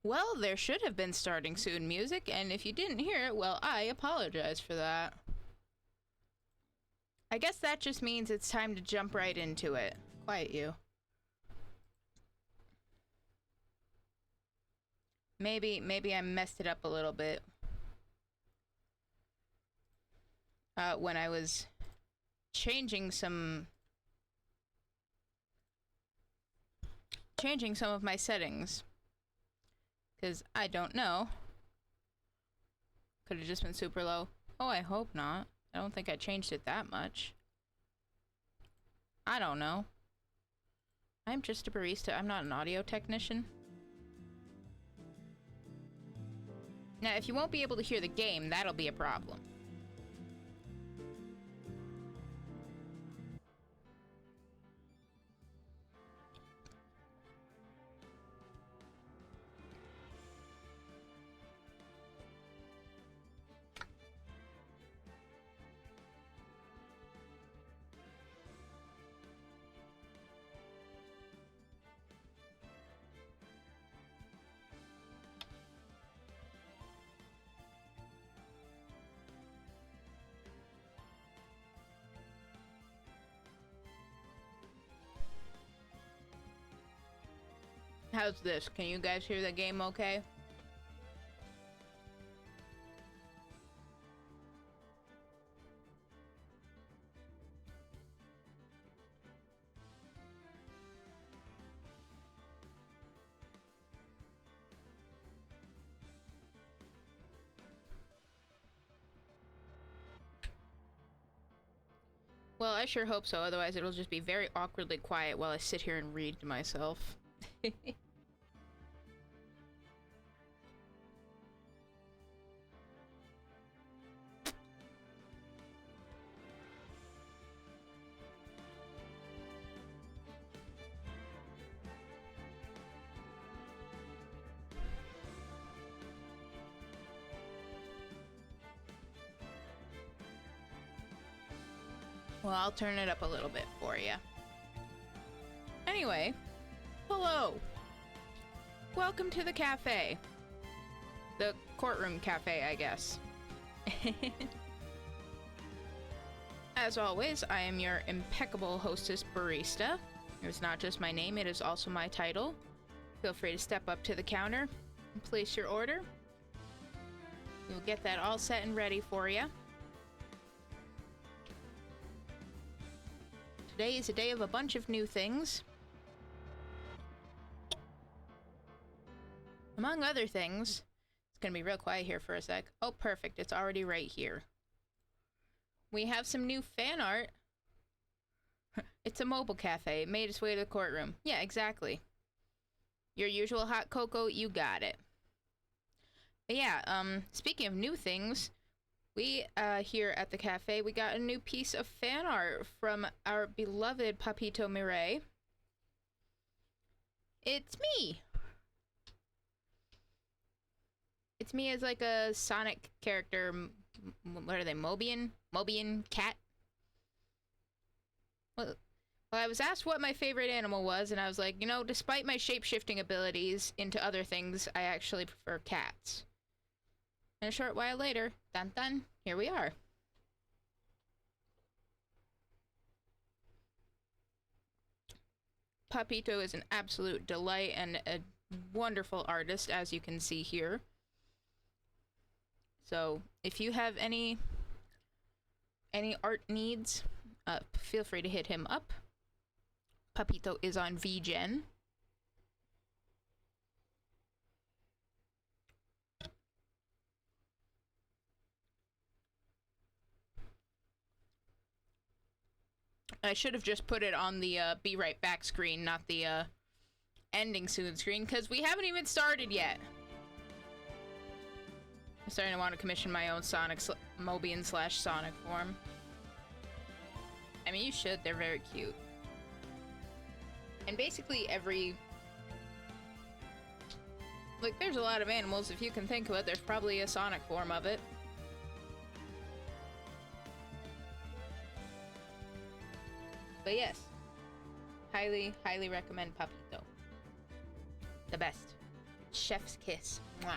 Well, there should have been starting soon music, and if you didn't hear it, well, I apologize for that. I guess that just means it's time to jump right into it. Quiet you. Maybe I messed it up a little bit. When I was changing some of my settings. Because I don't know. Could have just been super low. Oh, I hope not. I don't think I changed it that much. I don't know. I'm just a barista. I'm not an audio technician. Now, if you won't be able to hear the game, that'll be a problem. How's this? Can you guys hear the game okay? Well, I sure hope so, otherwise it'll just be very awkwardly quiet while I sit here and read to myself. Well, I'll turn it up a little bit for you. Anyway, hello. Welcome to the cafe. The courtroom cafe, I guess. As always, I am your impeccable hostess barista. It's not just my name, it is also my title. Feel free to step up to the counter and place your order. We'll get that all set and ready for you. Today is a day of a bunch of new things. Among other things, it's gonna be real quiet here for a sec. Oh, perfect, it's already right here. We have some new fan art. It's a mobile cafe. It made its way to the courtroom. Yeah, exactly. Your usual hot cocoa, you got it. But yeah, speaking of new things, we, here at the cafe, we got a new piece of fan art from our beloved Papito Mireille. It's me! It's me as, like, a Sonic character. What are they, Mobian? Mobian cat? Well, I was asked what my favorite animal was, and I was like, you know, despite my shape-shifting abilities into other things, I actually prefer cats. And a short while later, dun dun, here we are. Papito is an absolute delight and a wonderful artist, as you can see here. So, if you have any art needs, feel free to hit him up. Papito is on VGen. I should have just put it on the be right back screen, not the ending soon screen, because we haven't even started yet. I'm starting to want to commission my own Mobian / Sonic form. I mean, you should. They're very cute. And basically every... Like, there's a lot of animals. If you can think of it, there's probably a Sonic form of it. But yes, highly, highly recommend Papito. The best. Chef's kiss. Mwah.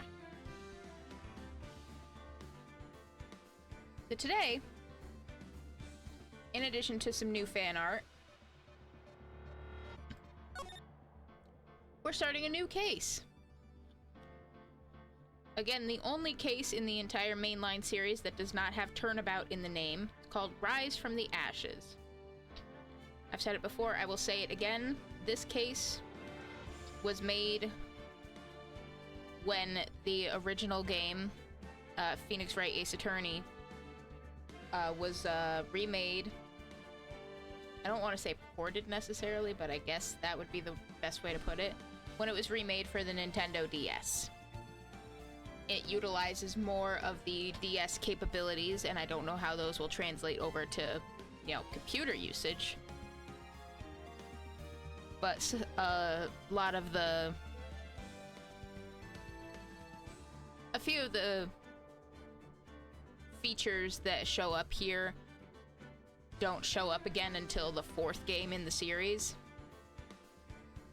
So today, in addition to some new fan art, we're starting a new case. Again, the only case in the entire mainline series that does not have Turnabout in the name. It's called Rise from the Ashes. I've said it before, I will say it again. This case was made when the original game, Phoenix Wright Ace Attorney, was remade. I don't want to say ported necessarily, but I guess that would be the best way to put it. When it was remade for the Nintendo DS. It utilizes more of the DS capabilities, and I don't know how those will translate over to, you know, computer usage. But a few of the features that show up here don't show up again until the 4th game in the series.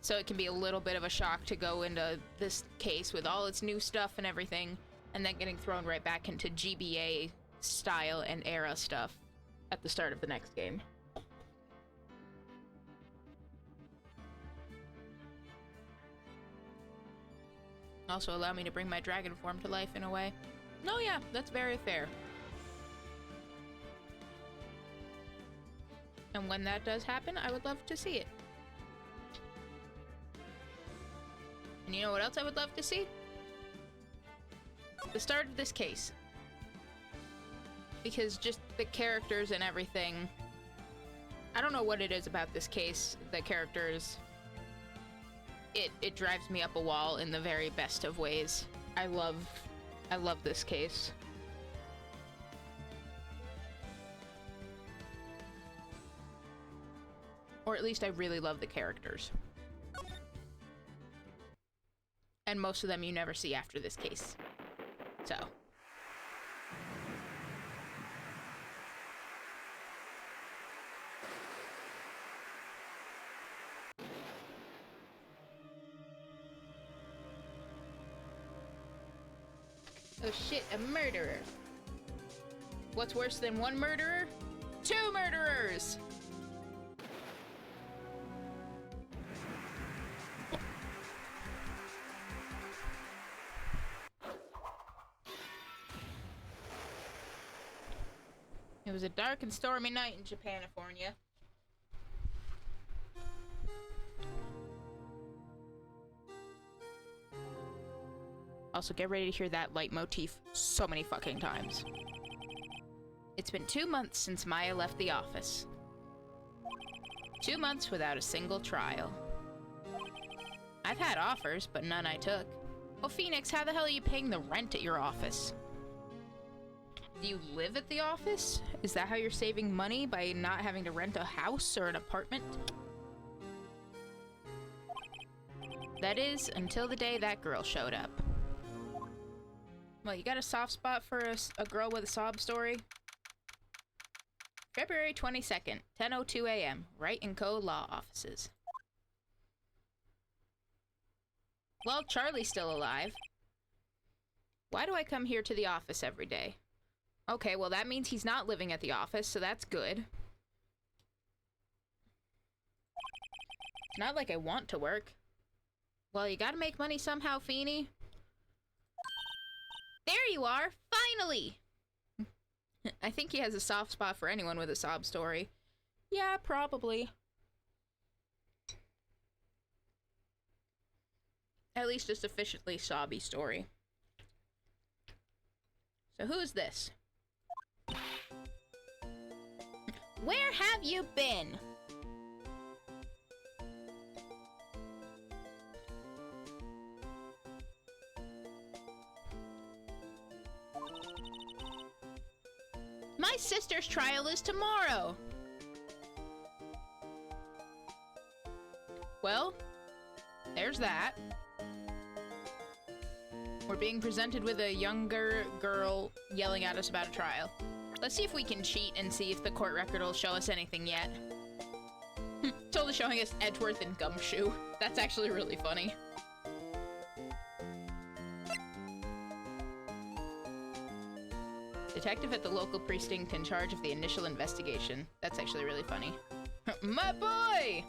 So it can be a little bit of a shock to go into this case with all its new stuff and everything, and then getting thrown right back into GBA style and era stuff at the start of the next game. Also allow me to bring my dragon form to life in a way. No, yeah, that's very fair. And when that does happen, I would love to see it. And you know what else I would love to see? The start of this case. Because just the characters and everything... I don't know what it is about this case. The characters... It drives me up a wall in the very best of ways. I love this case. Or at least I really love the characters. And most of them you never see after this case. So. Oh shit, a murderer. What's worse than one murderer? 2 murderers! It was a dark and stormy night in Japanifornia. Also, get ready to hear that leitmotif so many fucking times. It's been 2 months since Maya left the office. 2 months without a single trial. I've had offers, but none I took. Well, Phoenix, how the hell are you paying the rent at your office? Do you live at the office? Is that how you're saving money, by not having to rent a house or an apartment? That is, until the day that girl showed up. Well, you got a soft spot for a girl with a sob story? February 22nd, 10:02 a.m., Wright & Co. Law Offices. Well, Charlie's still alive. Why do I come here to the office every day? Okay, well that means he's not living at the office, so that's good. It's not like I want to work. Well, you gotta make money somehow, Feeny. There you are! Finally! I think he has a soft spot for anyone with a sob story. Yeah, probably. At least a sufficiently sobby story. So who's this? Where have you been? My sister's trial is tomorrow. Well, there's that. We're being presented with a younger girl yelling at us about a trial. Let's see if we can cheat and see if the court record will show us anything yet. It's only showing us Edgeworth and Gumshoe. That's actually really funny. Detective at the local precinct in charge of the initial investigation. That's actually really funny. My boy!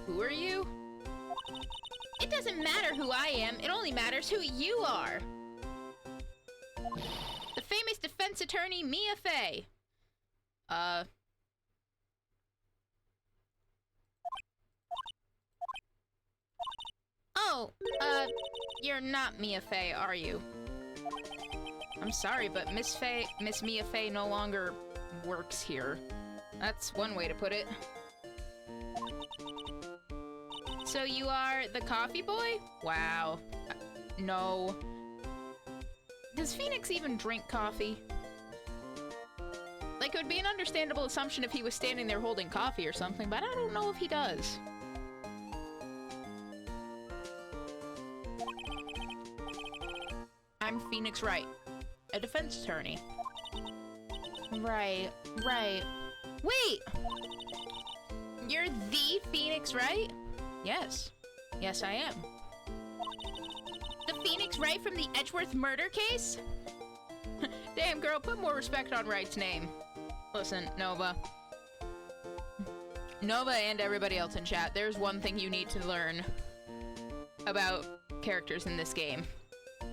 Who are you? It doesn't matter who I am, it only matters who you are! The famous defense attorney, Mia Fey. Oh, you're not Mia Fey, are you? I'm sorry, but Miss Mia Fey no longer works here. That's one way to put it. So you are the coffee boy? Wow. No. Does Phoenix even drink coffee? Like, it would be an understandable assumption if he was standing there holding coffee or something, but I don't know if he does. I'm Phoenix Wright, a defense attorney. Right. Wait! You're the Phoenix Wright? Yes. Yes, I am. The Phoenix Wright from the Edgeworth murder case? Damn, girl, put more respect on Wright's name. Listen, Nova. Nova and everybody else in chat, there's one thing you need to learn about characters in this game.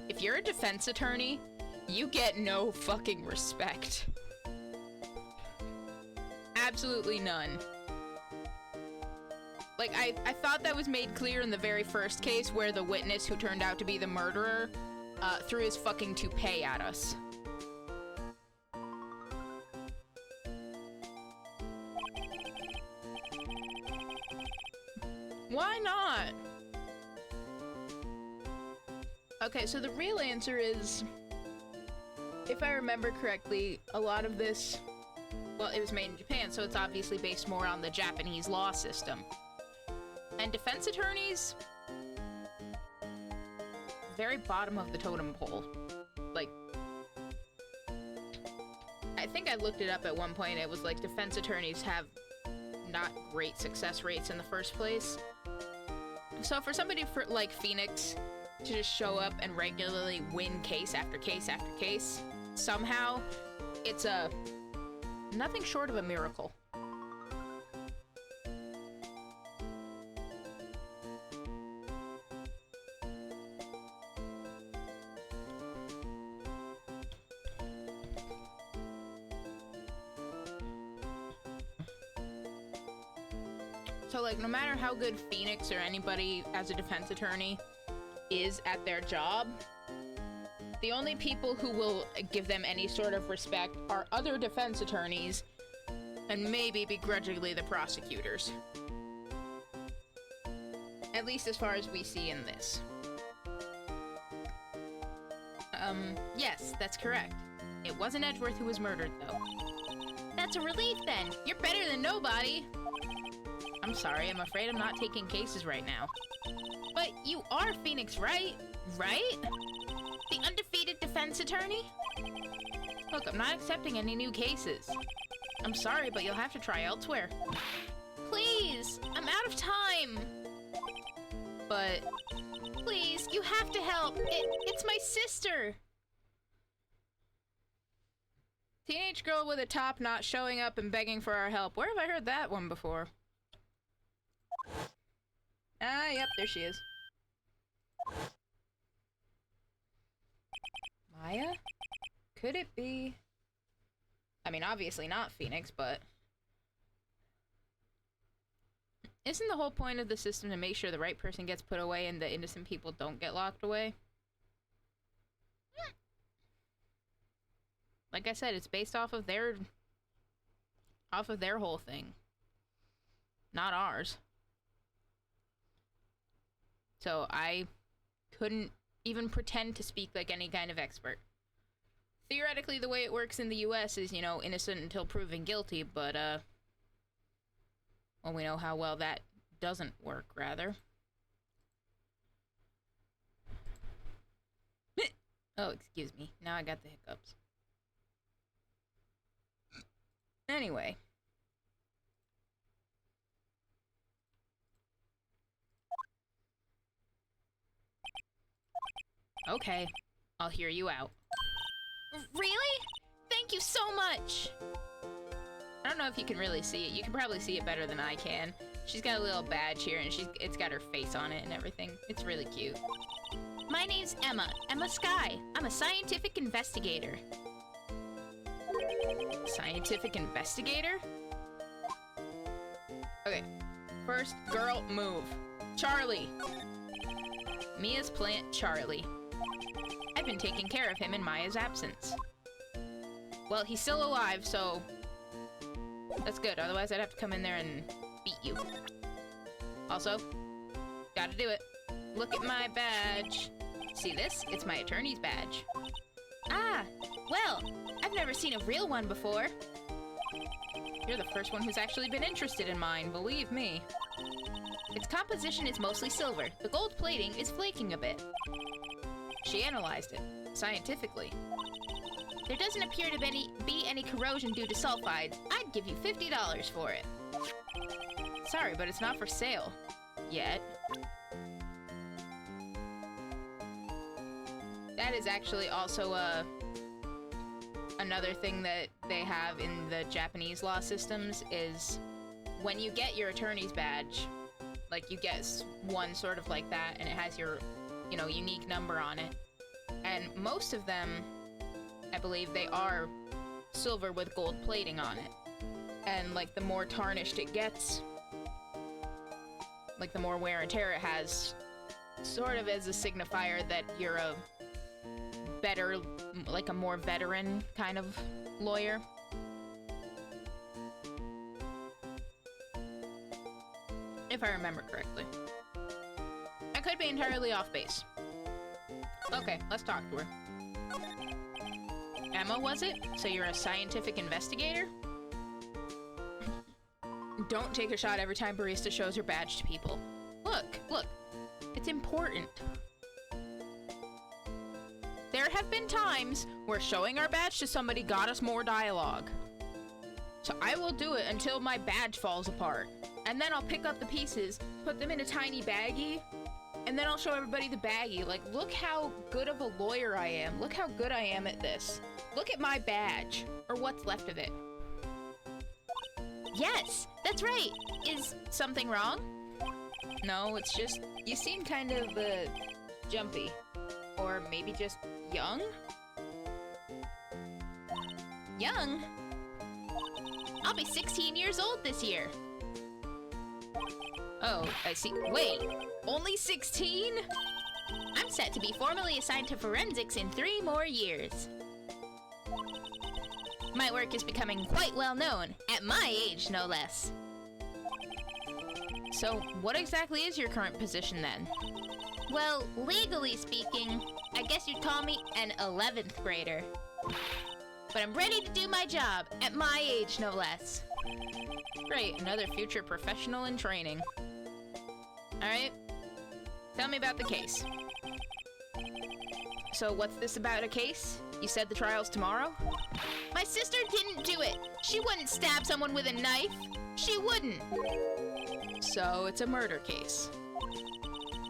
If you're a defense attorney, you get no fucking respect. Absolutely none. Like, I thought that was made clear in the very first case where the witness who turned out to be the murderer threw his fucking toupee at us. Why not? Okay, so the real answer is, if I remember correctly, a lot of this, well, it was made in Japan, so it's obviously based more on the Japanese law system. And defense attorneys, very bottom of the totem pole. Like, I think I looked it up at one point. It was like defense attorneys have not great success rates in the first place. So for somebody like Phoenix to just show up and regularly win case after case after case, somehow, it's nothing short of a miracle. So, like, no matter how good Phoenix or anybody as a defense attorney is at their job, the only people who will give them any sort of respect are other defense attorneys and maybe begrudgingly the prosecutors. At least as far as we see in this. Yes, that's correct. It wasn't Edgeworth who was murdered, though. That's a relief, then! You're better than nobody! I'm sorry, I'm afraid I'm not taking cases right now. But you are Phoenix Wright, right? The undefeated defense attorney? Look, I'm not accepting any new cases. I'm sorry, but you'll have to try elsewhere. Please, I'm out of time. But, please, you have to help. It's my sister. Teenage girl with a top not showing up and begging for our help. Where have I heard that one before? Ah, yep, there she is. Maya? Could it be? I mean, obviously not Phoenix, but... Isn't the whole point of the system to make sure the right person gets put away and the innocent people don't get locked away? Like I said, it's based off of their whole thing. Not ours. So I couldn't even pretend to speak like any kind of expert. Theoretically, the way it works in the US is, you know, innocent until proven guilty, but, well, we know how well that doesn't work, rather. Oh, excuse me. Now I got the hiccups. Anyway. Okay, I'll hear you out. Really? Thank you so much! I don't know if you can really see it. You can probably see it better than I can. She's got a little badge here, and it's got her face on it and everything. It's really cute. My name's Emma. Emma Sky. I'm a scientific investigator. Scientific investigator? Okay. First, girl, move. Charlie. Mia's plant, Charlie. I've been taking care of him in Maya's absence. Well, he's still alive, so that's good. Otherwise, I'd have to come in there and beat you. Also, gotta do it. Look at my badge. See this? It's my attorney's badge. Ah, well, I've never seen a real one before. You're the first one who's actually been interested in mine, believe me. Its composition is mostly silver. The gold plating is flaking a bit. She analyzed it, scientifically. There doesn't appear to be any corrosion due to sulfides. I'd give you $50 for it. Sorry, but it's not for sale. Yet. That is actually also another thing that they have in the Japanese law systems is when you get your attorney's badge, like you get one sort of like that and it has your, you know, unique number on it. And most of them, I believe they are silver with gold plating on it. And like the more tarnished it gets, like the more wear and tear it has, sort of as a signifier that you're a better, like a more veteran kind of lawyer. If I remember correctly. I could be entirely off base. Okay, let's talk to her. Emma, was it? So you're a scientific investigator? Don't take a shot every time barista shows her badge to people. Look, look. It's important. There have been times where showing our badge to somebody got us more dialogue. So I will do it until my badge falls apart. And then I'll pick up the pieces, put them in a tiny baggie, and then I'll show everybody the baggie. Like, look how good of a lawyer I am. Look how good I am at this. Look at my badge, or what's left of it. Yes, that's right. Is something wrong? No, it's just, you seem kind of, jumpy. Or maybe just young? Young? I'll be 16 years old this year. Oh, I see. Wait, only 16? I'm set to be formally assigned to forensics in 3 more years. My work is becoming quite well known, at my age no less. So, what exactly is your current position then? Well, legally speaking, I guess you'd call me an 11th grader. But I'm ready to do my job, at my age no less. Great, another future professional in training. Alright, tell me about the case. So what's this about a case? You said the trial's tomorrow? My sister didn't do it. She wouldn't stab someone with a knife. She wouldn't. So it's a murder case.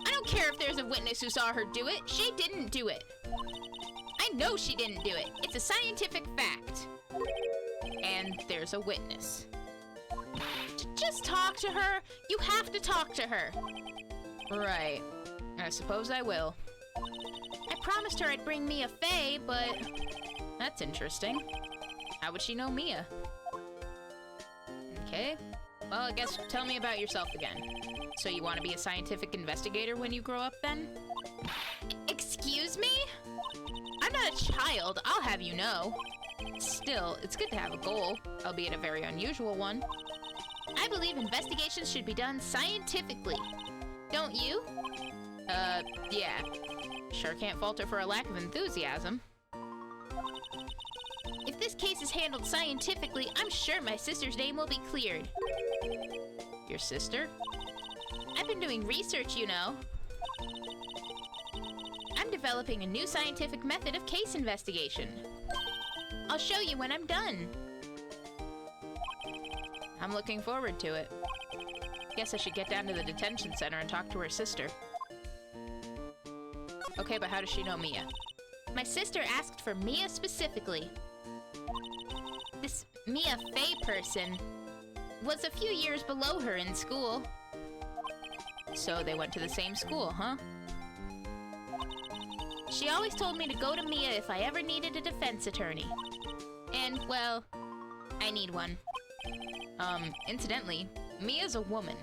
I don't care if there's a witness who saw her do it. She didn't do it. I know she didn't do it. It's a scientific fact. And there's a witness. Just talk to her. You have to talk to her. Right. I suppose I will. I promised her I'd bring Mia Fey, but that's interesting. How would she know Mia? Okay. Well, I guess tell me about yourself again. So you want to be a scientific investigator when you grow up then? Excuse me? I'm not a child, I'll have you know. Still, it's good to have a goal, albeit a very unusual one. I believe investigations should be done scientifically. Don't you? Yeah. Sure can't fault her for a lack of enthusiasm. If this case is handled scientifically, I'm sure my sister's name will be cleared. Your sister? I've been doing research, you know. I'm developing a new scientific method of case investigation. I'll show you when I'm done. I'm looking forward to it. Guess I should get down to the detention center and talk to her sister. Okay, but how does she know Mia? My sister asked for Mia specifically. This Mia Fey person was a few years below her in school. So they went to the same school, huh? She always told me to go to Mia if I ever needed a defense attorney. And, well, I need one. Incidentally, Mia's a woman.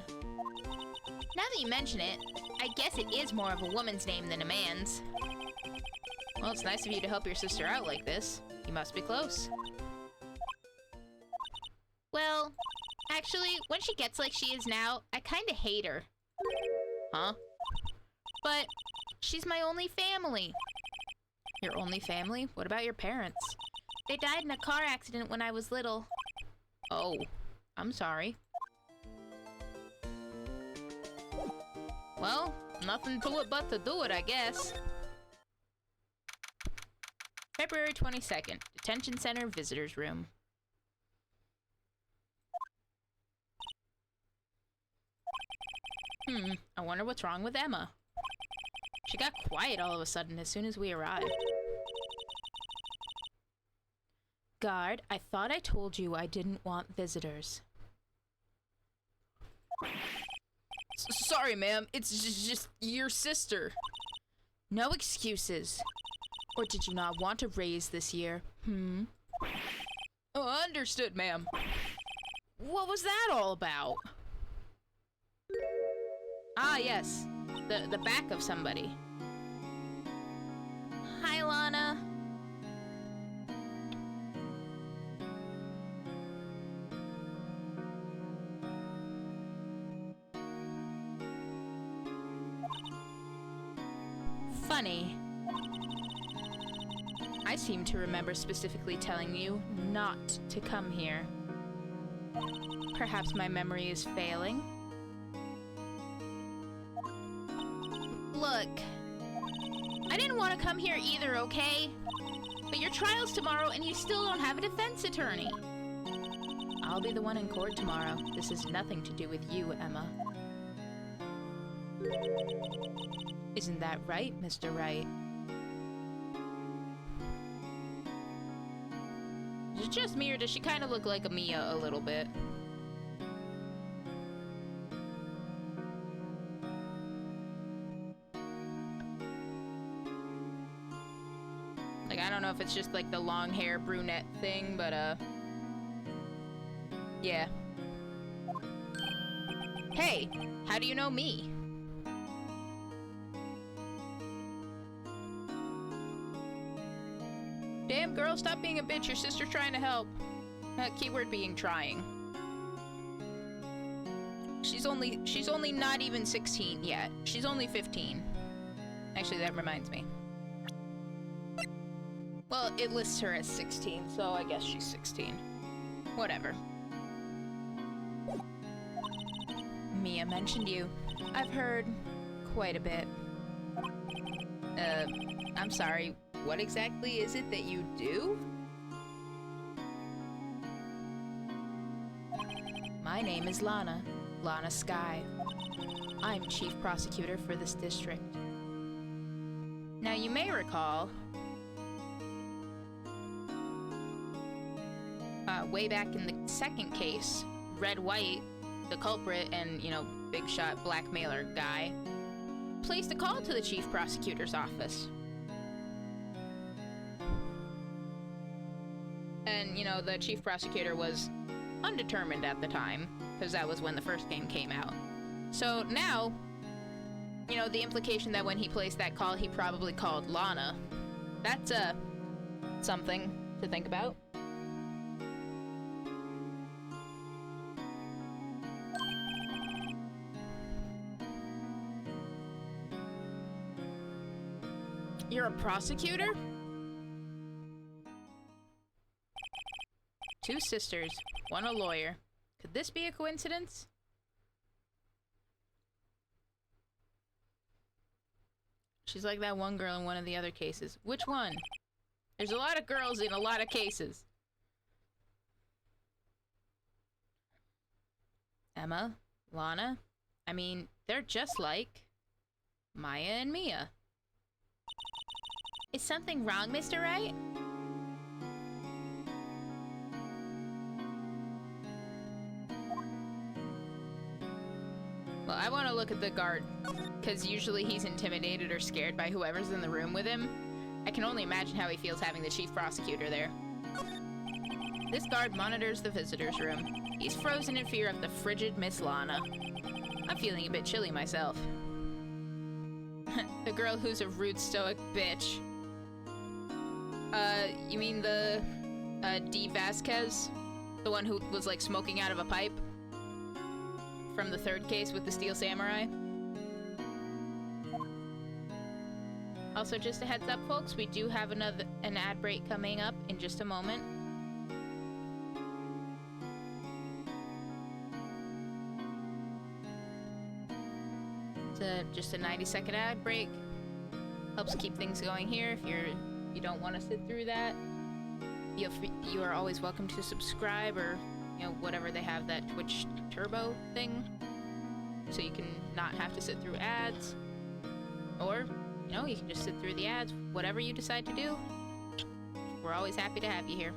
Now that you mention it, I guess it is more of a woman's name than a man's. Well, it's nice of you to help your sister out like this. You must be close. Well, actually, when she gets like she is now, I kinda hate her. Huh? But she's my only family. Your only family? What about your parents? They died in a car accident when I was little. Oh, I'm sorry. Well, nothing to it but to do it, I guess. February 22nd, Detention Center Visitors Room. I wonder what's wrong with Emma. She got quiet all of a sudden as soon as we arrived. Guard, I thought I told you I didn't want visitors. Sorry, ma'am. It's just your sister. No excuses. Or did you not want a raise this year? Oh, understood, ma'am. What was that all about? Ah, yes. The back of somebody. Hi, Lana. Funny. I seem to remember specifically telling you not to come here. Perhaps my memory is failing? Look, I didn't want to come here either, okay? But your trial's tomorrow and you still don't have a defense attorney. I'll be the one in court tomorrow. This has nothing to do with you, Emma. Isn't that right, Mr. Wright? Is it just me, or does she kind of look like a Mia a little bit? Like, I don't know if it's just like the long hair brunette thing, but yeah. Hey, how do you know me? Damn girl, stop being a bitch. Your sister's trying to help. Keyword being trying. She's only not even 16 yet. She's only 15. Actually, that reminds me. Well, it lists her as 16, so I guess she's 16. Whatever. Mia mentioned you. I've heard quite a bit. I'm sorry. What exactly is it that you do? My name is Lana. Lana Sky. I'm chief prosecutor for this district. Now, you may recall... way back in the second case, Red White, the culprit and, you know, big shot blackmailer guy, placed a call to the chief prosecutor's office. And, you know, the chief prosecutor was undetermined at the time, because that was when the first game came out. So now, you know, the implication that when he placed that call, he probably called Lana. That's, something to think about. You're a prosecutor? Two sisters, one a lawyer. Could this be a coincidence? She's like that one girl in one of the other cases. Which one? There's a lot of girls in a lot of cases. Emma? Lana? I mean, they're just like Maya and Mia. Is something wrong, Mr. Wright? Well, I want to look at the guard, because usually he's intimidated or scared by whoever's in the room with him. I can only imagine how he feels having the chief prosecutor there. This guard monitors the visitor's room. He's frozen in fear of the frigid Miss Lana. I'm feeling a bit chilly myself. The girl who's a rude, stoic bitch. You mean the, D. Vasquez? The one who was, like, smoking out of a pipe? From the third case with the Steel Samurai? Also, just a heads up, folks, we do have an ad break coming up in just a moment. It's just a 90-second ad break. Helps keep things going here if you don't want to sit through that. You are always welcome to subscribe or, you know, whatever they have, that Twitch Turbo thing, so you can not have to sit through ads. Or, you know, you can just sit through the ads, whatever you decide to do. We're always happy to have you here.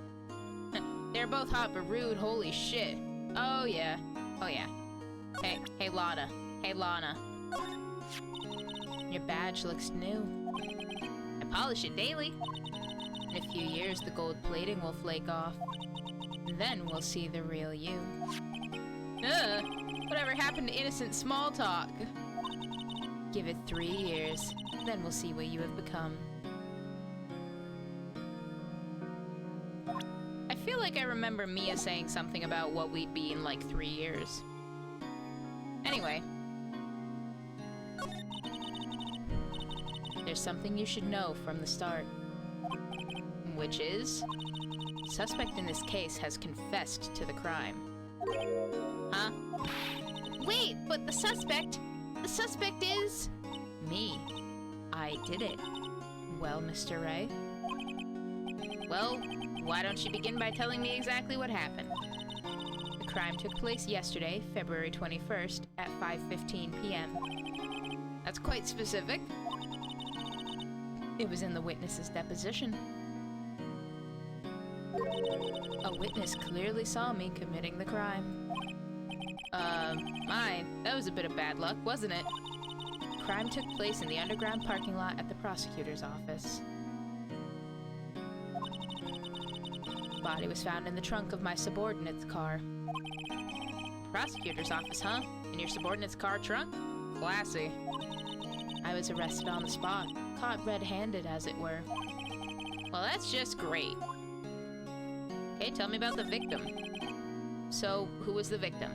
They're both hot but rude, holy shit. Oh yeah, oh yeah. Hey Lana, hey Lana. Your badge looks new. I polish it daily. In a few years, the gold plating will flake off. Then we'll see the real you. Whatever happened to innocent small talk? Give it 3 years, then we'll see what you have become. I feel like I remember Mia saying something about what we'd be in like 3 years. Anyway. There's something you should know from the start. Which is... the suspect in this case has confessed to the crime. Huh? Wait, but the suspect is... Me. I did it. Well, Mr. Ray? Well, why don't you begin by telling me exactly what happened? The crime took place yesterday, February 21st, at 5:15 p.m. That's quite specific. It was in the witness's deposition. A witness clearly saw me committing the crime. That was a bit of bad luck, wasn't it? The crime took place in the underground parking lot at the prosecutor's office. The body was found in the trunk of my subordinate's car. Prosecutor's office, huh? In your subordinate's car trunk? Classy. I was arrested on the spot, caught red-handed, as it were. Well, that's just great. Okay, tell me about the victim. So, who was the victim?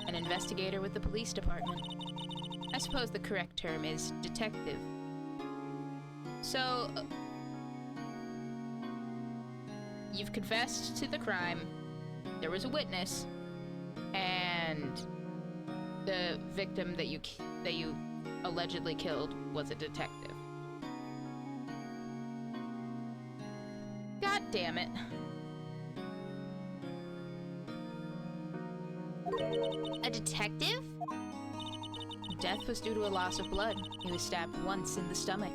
An investigator with the police department. I suppose the correct term is detective. So, you've confessed to the crime, there was a witness, and the victim that you allegedly killed was a detective. God damn it. A detective? Death was due to a loss of blood. He was stabbed once in the stomach.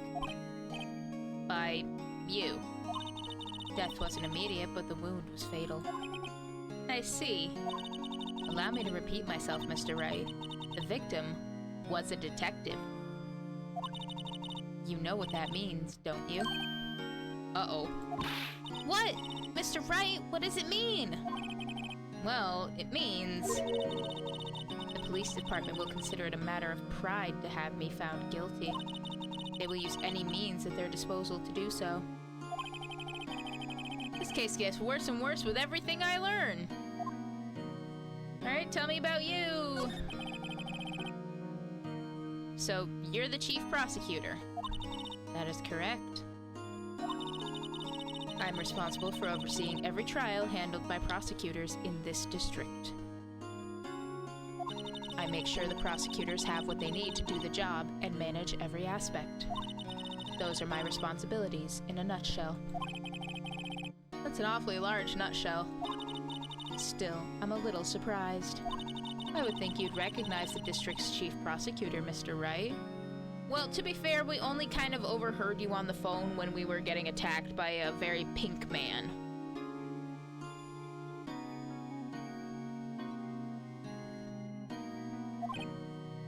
By you. Death wasn't immediate, but the wound was fatal. I see. Allow me to repeat myself, Mr. Wright. The victim was a detective. You know what that means, don't you? Uh-oh. What? Mr. Wright, what does it mean? Well, it means... the police department will consider it a matter of pride to have me found guilty. They will use any means at their disposal to do so. This case gets worse and worse with everything I learn. Alright, tell me about you. So, you're the chief prosecutor. That is correct. I'm responsible for overseeing every trial handled by prosecutors in this district. I make sure the prosecutors have what they need to do the job and manage every aspect. Those are my responsibilities in a nutshell. That's an awfully large nutshell. Still, I'm a little surprised. I would think you'd recognize the district's chief prosecutor, Mr. Wright. Well, to be fair, we only kind of overheard you on the phone when we were getting attacked by a very pink man.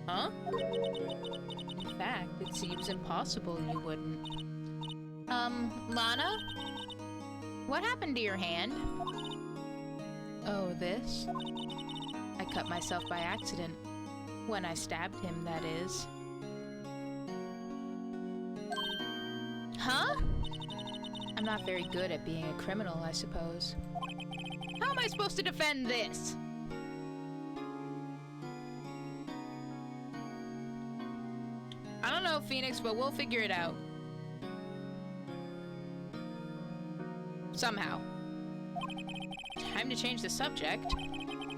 Huh? In fact, it seems impossible you wouldn't. Lana? What happened to your hand? Oh, this? I cut myself by accident. When I stabbed him, that is. Huh? I'm not very good at being a criminal, I suppose. How am I supposed to defend this? I don't know, Phoenix, but we'll figure it out. Somehow. Time to change the subject.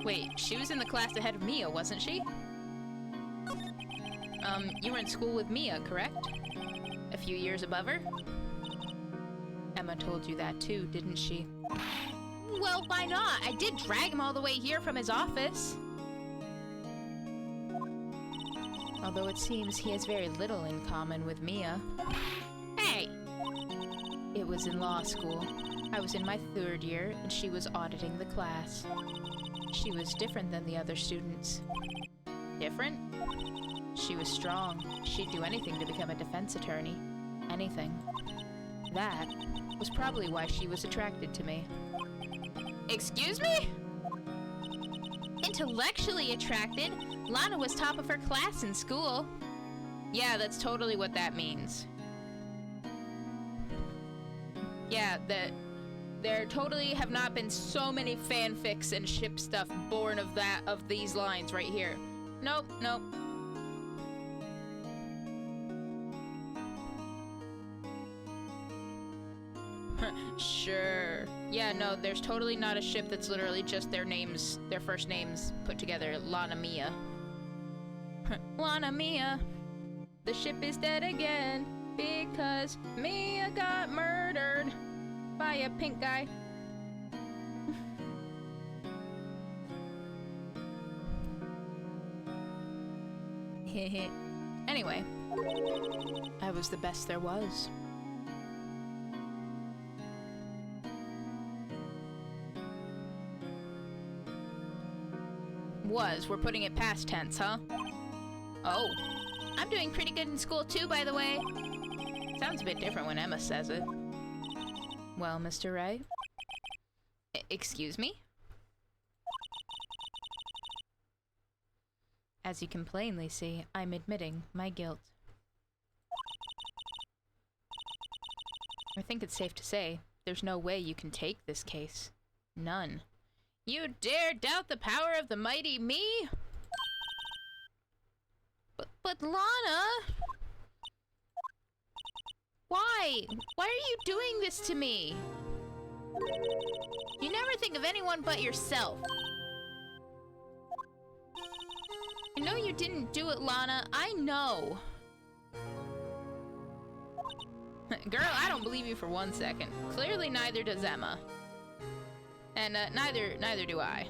Wait, she was in the class ahead of Mia, wasn't she? You were in school with Mia, correct? A few years above her? Emma told you that too, didn't she? Well, why not? I did drag him all the way here from his office. Although it seems he has very little in common with Mia. Hey! It was in law school. I was in my 3rd year, and she was auditing the class. She was different than the other students. Different? She was strong. She'd do anything to become a defense attorney. Anything. That was probably why she was attracted to me. Excuse me? Intellectually attracted? Lana was top of her class in school. Yeah, that's totally what that means. Yeah, there totally have not been so many fanfics and ship stuff born of these lines right here. Nope, nope. Sure. Yeah, no, there's totally not a ship that's literally just their names, their first names put together. Lana Mia. Lana Mia. The ship is dead again because Mia got murdered by a pink guy. Anyway, I was the best there was. We're putting it past tense, huh? Oh. I'm doing pretty good in school too, by the way. Sounds a bit different when Emma says it. Well, Mr. Ray? Excuse me? As you can plainly see, I'm admitting my guilt. I think it's safe to say, there's no way you can take this case. None. You dare doubt the power of the mighty me? But Lana... Why? Why are you doing this to me? You never think of anyone but yourself. I know you didn't do it, Lana. I know. Girl, I don't believe you for 1 second. Clearly neither does Emma. And neither do I.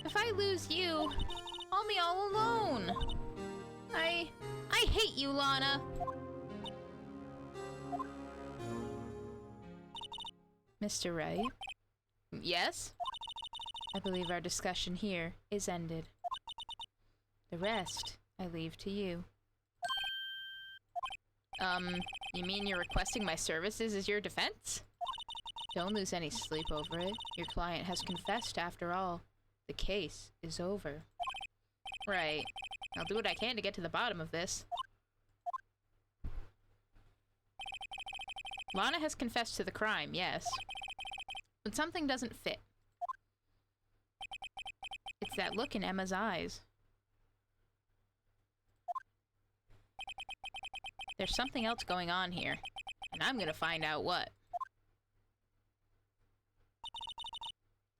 If I lose you, I'll be all alone. I hate you, Lana. Mr. Ray? Yes? I believe our discussion here is ended. The rest, I leave to you. You mean you're requesting my services as your defense? Don't lose any sleep over it. Your client has confessed after all. The case is over. Right. I'll do what I can to get to the bottom of this. Lana has confessed to the crime, yes. But something doesn't fit. It's that look in Emma's eyes. There's something else going on here, and I'm gonna find out what.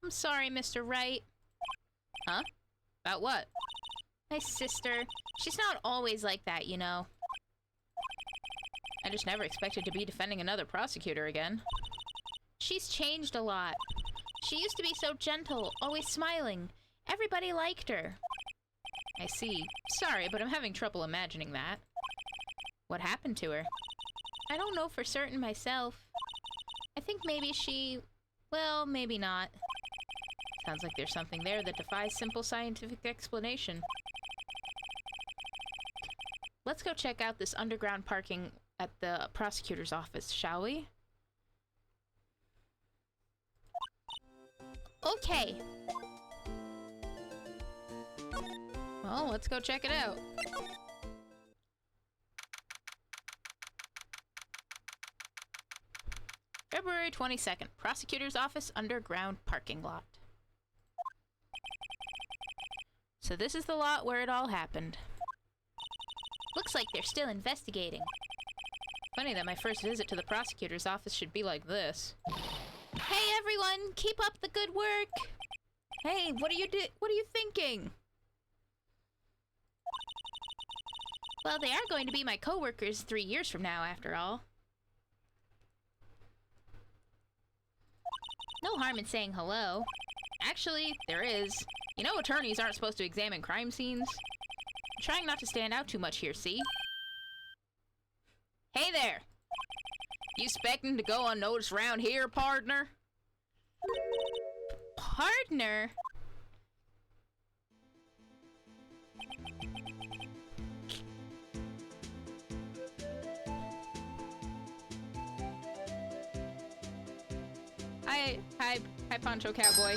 I'm sorry, Mr. Wright. Huh? About what? My sister. She's not always like that, you know. I just never expected to be defending another prosecutor again. She's changed a lot. She used to be so gentle, always smiling. Everybody liked her. I see. Sorry, but I'm having trouble imagining that. What happened to her? I don't know for certain myself. I think maybe she... well, maybe not. Sounds like there's something there that defies simple scientific explanation. Let's go check out this underground parking at the prosecutor's office, shall we? Okay. Well, let's go check it out. February 22nd, prosecutor's office, underground parking lot. So this is the lot where it all happened. Looks like they're still investigating. Funny that my first visit to the prosecutor's office should be like this. Hey everyone, keep up the good work! Hey, what are you thinking? Well, they are going to be my co-workers 3 years from now, after all. No harm in saying hello. Actually, there is. You know attorneys aren't supposed to examine crime scenes? I'm trying not to stand out too much here, see? Hey there! You expecting to go unnoticed around here, partner? Partner? Hi, Poncho Cowboy.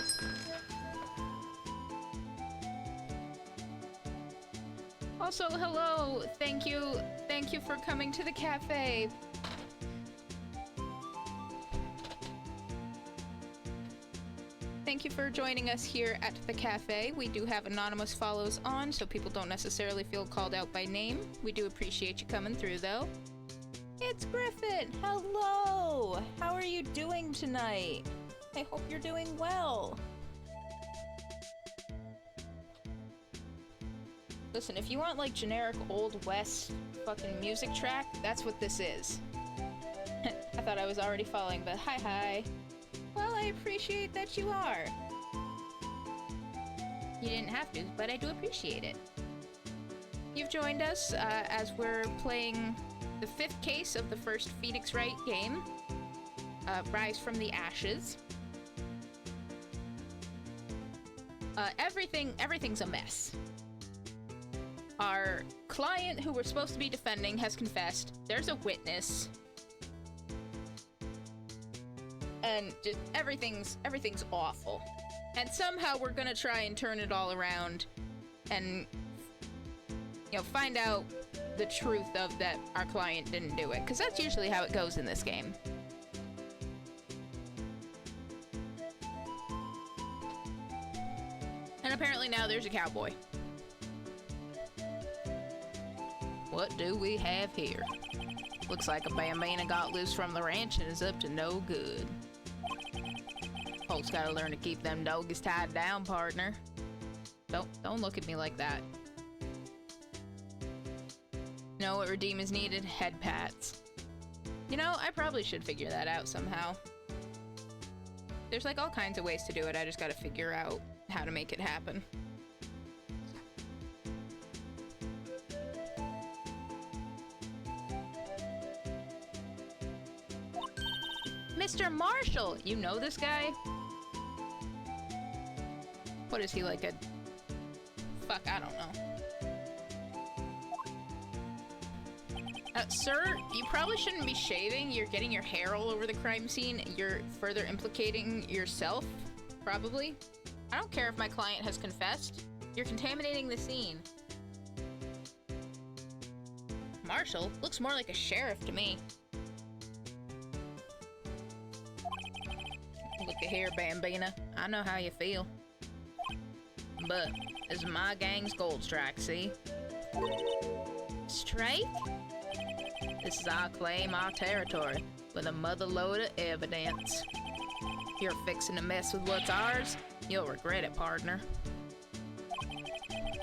Also, hello. Thank you for coming to the cafe. Thank you for joining us here at the cafe. We do have anonymous follows on, so people don't necessarily feel called out by name. We do appreciate you coming through, though. It's Griffin. Hello. How are you doing tonight? I hope you're doing well. Listen, if you want like generic Old West fucking music track, that's what this is. I thought I was already following, but hi. Well, I appreciate that you are. You didn't have to, but I do appreciate it. You've joined us as we're playing the 5th case of the first Phoenix Wright game, Rise from the Ashes. Everything's a mess. Our client, who we're supposed to be defending, has confessed. There's a witness. And just everything's awful. And somehow we're gonna try and turn it all around and, you know, find out the truth of that our client didn't do it. Because that's usually how it goes in this game. And apparently now there's a cowboy. What do we have here? Looks like a bambina got loose from the ranch and is up to no good. Folks gotta learn to keep them doggies tied down, partner. Don't look at me like that. You know what redeem is needed? Head pats. You know, I probably should figure that out somehow. There's like all kinds of ways to do it, I just gotta figure out how to make it happen. Mr. Marshall! You know this guy? What is he, like a... Fuck, I don't know. Sir, you probably shouldn't be shaving. You're getting your hair all over the crime scene. You're further implicating yourself, probably. I don't care if my client has confessed. You're contaminating the scene. Marshall looks more like a sheriff to me. Look at here, Bambina. I know how you feel. But this is my gang's gold strike, see? Strike? This is our claim, our territory, with a mother load of evidence. You're fixing to mess with what's ours, you'll regret it, partner.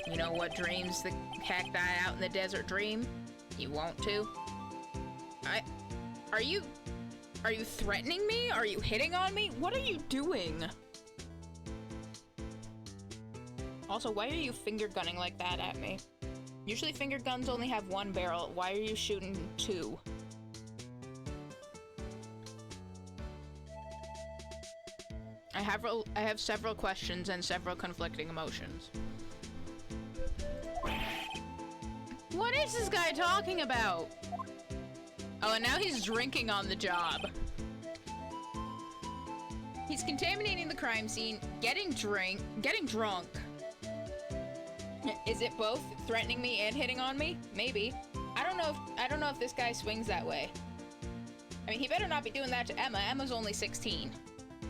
You know what dreams the cacti out in the desert dream? You want to? Are you threatening me? Are you hitting on me? What are you doing? Also, why are you finger gunning like that at me? Usually finger guns only have one barrel. Why are you shooting two? I have several questions and several conflicting emotions. What is this guy talking about? Oh, and now he's drinking on the job. He's contaminating the crime scene, getting drunk. Is it both? Threatening me and hitting on me? Maybe. I don't know if this guy swings that way. I mean, he better not be doing that to Emma. Emma's only 16.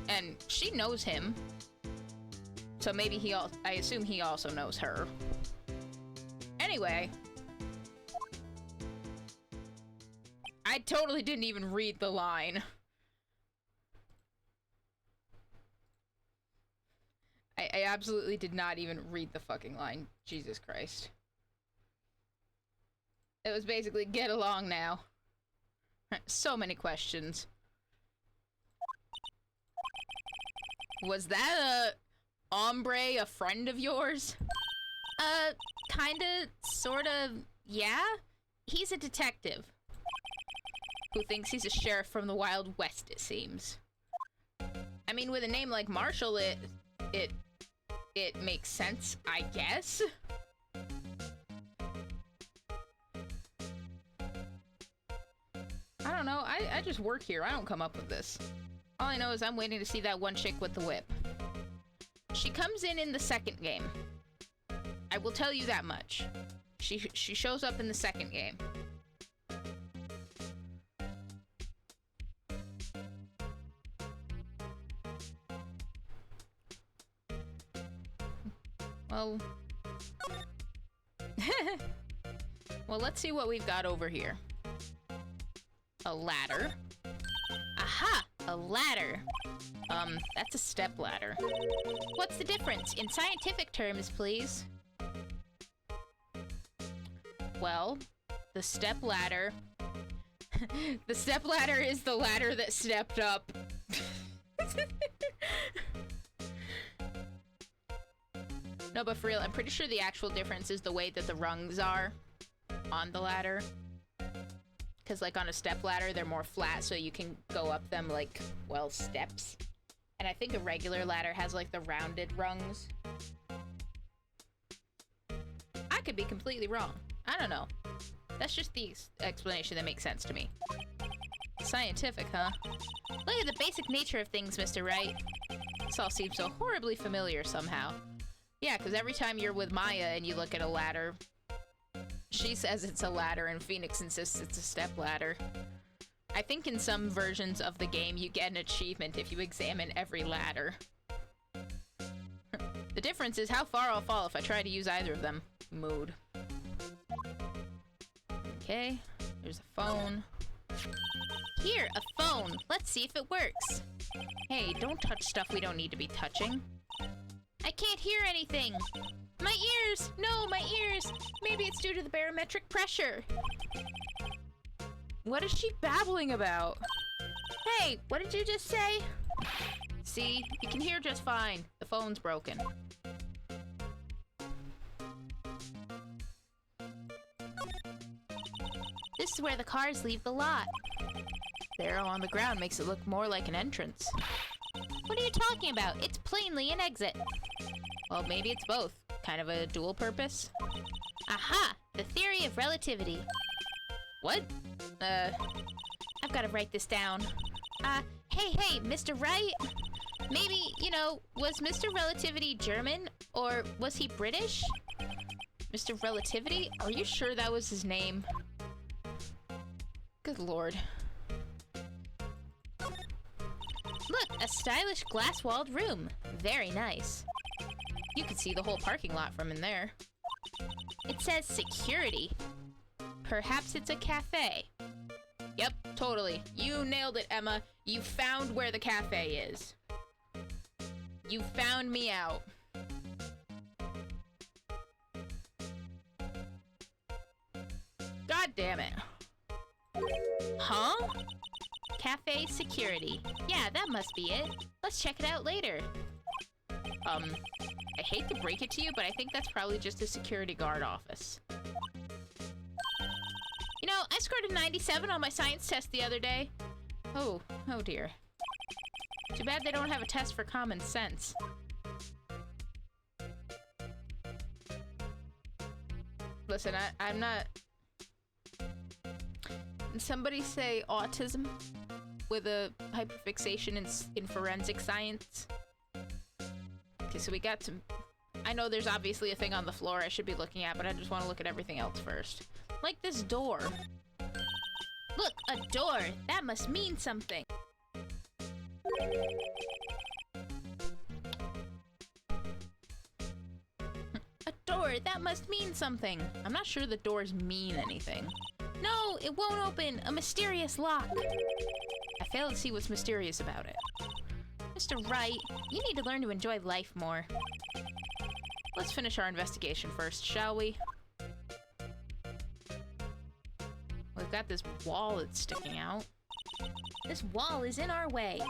And she knows him. So maybe I assume he also knows her. Anyway. I totally didn't even read the line. I absolutely did not even read the fucking line. Jesus Christ. It was basically, get along now. So many questions. Was that a hombre, a friend of yours? Kinda, sorta, yeah? He's a detective. Who thinks he's a sheriff from the Wild West, it seems. I mean, with a name like Marshall, it makes sense, I guess. I don't know, I just work here, I don't come up with this. All I know is I'm waiting to see that one chick with the whip. She comes in the second game. I will tell you that much. She shows up in the second game. Well... well, let's see what we've got over here. A ladder. Aha! A ladder. That's a step ladder. What's the difference? In scientific terms, please. Well, the step ladder... the step ladder is the ladder that stepped up. No, but for real, I'm pretty sure the actual difference is the way that the rungs are on the ladder. Because, like, on a step ladder, they're more flat, so you can go up them, like, well, steps. And I think a regular ladder has, like, the rounded rungs. I could be completely wrong. I don't know. That's just the explanation that makes sense to me. Scientific, huh? Look at the basic nature of things, Mr. Wright. This all seems so horribly familiar somehow. Yeah, because every time you're with Maya and you look at a ladder, she says it's a ladder and Phoenix insists it's a step ladder. I think in some versions of the game you get an achievement if you examine every ladder. The difference is how far I'll fall if I try to use either of them. Mood. Okay, there's a phone. Here, a phone. Let's see if it works. Hey, don't touch stuff we don't need to be touching. I can't hear anything. My ears! No, my ears! Maybe it's due to the barometric pressure. What is she babbling about? Hey, what did you just say? See, you can hear just fine. The phone's broken. This is where the cars leave the lot. The arrow on the ground makes it look more like an entrance. What are you talking about? It's plainly an exit. Well, maybe it's both. Kind of a dual purpose. Aha! The theory of relativity. What? I've got to write this down. Hey, Mr. Wright? Maybe, you know, was Mr. Relativity German? Or was he British? Mr. Relativity? Are you sure that was his name? Good lord. Look, a stylish glass-walled room. Very nice. You can see the whole parking lot from in there. It says security. Perhaps it's a cafe. Yep, totally. You nailed it, Emma. You found where the cafe is. You found me out. God damn it. Huh? Cafe security. Yeah, that must be it. Let's check it out later. I hate to break it to you, but I think that's probably just a security guard office. You know, I scored a 97 on my science test the other day. Oh dear. Too bad they don't have a test for common sense. Listen, I'm not... Somebody say autism with a hyperfixation in forensic science. Okay, so we got some... I know there's obviously a thing on the floor I should be looking at, but I just want to look at everything else first. Like this door. Look, a door. That must mean something. A door. That must mean something. I'm not sure the doors mean anything. No, it won't open. A mysterious lock. I fail to see what's mysterious about it. Mr. Wright, you need to learn to enjoy life more. Let's finish our investigation first, shall we? We've got this wall that's sticking out. This wall is in our way.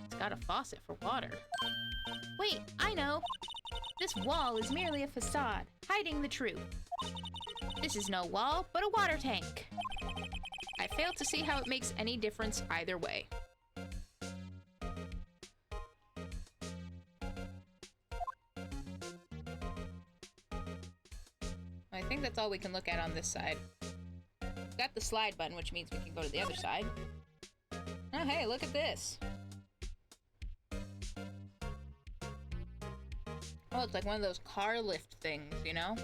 It's got a faucet for water. Wait, I know. This wall is merely a facade, hiding the truth. This is no wall, but a water tank. I fail to see how it makes any difference either way. I think that's all we can look at on this side. We've got the slide button, which means we can go to the other side. Oh, hey, look at this. Oh, it's like one of those car lift things, you know?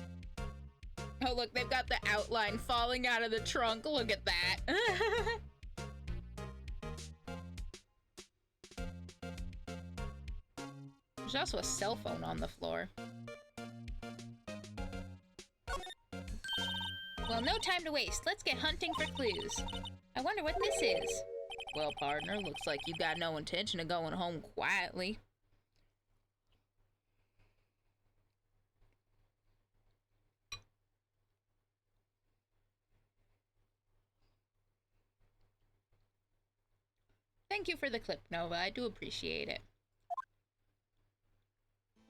Oh, look, they've got the outline falling out of the trunk. Look at that. There's also a cell phone on the floor. Well, no time to waste. Let's get hunting for clues. I wonder what this is. Well, partner, looks like you got no intention of going home quietly. Thank you for the clip, Nova. I do appreciate it.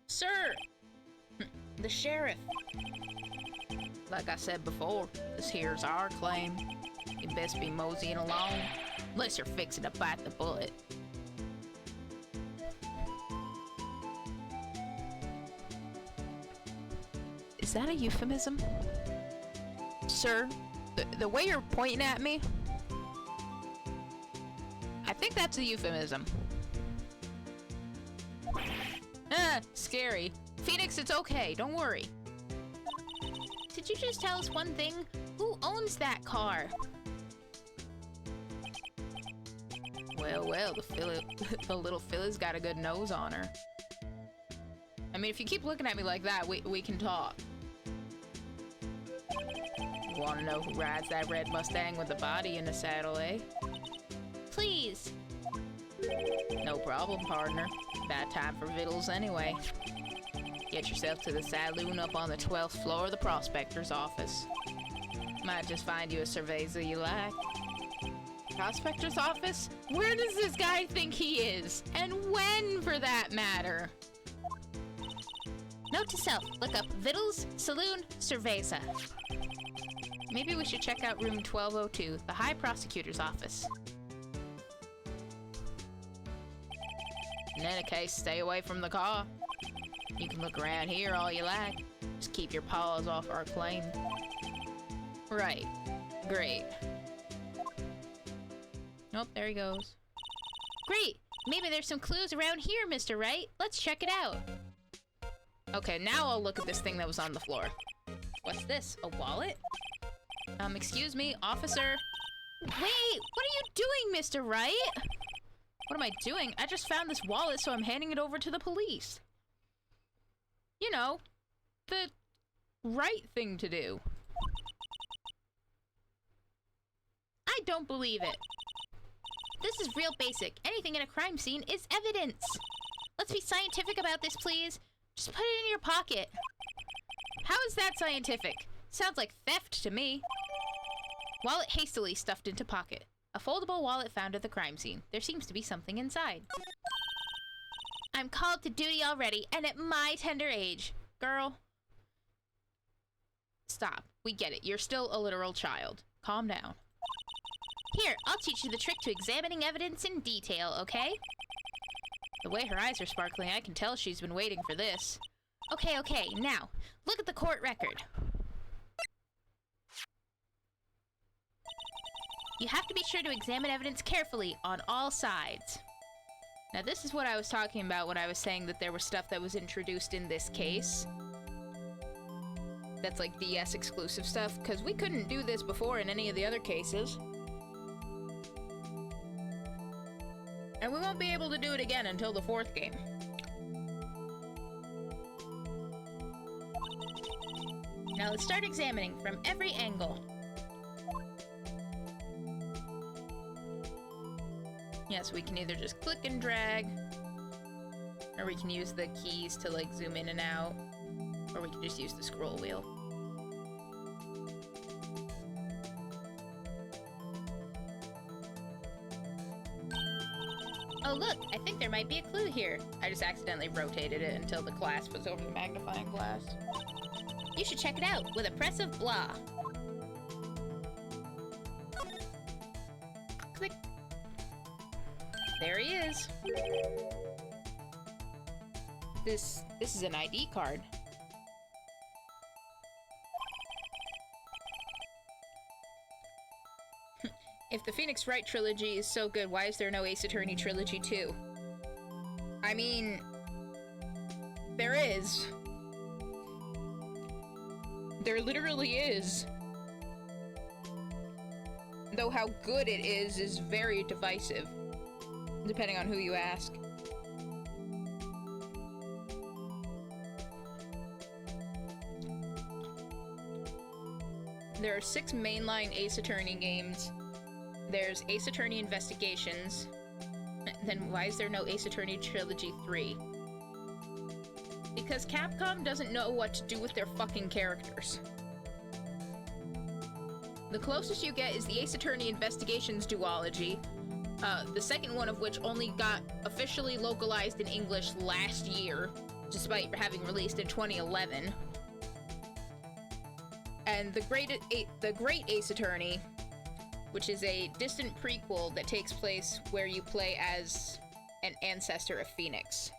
Sir! The sheriff. Like I said before, this here's our claim. You best be moseying along, unless you're fixing to bite the bullet. Is that a euphemism? Sir, the way you're pointing at me, I think that's a euphemism. Ah, scary. Phoenix, it's okay, don't worry. Did you just tell us one thing? Who owns that car? Well, the little filly's got a good nose on her. I mean, if you keep looking at me like that, we can talk. You wanna know who rides that red Mustang with the body in the saddle, eh? Please. No problem, partner. Bad time for vittles anyway. Get yourself to the saloon up on the 12th floor of the prospector's office. Might just find you a cerveza you like. Prospector's office? Where does this guy think he is? And when, for that matter? Note to self, look up Vittles, Saloon, Cerveza. Maybe we should check out room 1202, the High Prosecutor's office. In any case, stay away from the car. You can look around here all you like. Just keep your paws off our claim. Right. Great. Nope, there he goes. Great! Maybe there's some clues around here, Mr. Wright. Let's check it out. Okay, now I'll look at this thing that was on the floor. What's this? A wallet? Excuse me, officer. Wait! What are you doing, Mr. Wright? What am I doing? I just found this wallet, so I'm handing it over to the police. You know, the right thing to do. I don't believe it. This is real basic. Anything in a crime scene is evidence. Let's be scientific about this, please. Just put it in your pocket. How is that scientific? Sounds like theft to me. Wallet hastily stuffed into pocket. A foldable wallet found at the crime scene. There seems to be something inside. I'm called to duty already, and at my tender age. Girl. Stop. We get it. You're still a literal child. Calm down. Here, I'll teach you the trick to examining evidence in detail, okay? The way her eyes are sparkling, I can tell she's been waiting for this. Okay, now, look at the court record. You have to be sure to examine evidence carefully on all sides. Now this is what I was talking about when I was saying that there was stuff that was introduced in this case. That's like DS exclusive stuff, because we couldn't do this before in any of the other cases. And we won't be able to do it again until the 4th game. Now let's start examining from every angle. Yes, we can either just click and drag, or we can use the keys to like zoom in and out, or we can just use the scroll wheel. Oh look, I think there might be a clue here. I just accidentally rotated it until the glass was over the magnifying glass. You should check it out with a press of blah. Click. There he is. This is an ID card. If the Phoenix Wright trilogy is so good, why is there no Ace Attorney trilogy 2? I mean, there is. There literally is. Though how good it is very divisive, depending on who you ask. There are 6 mainline Ace Attorney games. There's Ace Attorney Investigations. Then why is there no Ace Attorney Trilogy 3? Because Capcom doesn't know what to do with their fucking characters. The closest you get is the Ace Attorney Investigations duology, the second one of which only got officially localized in English last year, despite having released in 2011. And the Great Ace Attorney, which is a distant prequel that takes place where you play as an ancestor of Phoenix.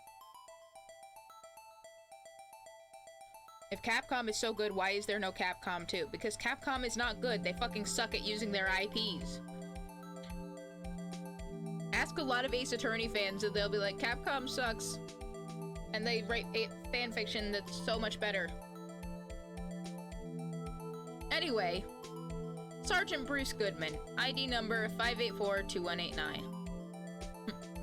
If Capcom is so good, why is there no Capcom 2? Because Capcom is not good. They fucking suck at using their IPs. Ask a lot of Ace Attorney fans and they'll be like, Capcom sucks. And they write fanfiction that's so much better. Anyway, Sergeant Bruce Goodman, ID number 5842189.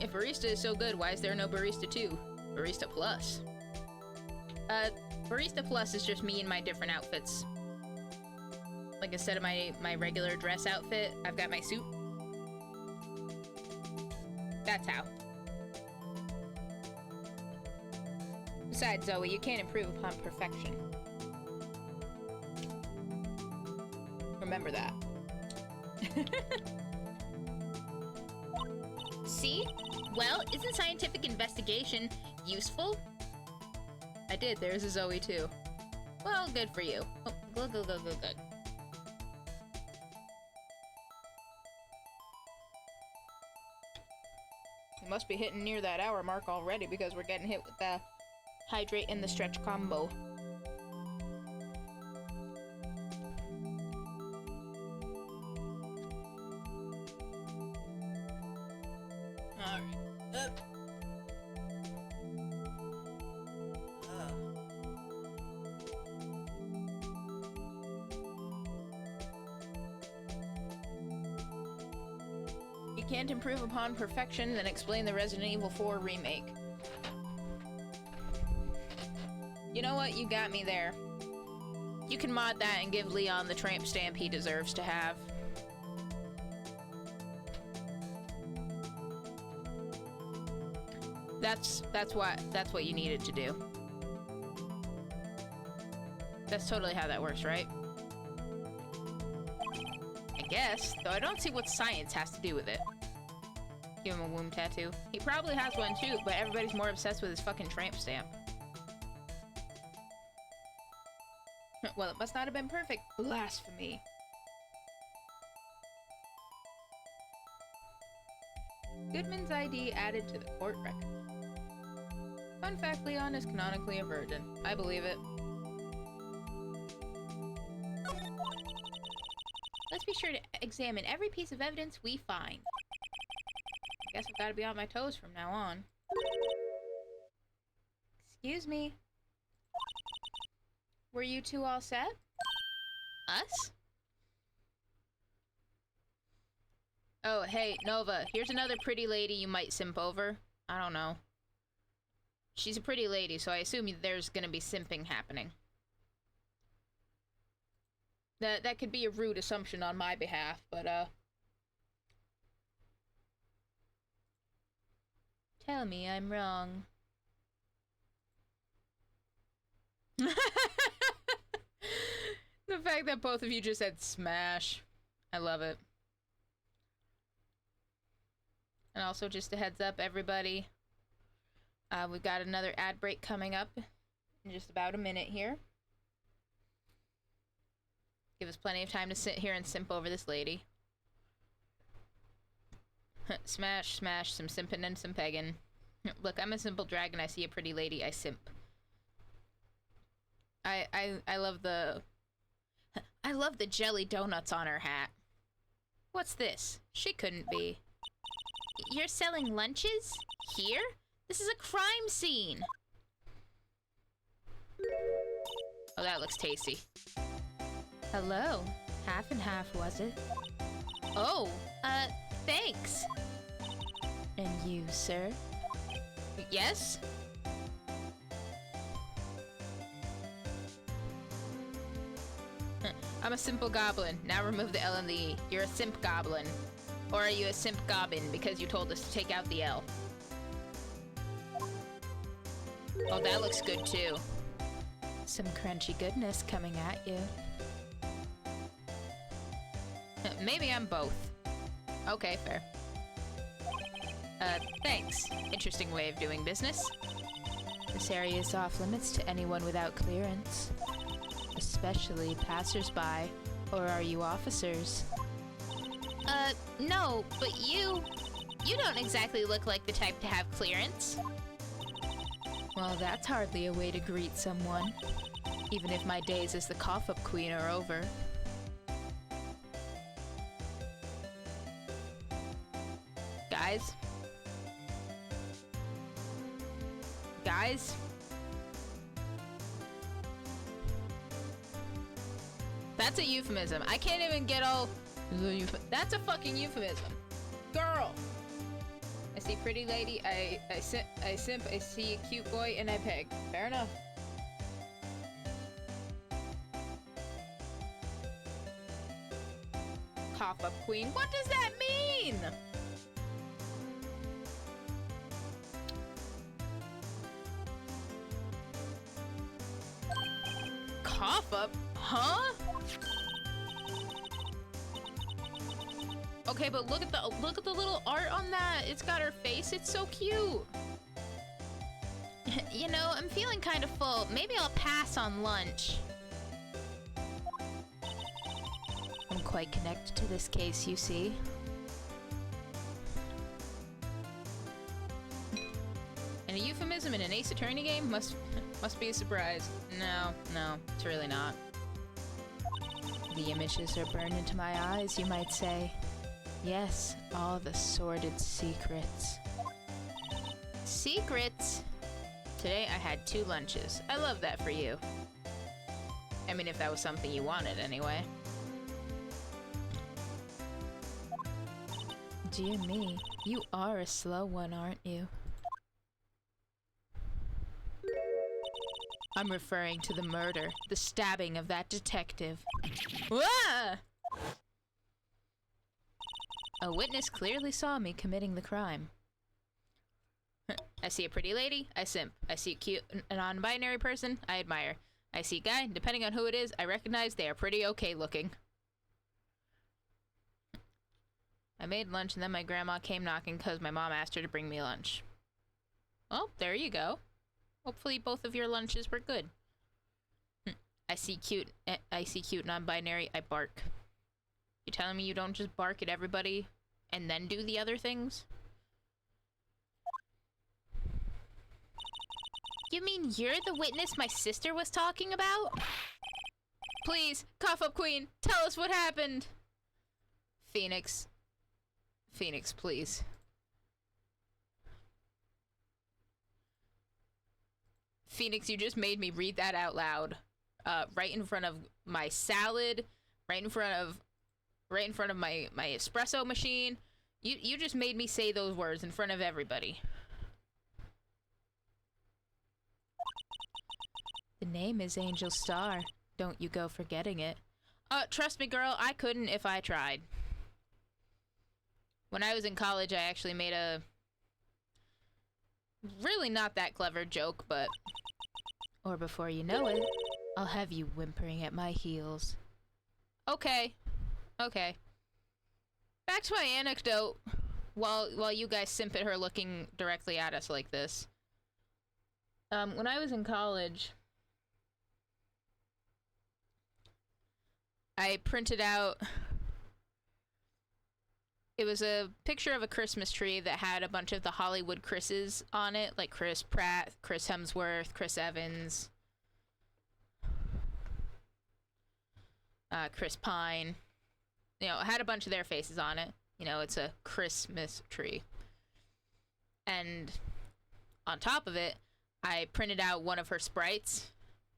If Barista is so good, why is there no Barista 2? Barista Plus. Barista Plus is just me in my different outfits. Like instead of my regular dress outfit, I've got my suit. That's how. Besides, Zoe, you can't improve upon perfection. Remember that. See? Well, isn't scientific investigation useful? I did. There's a Zoe too. Well, good for you. Oh, good. We must be hitting near that hour mark already because we're getting hit with the hydrate and the stretch combo. Can't improve upon perfection, then explain the Resident Evil 4 remake. You know what? You got me there. You can mod that and give Leon the tramp stamp he deserves to have. That's what you needed to do. That's totally how that works, right? I guess, though I don't see what science has to do with it. Give him a womb tattoo. He probably has one too, but everybody's more obsessed with his fucking tramp stamp. Well, it must not have been perfect. Blasphemy. Goodman's ID added to the court record. Fun fact, Leon is canonically a virgin. I believe it. Let's be sure to examine every piece of evidence we find. I guess I've got to be on my toes from now on. Excuse me. Were you two all set? Us? Oh, hey, Nova, here's another pretty lady you might simp over. I don't know. She's a pretty lady, so I assume there's gonna be simping happening. That could be a rude assumption on my behalf, but, tell me I'm wrong. The fact that both of you just said smash. I love it. And also, just a heads up, everybody. We've got another ad break coming up in just about a minute here. Give us plenty of time to sit here and simp over this lady. Smash, smash, some simpin' and some peggin'. Look, I'm a simple dragon. I see a pretty lady, I simp. I love the... I love the jelly donuts on her hat. What's this? She couldn't be. You're selling lunches? Here? This is a crime scene! Oh, that looks tasty. Hello. Half and half, was it? Oh! Thanks! And you, sir? Yes? I'm a simple goblin. Now remove the L and the E. You're a simp goblin. Or are you a simp goblin because you told us to take out the L? Oh, that looks good too. Some crunchy goodness coming at you. Maybe I'm both. Okay, fair. Thanks. Interesting way of doing business. This area is off limits to anyone without clearance. Especially passers-by. Or are you officers? No, but you don't exactly look like the type to have clearance. Well, that's hardly a way to greet someone. Even if my days as the cough-up queen are over. Guys? Guys? That's a euphemism. I can't even get all... That's a fucking euphemism. Girl! I see pretty lady, I simp, I see a cute boy, and I peg. Fair enough. Cough up queen. What does that mean? Cough up? Huh? Okay, but look at the little art on that. It's got her face. It's so cute. You know, I'm feeling kind of full. Maybe I'll pass on lunch. I'm quite connected to this case, you see. And a euphemism in an Ace Attorney game must be a surprise. No, it's really not. The images are burned into my eyes, you might say. Yes, all the sordid secrets. Secrets? Today I had 2 lunches. I love that for you. I mean, if that was something you wanted, anyway. Dear me, you are a slow one, aren't you? I'm referring to the murder, the stabbing of that detective. Ah! A witness clearly saw me committing the crime. I see a pretty lady, I simp. I see a cute, non-binary person, I admire. I see a guy, depending on who it is, I recognize they are pretty okay looking. I made lunch and then my grandma came knocking because my mom asked her to bring me lunch. Well, there you go. Hopefully both of your lunches were good. I see cute non-binary, I bark. You telling me you don't just bark at everybody and then do the other things? You mean you're the witness my sister was talking about? Please, cough up queen, tell us what happened. Phoenix. Phoenix, please. Phoenix, you just made me read that out loud. Right in front of my salad, right in front of my espresso machine. You just made me say those words in front of everybody. The name is Angel Star. Don't you go forgetting it. Trust me, girl, I couldn't if I tried. When I was in college, I actually made a really not that clever joke, but... Or before you know it, I'll have you whimpering at my heels. Okay. Okay. Back to my anecdote. While you guys simp at her looking directly at us like this. When I was in college... I printed out... It was a picture of a Christmas tree that had a bunch of the Hollywood Chris's on it, like Chris Pratt, Chris Hemsworth, Chris Evans, Chris Pine. You know, it had a bunch of their faces on it. You know, it's a Christmas tree. And on top of it, I printed out one of her sprites,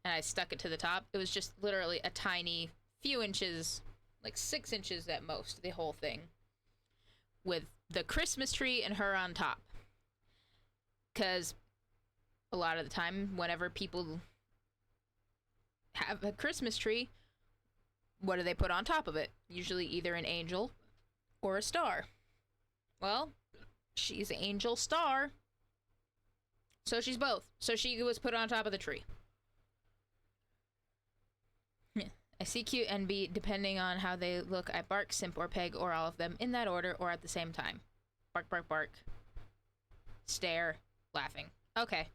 and I stuck it to the top. It was just literally a tiny few inches, like 6 inches at most, the whole thing, with the Christmas tree and her on top. Because a lot of the time, whenever people have a Christmas tree, what do they put on top of it? Usually either an angel or a star. Well, she's Angel Star. So she's both. So she was put on top of the tree. I see cute and B, depending on how they look, I bark, simp, or peg, or all of them, in that order, or at the same time. Bark, bark, bark. Stare. Laughing. Okay.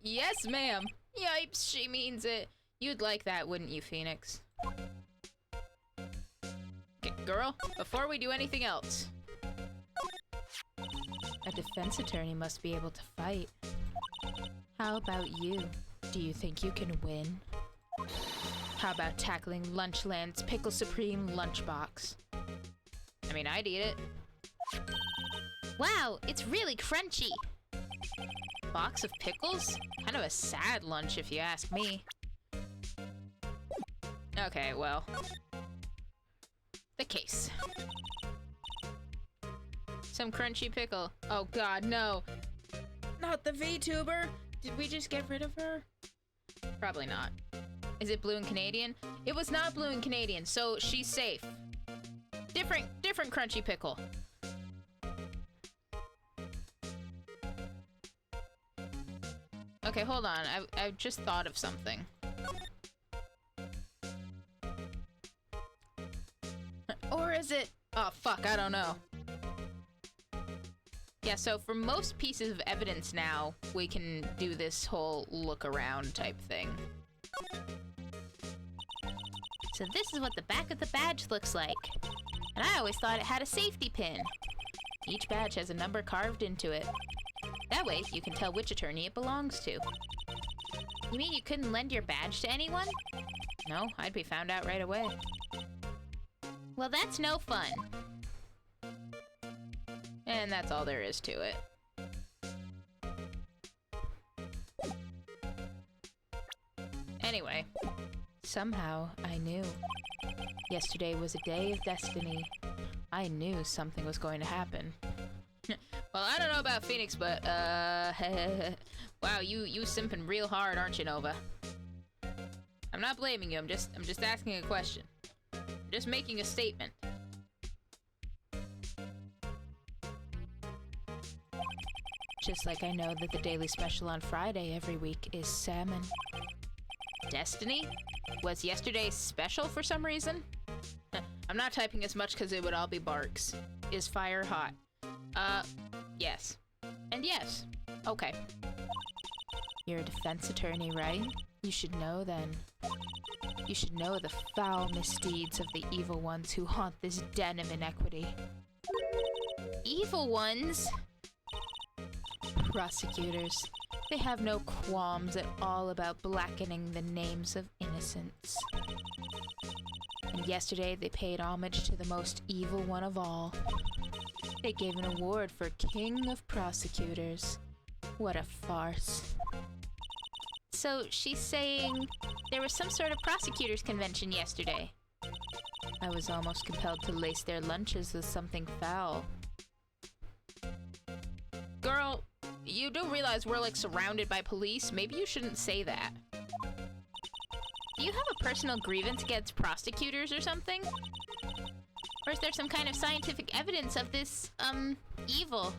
Yes, ma'am. Yipes, she means it. You'd like that, wouldn't you, Phoenix? Okay, girl, before we do anything else. A defense attorney must be able to fight. How about you? Do you think you can win? How about tackling Lunchland's Pickle Supreme lunchbox? I mean, I'd eat it. Wow, it's really crunchy. Box of pickles? Kind of a sad lunch if you ask me. Okay, well. The case. Some crunchy pickle. Oh god, no. Not the VTuber! Did we just get rid of her? Probably not. Is it blue and Canadian? It was not blue and Canadian, so she's safe. Different crunchy pickle. Okay, hold on. I've just thought of something. Or is it... Oh, fuck, I don't know. Yeah, so for most pieces of evidence now, we can do this whole look around type thing. So this is what the back of the badge looks like. And I always thought it had a safety pin. Each badge has a number carved into it. That way, you can tell which attorney it belongs to. You mean you couldn't lend your badge to anyone? No, I'd be found out right away. Well, that's no fun. And that's all there is to it. Anyway. Somehow, I knew. Yesterday was a day of destiny. I knew something was going to happen. Well, I don't know about Phoenix, but, wow, you simping real hard, aren't you, Nova? I'm not blaming you, I'm just asking a question. I'm just making a statement. Just like I know that the daily special on Friday every week is salmon. Destiny? Was yesterday special for some reason? I'm not typing as much because it would all be barks. Is fire hot? Yes. And yes. Okay. You're a defense attorney, right? You should know then. You should know the foul misdeeds of the evil ones who haunt this den of inequity. Evil ones? Prosecutors. They have no qualms at all about blackening the names of innocents. And yesterday they paid homage to the most evil one of all. They gave an award for King of Prosecutors. What a farce. So she's saying there was some sort of prosecutors convention yesterday. I was almost compelled to lace their lunches with something foul. Girl, you do realize we're like surrounded by police? Maybe you shouldn't say that. Do you have a personal grievance against prosecutors or something? Or is there some kind of scientific evidence of this, evil?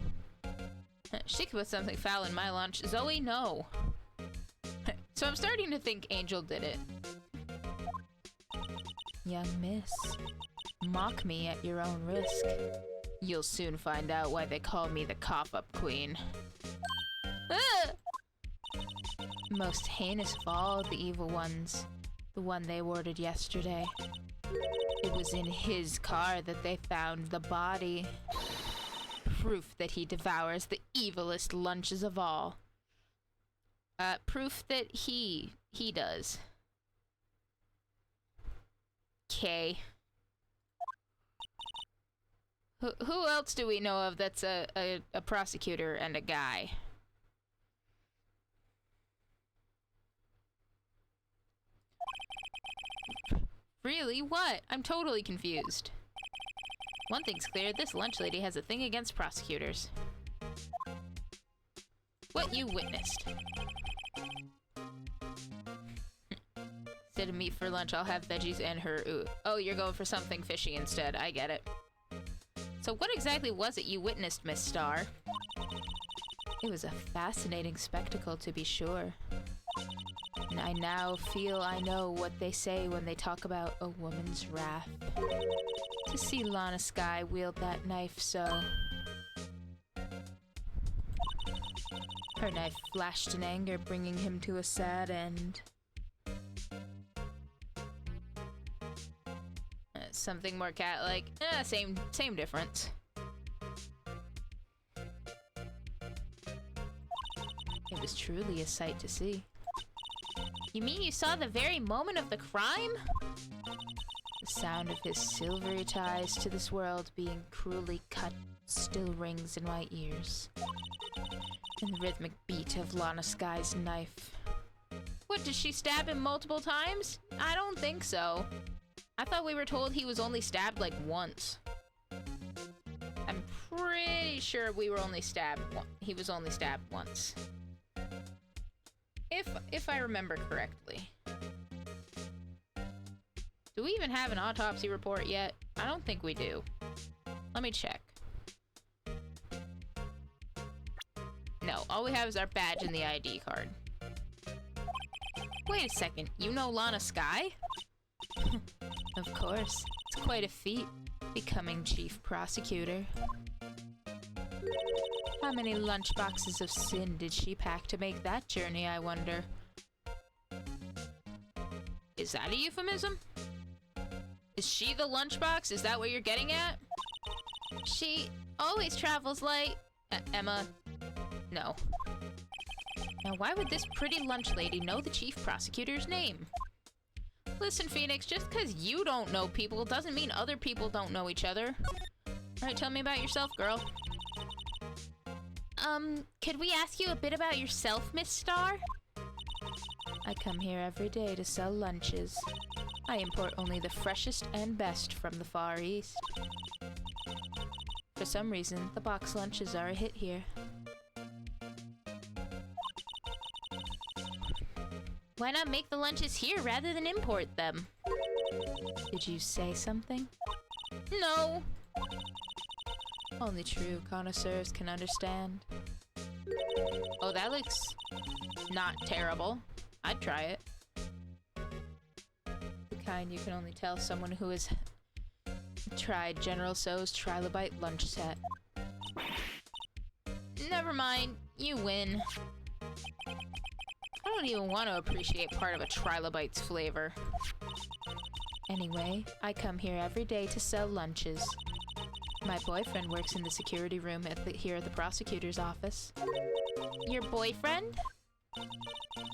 She could put something foul in my lunch. Zoe, no. So I'm starting to think Angel did it. Young miss, mock me at your own risk. You'll soon find out why they call me the cough-up queen. Most heinous of all the evil ones. The one they awarded yesterday. It was in his car that they found the body. Proof that he devours the evilest lunches of all. Proof that he does. Okay. Who else do we know of that's a prosecutor and a guy? Really? What? I'm totally confused. One thing's clear, this lunch lady has a thing against prosecutors. What you witnessed. Instead of meat for lunch, I'll have veggies and her. Ooh. Oh, you're going for something fishy instead. I get it. So what exactly was it you witnessed, Miss Star? It was a fascinating spectacle, to be sure. And I now feel I know what they say when they talk about a woman's wrath. To see Lana Skye wield that knife so... Her knife flashed in anger, bringing him to a sad end. Something more cat-like. Same difference. It was truly a sight to see. You mean you saw the very moment of the crime? The sound of his silvery ties to this world being cruelly cut still rings in my ears. And the rhythmic beat of Lana Skye's knife. What, did she stab him multiple times? I don't think so. I thought we were told he was only stabbed like once. I'm pretty sure we were only stabbed he was only stabbed once. If I remember correctly. Do we even have an autopsy report yet? I don't think we do. Let me check. No, all we have is our badge and the ID card. Wait a second, you know Lana Skye? Of course, it's quite a feat, becoming chief prosecutor. How many lunchboxes of sin did she pack to make that journey, I wonder? Is that a euphemism? Is she the lunchbox? Is that what you're getting at? She always travels light. Emma, no. Now why would this pretty lunch lady know the chief prosecutor's name? Listen, Phoenix, just because you don't know people doesn't mean other people don't know each other. Alright, tell me about yourself, girl. Could we ask you a bit about yourself, Miss Star? I come here every day to sell lunches. I import only the freshest and best from the Far East. For some reason, the box lunches are a hit here. Why not make the lunches here rather than import them? Did you say something? No. Only true connoisseurs can understand. Oh, that looks not terrible. I'd try it. The kind you can only tell someone who has Tried General So's Trilobite lunch set. Never mind, you win. I don't even want to appreciate part of a Trilobite's flavor. Anyway, I come here every day to sell lunches. My boyfriend works in the security room here at the prosecutor's office. Your boyfriend?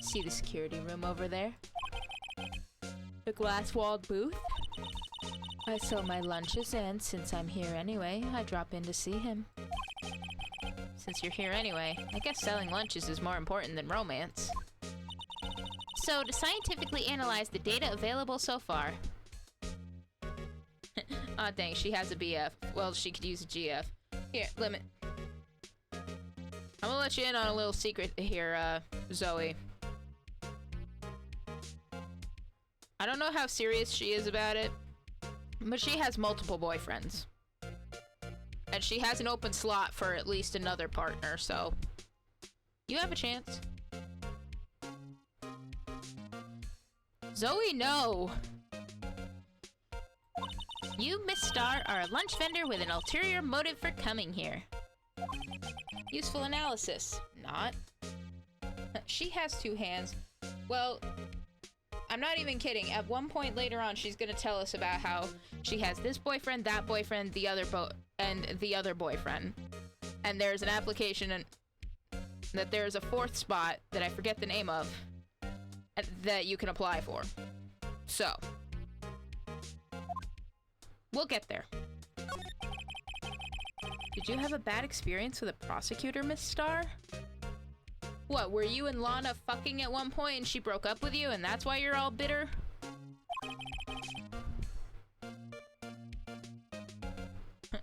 See the security room over there? The glass-walled booth? I sell my lunches, and since I'm here anyway, I drop in to see him. Since you're here anyway, I guess selling lunches is more important than romance. So, to scientifically analyze the data available so far. Aw, dang, she has a BF. Well, she could use a GF. Here, limit. I'm gonna let you in on a little secret here, Zoe. I don't know how serious she is about it, but she has multiple boyfriends. And she has an open slot for at least another partner, so you have a chance. Zoe, no! You, Miss Star, are a lunch vendor with an ulterior motive for coming here. Useful analysis. Not. She has two hands. Well, I'm not even kidding. At one point later on, she's gonna tell us about how she has this boyfriend, that boyfriend, the other boyfriend. And there's an application and that there's a fourth spot that I forget the name of that you can apply for. So, we'll get there. Did you have a bad experience with a prosecutor, Miss Star? What, were you and Lana fucking at one point and she broke up with you and that's why you're all bitter?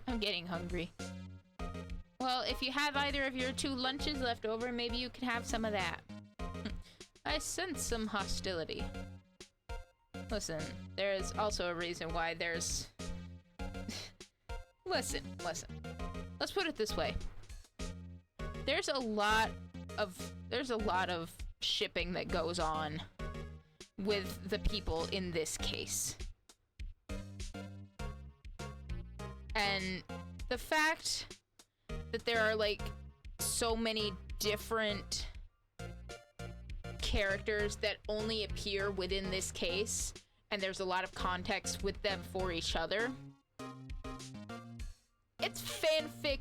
I'm getting hungry. Well, if you have either of your two lunches left over, maybe you can have some of that. I sense some hostility. Listen, there is also a reason why there's... Listen. Let's put it this way. There's a lot of shipping that goes on with the people in this case. And the fact that there are, like, so many different characters that only appear within this case, and there's a lot of context with them for each other. It's fanfic.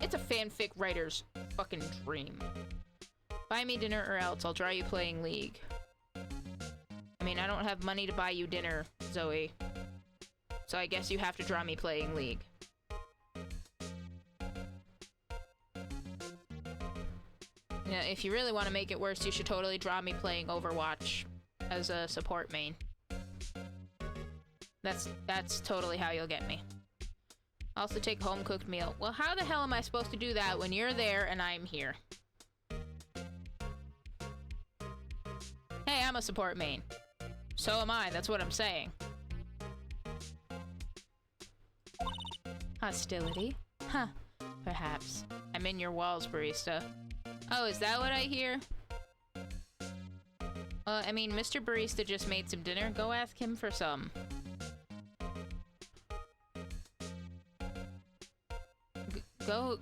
It's a fanfic writer's fucking dream. Buy me dinner or else I'll draw you playing League. I mean, I don't have money to buy you dinner, Zoe. So I guess you have to draw me playing League. Yeah, if you really want to make it worse, you should totally draw me playing Overwatch as a support main. That's totally how you'll get me. Also take a home-cooked meal. Well, how the hell am I supposed to do that when you're there and I'm here? Hey, I'm a support main. So am I, that's what I'm saying. Hostility? Huh, perhaps. I'm in your walls, barista. Oh, is that what I hear? Well, I mean, Mr. Barista just made some dinner. Go ask him for some.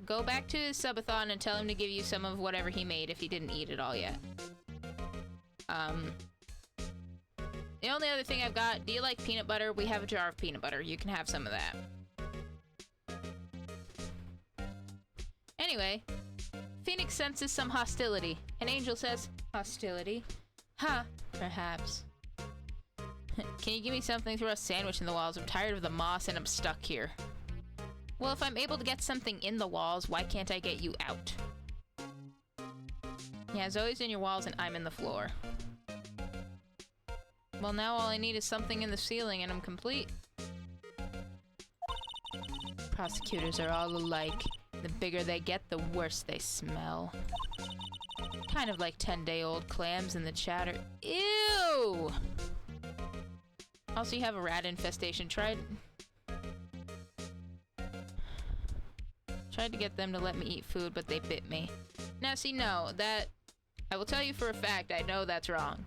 Go back to his subathon and tell him to give you some of whatever he made if he didn't eat it all yet. The only other thing I've got, do you like peanut butter? We have a jar of peanut butter. You can have some of that. Anyway, Phoenix senses some hostility. And Angel says, hostility? Huh, perhaps. Can you give me something to throw a sandwich in the walls? I'm tired of the moss and I'm stuck here. Well, if I'm able to get something in the walls, why can't I get you out? Yeah, Zoe's in your walls and I'm in the floor. Well, now all I need is something in the ceiling and I'm complete. Prosecutors are all alike. The bigger they get, the worse they smell. Kind of like 10-day-old clams in the chatter. Ew! Also, you have a rat infestation. Tried to get them to let me eat food, but they bit me. Now, see, no, that... I will tell you for a fact, I know that's wrong.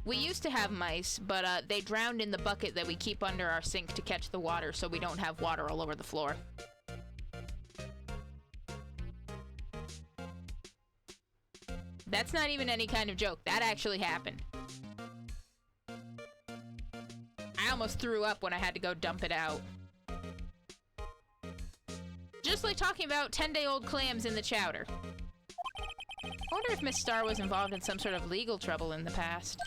We used to have mice, but they drowned in the bucket that we keep under our sink to catch the water so we don't have water all over the floor. That's not even any kind of joke. That actually happened. I almost threw up when I had to go dump it out. Just like talking about 10-day-old clams in the chowder. I wonder if Miss Star was involved in some sort of legal trouble in the past.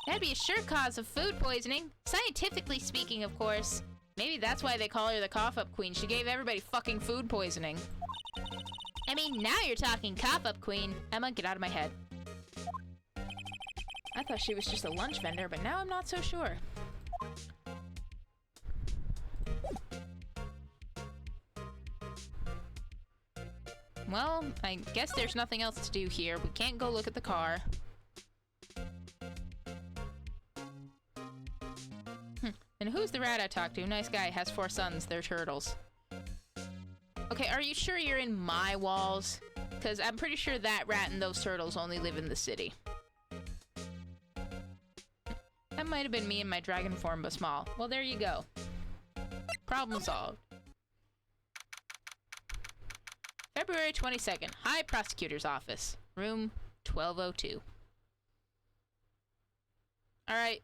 That'd be a sure cause of food poisoning. Scientifically speaking, of course. Maybe that's why they call her the cough-up queen. She gave everybody fucking food poisoning. I mean, now you're talking cough-up queen. Emma, get out of my head. I thought she was just a lunch vendor, but now I'm not so sure. Well, I guess there's nothing else to do here. We can't go look at the car. And who's the rat I talked to? Nice guy, has 4 sons. They're turtles. Okay, are you sure you're in my walls? Because I'm pretty sure that rat and those turtles only live in the city. That might have been me in my dragon form, but small. Well, there you go. Problem solved. February 22nd, High Prosecutor's Office, room 1202. Alright,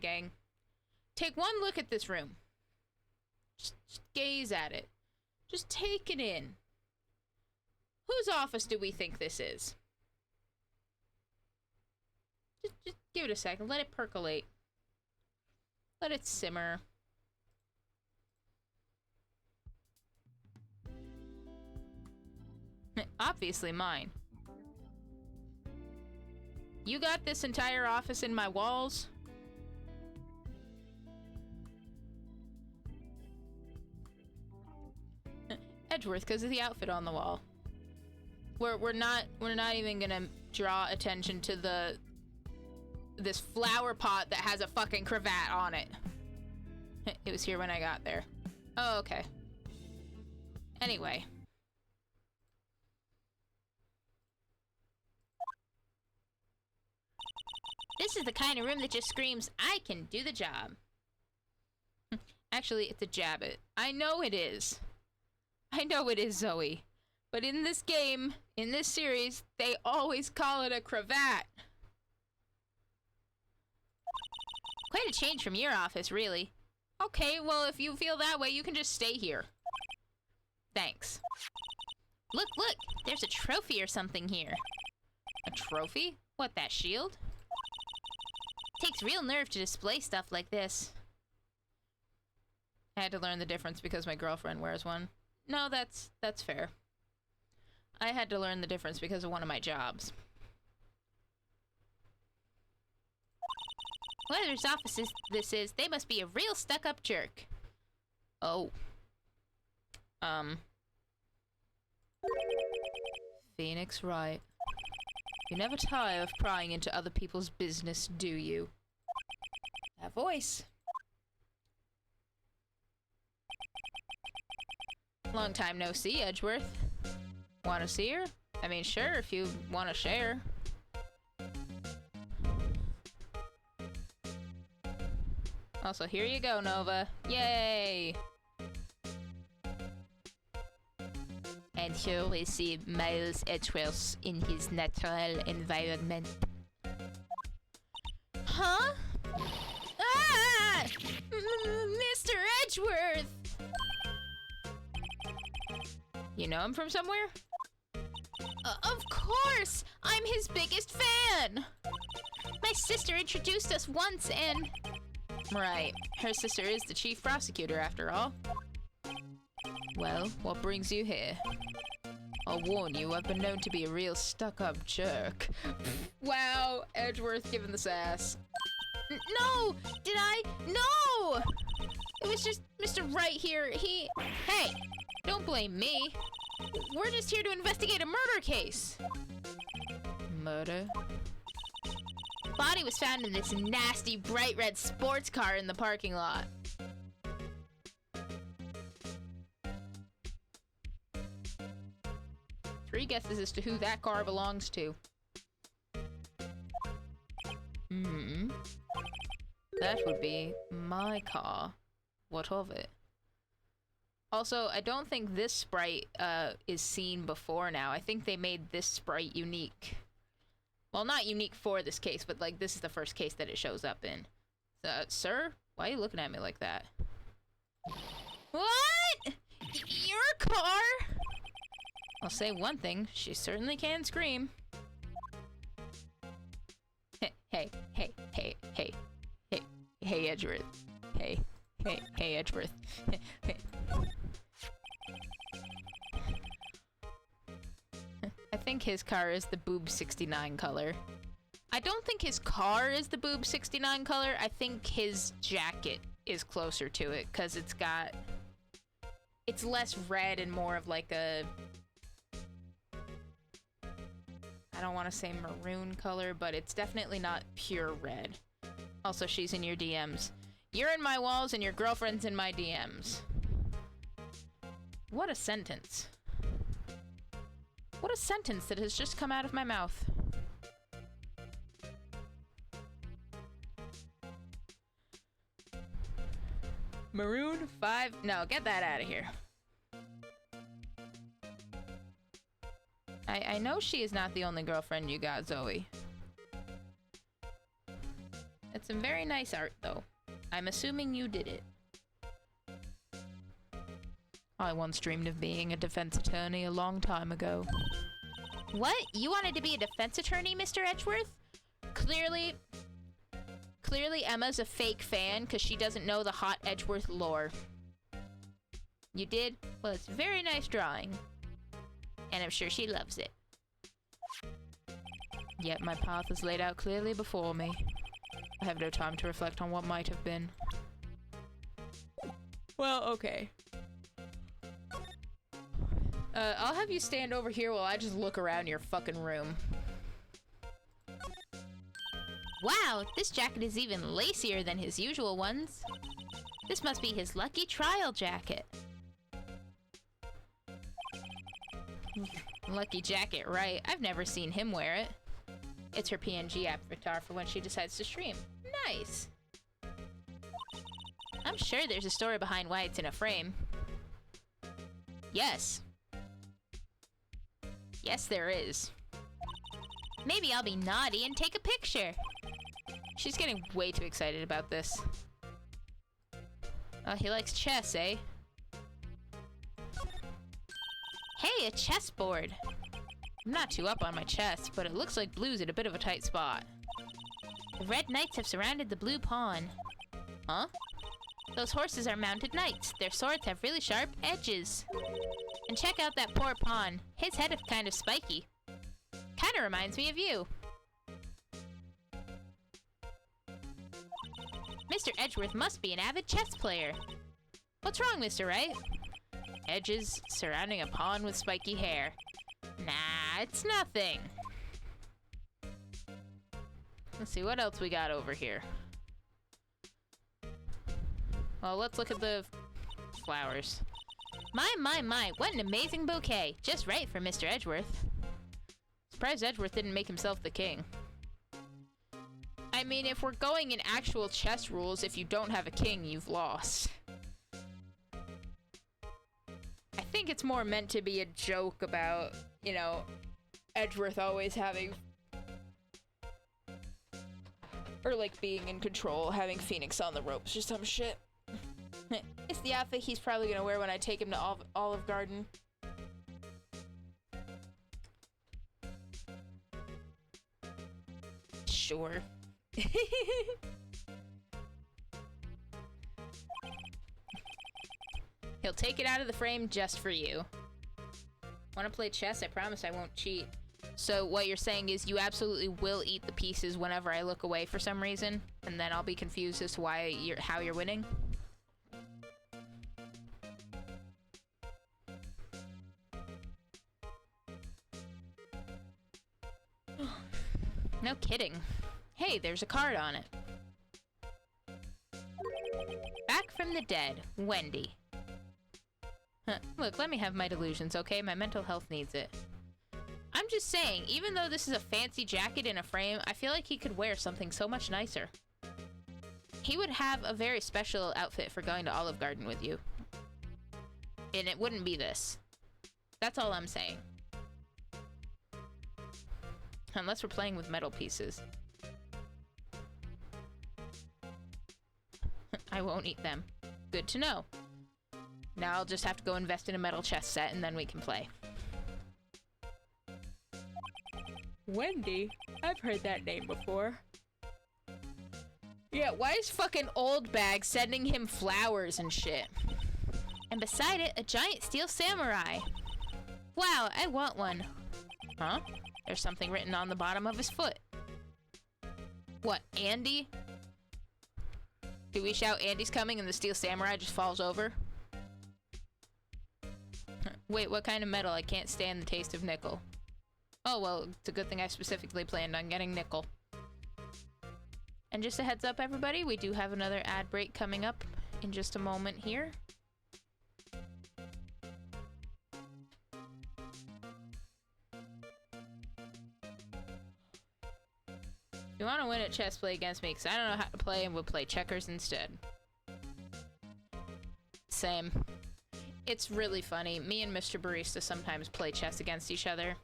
gang. Take one look at this room. Just gaze at it. Just take it in. Whose office do we think this is? Just give it a second. Let it percolate. Let it simmer. Obviously mine. You got this entire office in my walls? Edgeworth, because of the outfit on the wall. We're not even gonna draw attention to this flower pot that has a fucking cravat on it. It was here when I got there. Oh, okay. Anyway. This is the kind of room that just screams, I can do the job. Actually, it's a jabbit. I know it is. I know it is, Zoe. But in this game, in this series, they always call it a cravat. Quite a change from your office, really. Okay, well, if you feel that way, you can just stay here. Thanks. Look, there's a trophy or something here. A trophy? What, that shield? Takes real nerve to display stuff like this. I had to learn the difference because my girlfriend wears one. No, that's fair. I had to learn the difference because of one of my jobs. Whoever's office this is, they must be a real stuck-up jerk. Oh. Phoenix Wright. You never tire of prying into other people's business, do you? That voice. Long time no see, Edgeworth. Want to see her? I mean, sure, if you want to share. Also, here you go, Nova. Yay! And here we see Miles Edgeworth in his natural environment. Huh? Ah! Mr. Edgeworth! You know him from somewhere? Of course! I'm his biggest fan! My sister introduced us once and... Right. Her sister is the chief prosecutor, after all. Well, what brings you here? I'll warn you, I've been known to be a real stuck-up jerk. Wow, Edgeworth giving the sass. No! Did I? No! It was just Mr. Wright here, he... Hey! Don't blame me. We're just here to investigate a murder case. Murder? Body was found in this nasty bright red sports car in the parking lot. Three guesses as to who that car belongs to. That would be my car. What of it? Also, I don't think this sprite is seen before now. I think they made this sprite unique. Well, not unique for this case, but like this is the first case that it shows up in. Sir? Why are you looking at me like that? What? Your car? I'll say one thing, she certainly can scream. Hey, Edgeworth. Hey, Edgeworth. I think his car is the boob 69 color. I don't think his car is the boob 69 color. I think his jacket is closer to it because it's less red and more of like a, I don't want to say maroon color, but it's definitely not pure red. Also, she's in your DMs. You're in my walls and your girlfriend's in my DMs. What a sentence. What a sentence that has just come out of my mouth. Maroon 5. No, get that out of here. I know she is not the only girlfriend you got, Zoe. It's some very nice art, though. I'm assuming you did it. I once dreamed of being a defense attorney a long time ago. What? You wanted to be a defense attorney, Mr. Edgeworth? Clearly Emma's a fake fan because she doesn't know the hot Edgeworth lore. You did? Well, it's a very nice drawing. And I'm sure she loves it. Yet my path is laid out clearly before me. I have no time to reflect on what might have been. Well, okay. I'll have you stand over here while I just look around your fucking room. Wow, this jacket is even lacier than his usual ones. This must be his lucky trial jacket. Lucky jacket, right? I've never seen him wear it. It's her PNG avatar for when she decides to stream. Nice. I'm sure there's a story behind why it's in a frame. Yes. Yes, there is. Maybe I'll be naughty and take a picture. She's getting way too excited about this. Oh, he likes chess, eh? Hey, a chessboard. I'm not too up on my chess, but it looks like blue's at a bit of a tight spot. The red knights have surrounded the blue pawn. Huh? Those horses are mounted knights. Their swords have really sharp edges. And check out that poor pawn. His head is kind of spiky. Kinda reminds me of you. Mr. Edgeworth must be an avid chess player. What's wrong, Mr. Wright? Edges surrounding a pawn with spiky hair. Nah, it's nothing. Let's see, what else we got over here? Well, let's look at the flowers. My, what an amazing bouquet. Just right for Mr. Edgeworth. Surprised Edgeworth didn't make himself the king. I mean, if we're going in actual chess rules, if you don't have a king, you've lost. I think it's more meant to be a joke about, you know, Edgeworth always having... Or, like, being in control, having Phoenix on the ropes or some shit. It's the outfit he's probably gonna wear when I take him to Olive Garden. Sure. He'll take it out of the frame just for you. Want to play chess? I promise I won't cheat. So what you're saying is you absolutely will eat the pieces whenever I look away for some reason, and then I'll be confused as to how you're winning? No kidding. Hey, there's a card on it. Back from the dead, Wendy. Look, let me have my delusions, okay? My mental health needs it. I'm just saying, even though this is a fancy jacket in a frame, I feel like he could wear something so much nicer. He would have a very special outfit for going to Olive Garden with you. And it wouldn't be this. That's all I'm saying. Unless we're playing with metal pieces. I won't eat them. Good to know. Now I'll just have to go invest in a metal chess set and then we can play. Wendy? I've heard that name before. Yeah, why is fucking Old Bag sending him flowers and shit? And beside it, a giant steel samurai. Wow, I want one. Huh? There's something written on the bottom of his foot. What, Andy? Do we shout Andy's coming and the steel samurai just falls over? Wait, what kind of metal? I can't stand the taste of nickel. Oh, well, it's a good thing I specifically planned on getting nickel. And just a heads up, everybody, we do have another ad break coming up in just a moment here. If you want to win at chess, play against me, because I don't know how to play and we'll play checkers instead. Same. It's really funny. Me and Mr. Barista sometimes play chess against each other.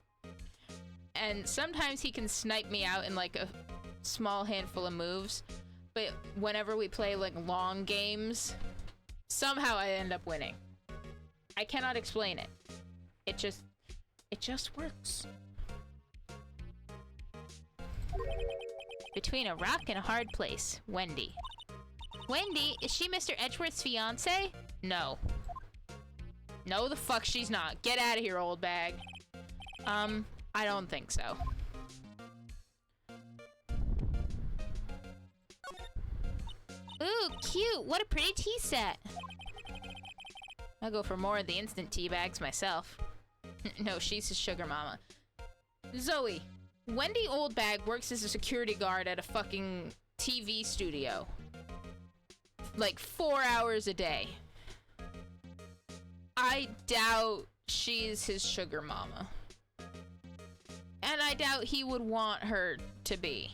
And sometimes he can snipe me out in like a small handful of moves. But whenever we play like long games, somehow I end up winning. I cannot explain it. It just works. Between a rock and a hard place, Wendy. Wendy, is she Mr. Edgeworth's fiance? No. No, the fuck she's not. Get out of here, Old Bag. I don't think so. Ooh, cute. What a pretty tea set. I'll go for more of the instant tea bags myself. No, she's his sugar mama. Zoe, Wendy Oldbag works as a security guard at a fucking TV studio. Like 4 hours a day. I doubt she's his sugar mama. And I doubt he would want her to be.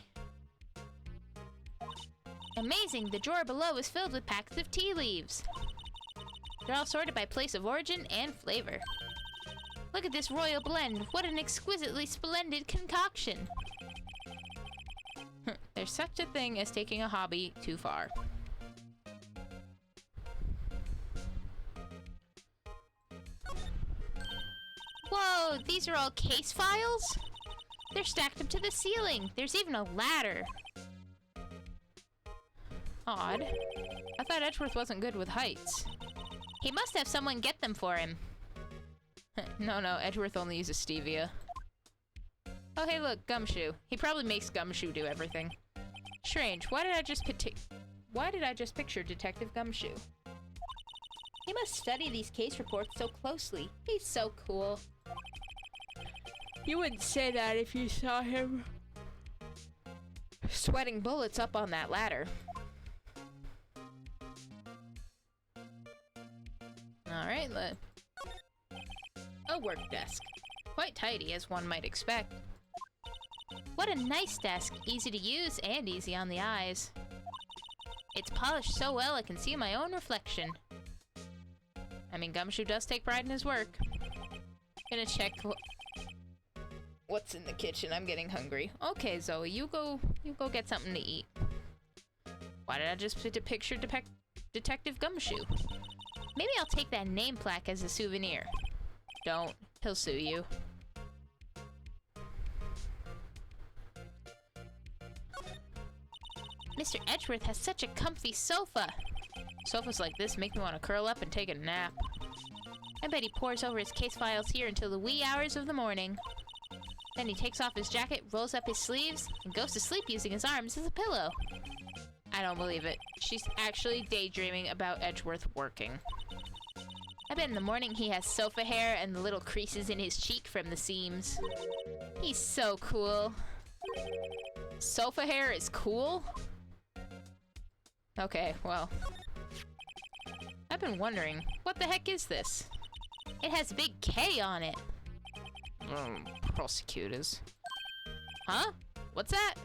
Amazing, the drawer below is filled with packets of tea leaves. They're all sorted by place of origin and flavor. Look at this royal blend. What an exquisitely splendid concoction. There's such a thing as taking a hobby too far. Whoa, these are all case files? They're stacked up to the ceiling. There's even a ladder. Odd. I thought Edgeworth wasn't good with heights. He must have someone get them for him. No, Edgeworth only uses stevia. Oh, hey, look, Gumshoe. He probably makes Gumshoe do everything. Strange. Why did I just picture Detective Gumshoe? He must study these case reports so closely. He's so cool. You wouldn't say that if you saw him sweating bullets up on that ladder. Alright, a work desk. Quite tidy, as one might expect. What a nice desk. Easy to use and easy on the eyes. It's polished so well I can see my own reflection. I mean, Gumshoe does take pride in his work. Gonna check what's in the kitchen. I'm getting hungry. Okay, Zoe, you go get something to eat. Why did I just picture Detective Gumshoe? Maybe I'll take that name plaque as a souvenir. Don't. He'll sue you. Mr. Edgeworth has such a comfy sofa. Sofas like this make me want to curl up and take a nap. I bet he pores over his case files here until the wee hours of the morning. Then he takes off his jacket, rolls up his sleeves, and goes to sleep using his arms as a pillow. I don't believe it. She's actually daydreaming about Edgeworth working. I bet in the morning he has sofa hair and the little creases in his cheek from the seams. He's so cool. Sofa hair is cool? Okay, well. I've been wondering, what the heck is this? It has a big K on it. Prosecutors. Huh? What's that?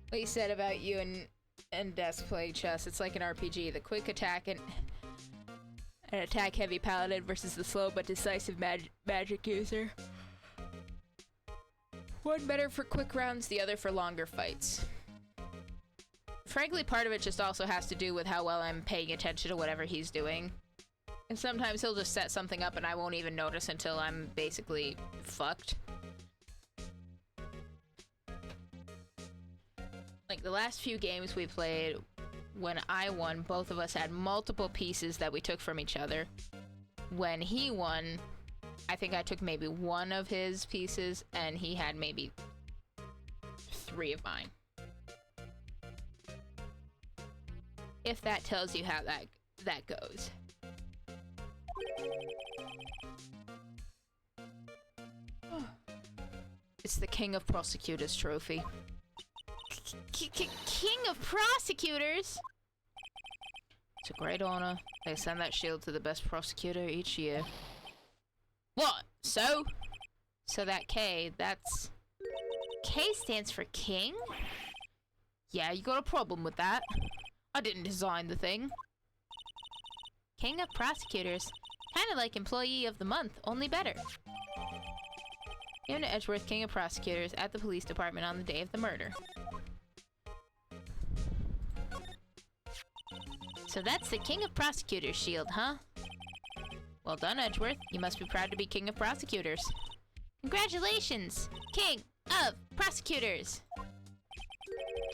What you said about you and Desk playing chess. It's like an RPG. The quick attack and an attack heavy paladin versus the slow but decisive magic user. One better for quick rounds, the other for longer fights. Frankly, part of it just also has to do with how well I'm paying attention to whatever he's doing. And sometimes he'll just set something up and I won't even notice until I'm basically fucked. Like the last few games we played, when I won, both of us had multiple pieces that we took from each other. When he won, I think I took maybe one of his pieces and he had maybe 3 of mine. If that tells you how that goes. It's the King of Prosecutors trophy. King of prosecutors? It's a great honor. They send that shield to the best prosecutor each year. What? So? So that K, that's... K stands for king? Yeah, you got a problem with that? I didn't design the thing. King of prosecutors. Kinda like employee of the month, only better. Given to Edgeworth, King of Prosecutors, at the police department on the day of the murder. So that's the King of Prosecutors shield, huh? Well done, Edgeworth. You must be proud to be King of Prosecutors. Congratulations, King of Prosecutors!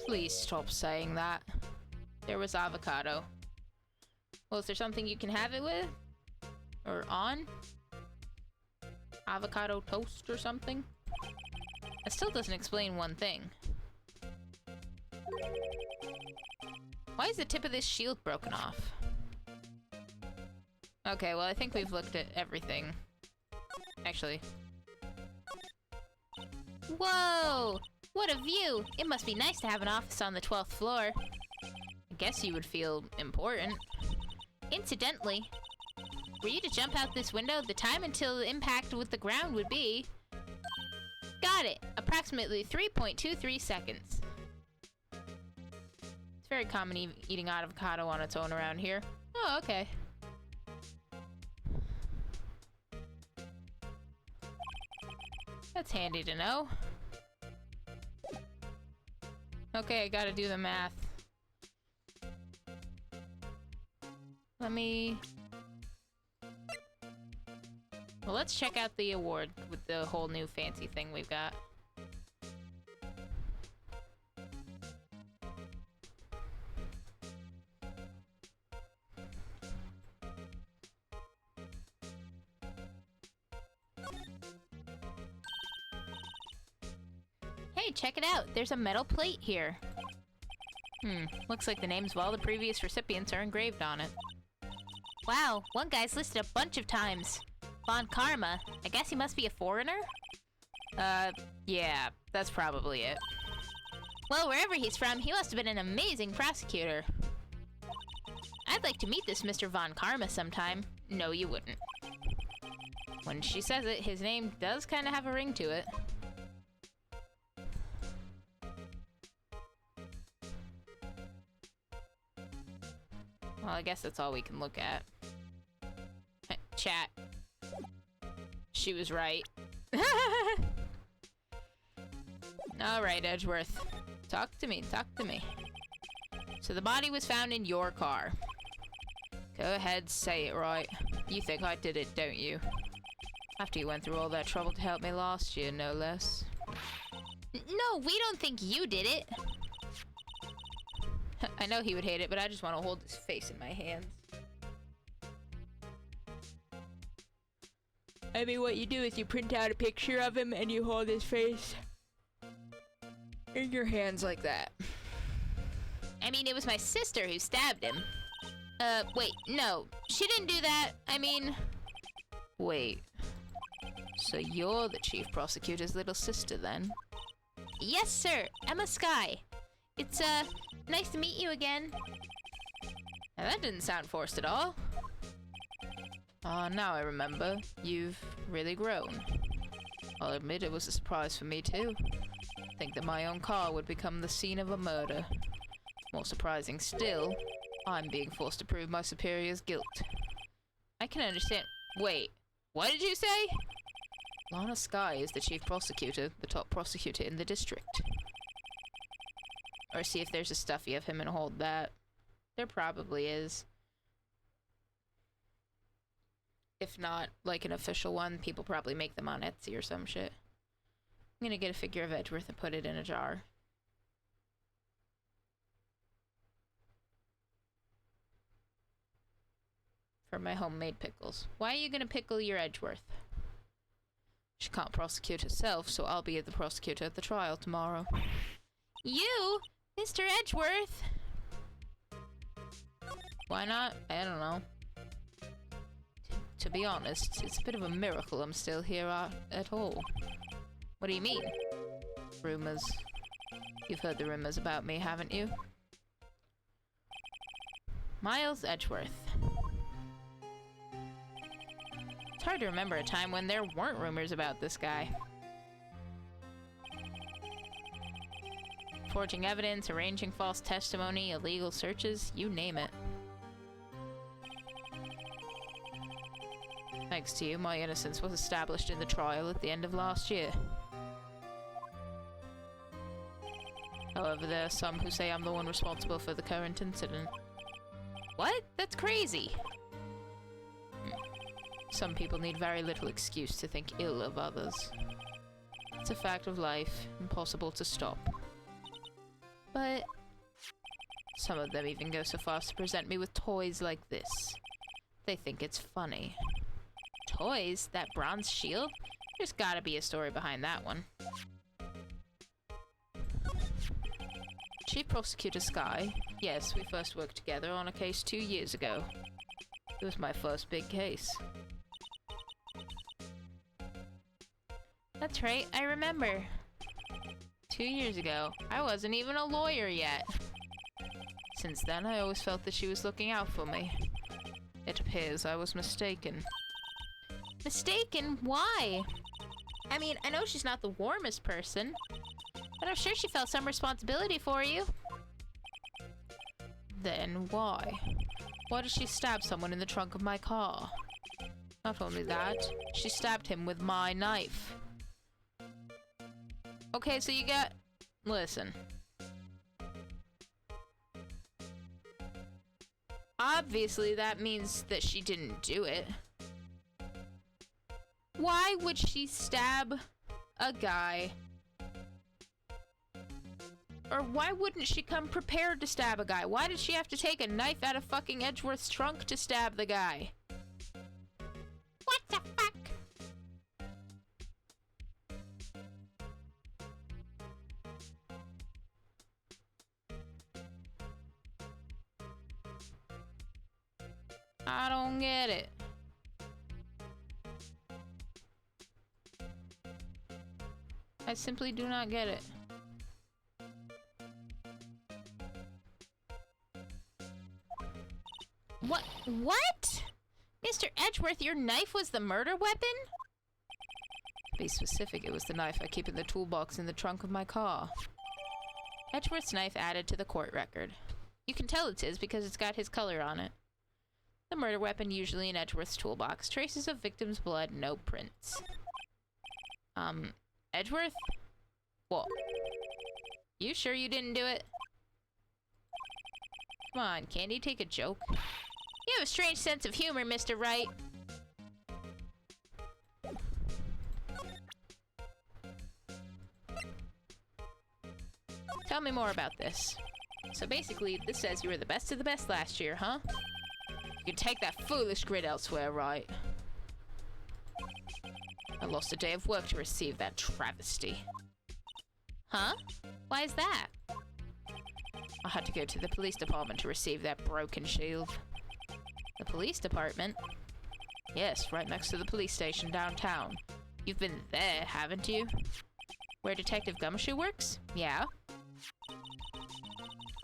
Please stop saying that. There was avocado. Well, is there something you can have it with? Or on? Avocado toast or something? That still doesn't explain one thing. Why is the tip of this shield broken off? Okay, well I think we've looked at everything. Actually. Whoa! What a view! It must be nice to have an office on the 12th floor. I guess you would feel important. Incidentally, were you to jump out this window, the time until the impact with the ground would be... Got it! Approximately 3.23 seconds. It's very common eating avocado on its own around here. Oh, okay. That's handy to know. Okay, I gotta do the math. Let me... Well, let's check out the award with the whole new fancy thing we've got. Hey, check it out! There's a metal plate here. Looks like the names of all the previous recipients are engraved on it. Wow, one guy's listed a bunch of times. Von Karma. I guess he must be a foreigner? Yeah, that's probably it. Well, wherever he's from, he must have been an amazing prosecutor. I'd like to meet this Mr. Von Karma sometime. No, you wouldn't. When she says it, his name does kind of have a ring to it. Well, I guess that's all we can look at. Chat. She was right. Alright, Edgeworth. Talk to me, talk to me. So the body was found in your car. Go ahead, say it right. You think I did it, don't you? After you went through all that trouble to help me last year, no less. No, we don't think you did it. I know he would hate it, but I just want to hold his face in my hands. I mean, what you do is you print out a picture of him and you hold his face in your hands like that. I mean, it was my sister who stabbed him. Wait, no. She didn't do that. I mean... Wait. So you're the chief prosecutor's little sister, then? Yes, sir. Emma Skye. It's, nice to meet you again. Now that didn't sound forced at all. Now I remember. You've really grown. I'll admit it was a surprise for me, too. think that my own car would become the scene of a murder. More surprising still, I'm being forced to prove my superior's guilt. I can understand. Wait, what did you say? Lana Skye is the chief prosecutor, the top prosecutor in the district. Or see if there's a stuffy of him and hold that. There probably is. If not, like an official one, people probably make them on Etsy or some shit. I'm gonna get a figure of Edgeworth and put it in a jar. For my homemade pickles. Why are you gonna pickle your Edgeworth? She can't prosecute herself, so I'll be the prosecutor at the trial tomorrow. You? Mr. Edgeworth? Why not? I don't know. To be honest, it's a bit of a miracle I'm still here at all. What do you mean? Rumors. You've heard the rumors about me, haven't you? Miles Edgeworth. It's hard to remember a time when there weren't rumors about this guy. Forging evidence, arranging false testimony, illegal searches, you name it. Thanks to you, my innocence was established in the trial at the end of last year. However, there are some who say I'm the one responsible for the current incident. What? That's crazy. Some people need very little excuse to think ill of others. It's a fact of life, impossible to stop. But some of them even go so far as to present me with toys like this. They think it's funny. Toys? That bronze shield? There's gotta be a story behind that one. Chief Prosecutor Skye. Yes, we first worked together on a case 2 years ago. It was my first big case. That's right, I remember. 2 years ago, I wasn't even a lawyer yet. Since then, I always felt that she was looking out for me. It appears I was mistaken. Mistaken? Why? I mean, I know she's not the warmest person, but I'm sure she felt some responsibility for you. Then why? Why did she stab someone in the trunk of my car? Not only that, she stabbed him with my knife. Okay, so you got... Listen. Obviously, that means that she didn't do it. Why would she stab a guy? Or why wouldn't she come prepared to stab a guy? Why did she have to take a knife out of fucking Edgeworth's trunk to stab the guy? What the fuck? I don't get it. I simply do not get it. What? Mr. Edgeworth, your knife was the murder weapon? To be specific, it was the knife I keep in the toolbox in the trunk of my car. Edgeworth's knife added to the court record. You can tell it's his because it's got his color on it. The murder weapon usually in Edgeworth's toolbox. Traces of victim's blood, no prints. Edgeworth? What? You sure you didn't do it? Come on, Candy, take a joke. You have a strange sense of humor, Mr. Wright. Tell me more about this. So basically, this says you were the best of the best last year, huh? You can take that foolish grid elsewhere, right? I lost a day of work to receive that travesty. Huh? Why is that? I had to go to the police department to receive that broken shield. The police department? Yes, right next to the police station downtown. You've been there, haven't you? Where Detective Gumshoe works? Yeah.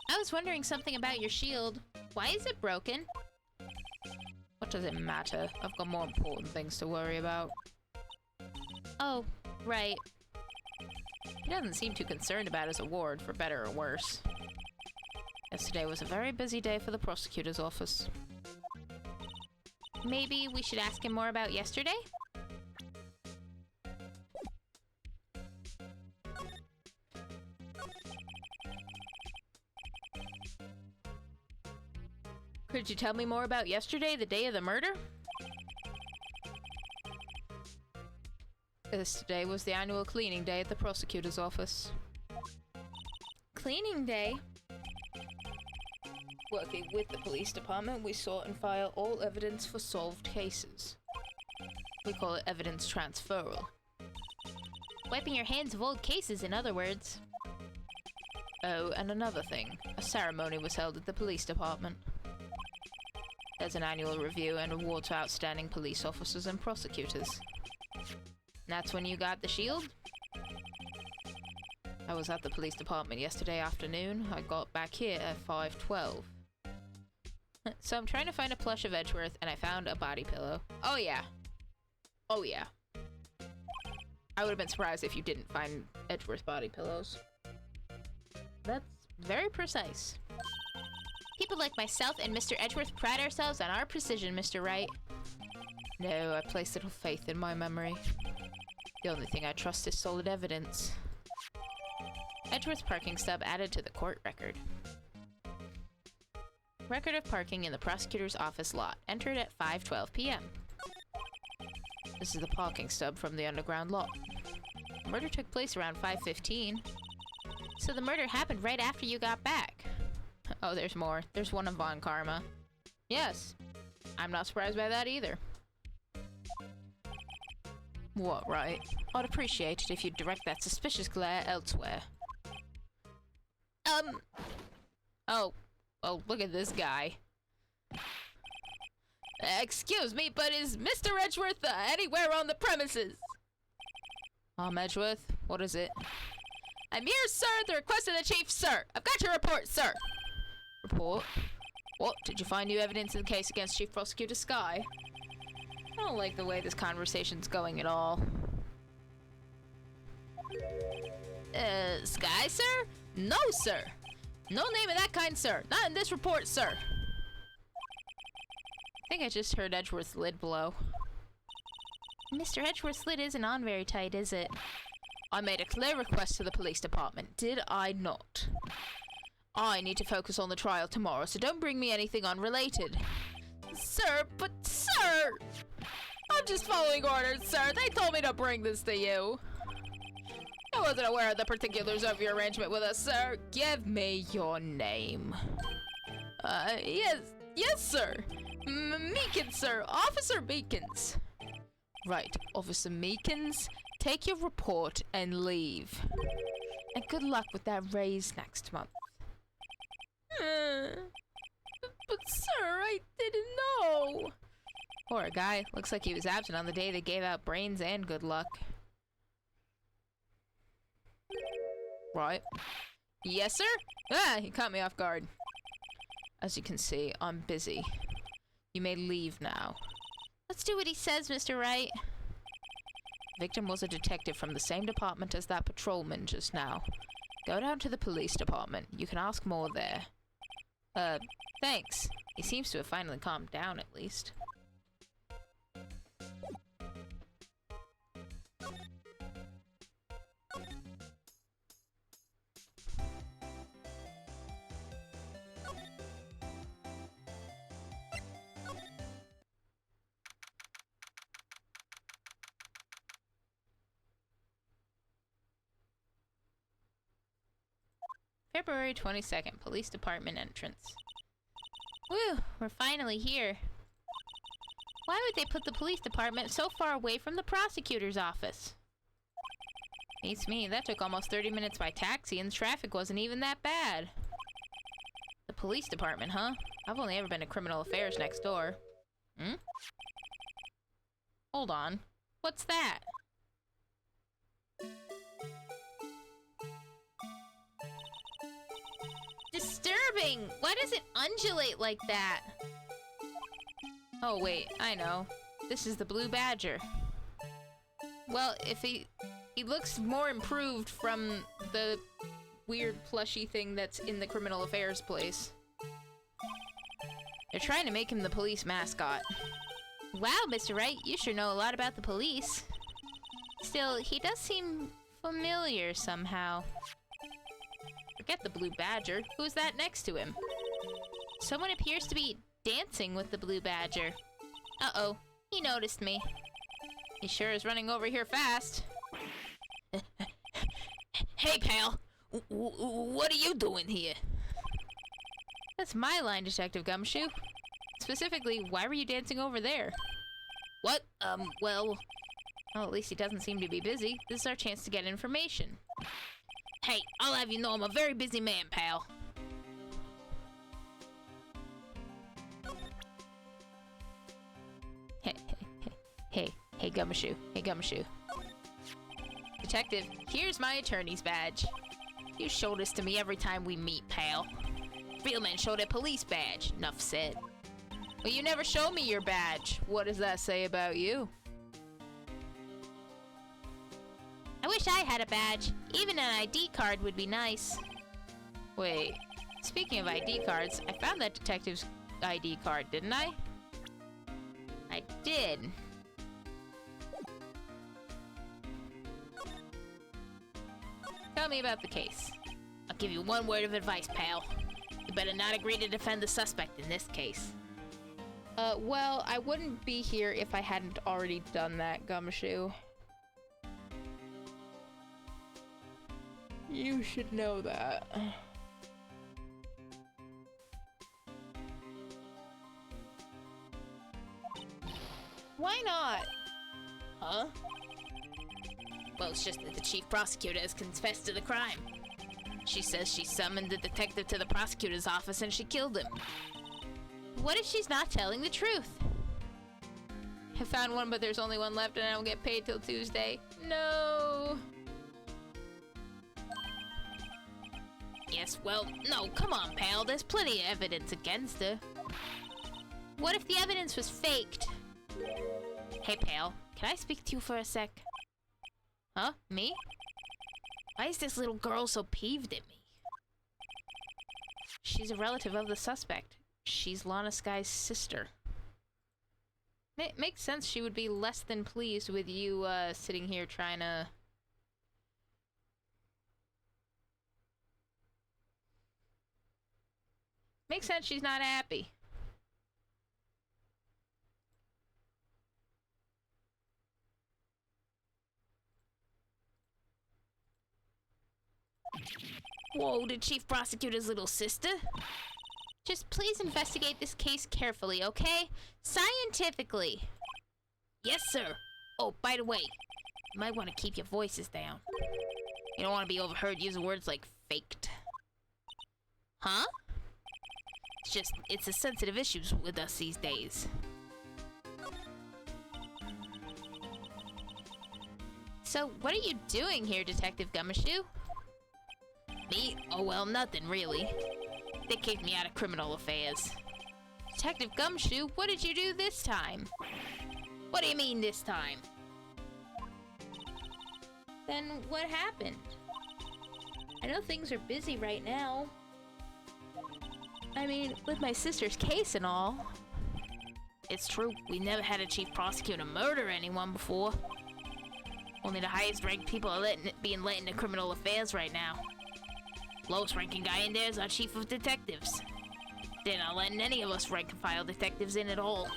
I was wondering something about your shield. Why is it broken? What does it matter? I've got more important things to worry about. Oh, right. He doesn't seem too concerned about his award, for better or worse. Yesterday was a very busy day for the prosecutor's office. Maybe we should ask him more about yesterday? Could you tell me more about yesterday, the day of the murder? Yesterday was the annual cleaning day at the prosecutor's office. Cleaning day? Working with the police department, we sort and file all evidence for solved cases. We call it evidence transferal. Wiping your hands of old cases, in other words. Oh, and another thing. A ceremony was held at the police department. There's an annual review and awards for outstanding police officers and prosecutors. And that's when you got the shield? I was at the police department yesterday afternoon. I got back here at 5:12. So I'm trying to find a plush of Edgeworth, and I found a body pillow. Oh yeah. Oh yeah. I would have been surprised if you didn't find Edgeworth body pillows. That's very precise. People like myself and Mr. Edgeworth pride ourselves on our precision, Mr. Wright. No, I place little faith in my memory. The only thing I trust is solid evidence. Edgeworth parking stub added to the court record. Record of parking in the prosecutor's office lot, entered at 5:12 p.m. This is the parking stub from the underground lot. The murder took place around 5:15. So the murder happened right after you got back. Oh, there's more. There's one of Von Karma. Yes. I'm not surprised by that either. What, right? I'd appreciate it if you'd direct that suspicious glare elsewhere. Oh, look at this guy. Excuse me, but is Mr. Edgeworth anywhere on the premises? Edgeworth, what is it? I'm here, sir, at the request of the chief, sir. I've got your report, sir. Report? What? Did you find new evidence in the case against Chief Prosecutor Sky? I don't like the way this conversation's going at all. Sky, sir? No, sir. No name of that kind, sir. Not in this report, sir. I think I just heard Edgeworth's lid blow. Mr. Edgeworth's lid isn't on very tight, is it? I made a clear request to the police department, did I not? I need to focus on the trial tomorrow, so don't bring me anything unrelated. Sir, but sir! I'm just following orders, sir. They told me to bring this to you. I wasn't aware of the particulars of your arrangement with us, sir. Give me your name. Yes, sir. Meekins, sir. Officer Meekins. Right, Officer Meekins. Take your report and leave. And good luck with that raise next month. But sir, I didn't know. Poor guy. Looks like he was absent on the day they gave out brains and good luck. Right. Yes, sir? He caught me off guard. As you can see, I'm busy. You may leave now. Let's do what he says, Mr. Wright. Victim was a detective from the same department as that patrolman just now. Go down to the police department. You can ask more there. Thanks. He seems to have finally calmed down, at least. February 22nd, Police Department entrance. Whew, we're finally here. Why would they put the police department so far away from the prosecutor's office? Beats me, that took almost 30 minutes by taxi and the traffic wasn't even that bad. The police department, huh? I've only ever been to criminal affairs next door. Hold on. What's that? Disturbing! Why does it undulate like that? Oh wait, I know. This is the Blue Badger. Well, if he He looks more improved from the weird plushy thing that's in the criminal affairs place. They're trying to make him the police mascot. Wow, Mr. Wright, you sure know a lot about the police. Still, he does seem familiar somehow. Forget the blue badger. Who's that next to him? Someone appears to be dancing with the blue badger. Uh-oh, he noticed me. He sure is running over here fast. Hey, pal. What are you doing here? That's my line, Detective Gumshoe. Specifically, why were you dancing over there? What? Well, at least he doesn't seem to be busy. This is our chance to get information. hey, I'll have you know I'm a very busy man, pal. Hey, Gumshoe. Hey, Gumshoe. Detective, here's my attorney's badge. You show this to me every time we meet, pal. Real men show their police badge. Enough said. Well, you never show me your badge. What does that say about you? I wish I had a badge. Even an ID card would be nice. Wait, speaking of ID cards, I found that detective's ID card, didn't I? I did. Tell me about the case. I'll give you one word of advice, pal. You better not agree to defend the suspect in this case. Well, I wouldn't be here if I hadn't already done that, Gumshoe. You should know that. Why not? Huh? Well, it's just that the chief prosecutor has confessed to the crime. She says she summoned the detective to the prosecutor's office and she killed him. What if she's not telling the truth? I found one, but there's only one left and I don't get paid till Tuesday. No. Yes, well, no, come on, pal. There's plenty of evidence against her. What if the evidence was faked? Hey, pal, can I speak to you for a sec? Huh? Me? Why is this little girl so peeved at me? She's a relative of the suspect. She's Lana Sky's sister. Makes sense she would be less than pleased with you, sitting here trying to... Makes sense she's not happy. Whoa, the chief prosecutor's little sister? Just please investigate this case carefully, okay? Scientifically. Yes, sir. Oh, by the way, you might want to keep your voices down. You don't want to be overheard using words like faked. Huh? It's a sensitive issue with us these days. So, what are you doing here, Detective Gumshoe? Me? Oh, well, nothing really. They kicked me out of criminal affairs. Detective Gumshoe, what did you do this time? What do you mean this time? Then what happened? I know things are busy right now. I mean, with my sister's case and all. It's true, we never had a chief prosecutor murder anyone before. Only the highest ranked people are being let into criminal affairs right now. Lowest ranking guy in there is our chief of detectives. They're not letting any of us rank and file detectives in at all.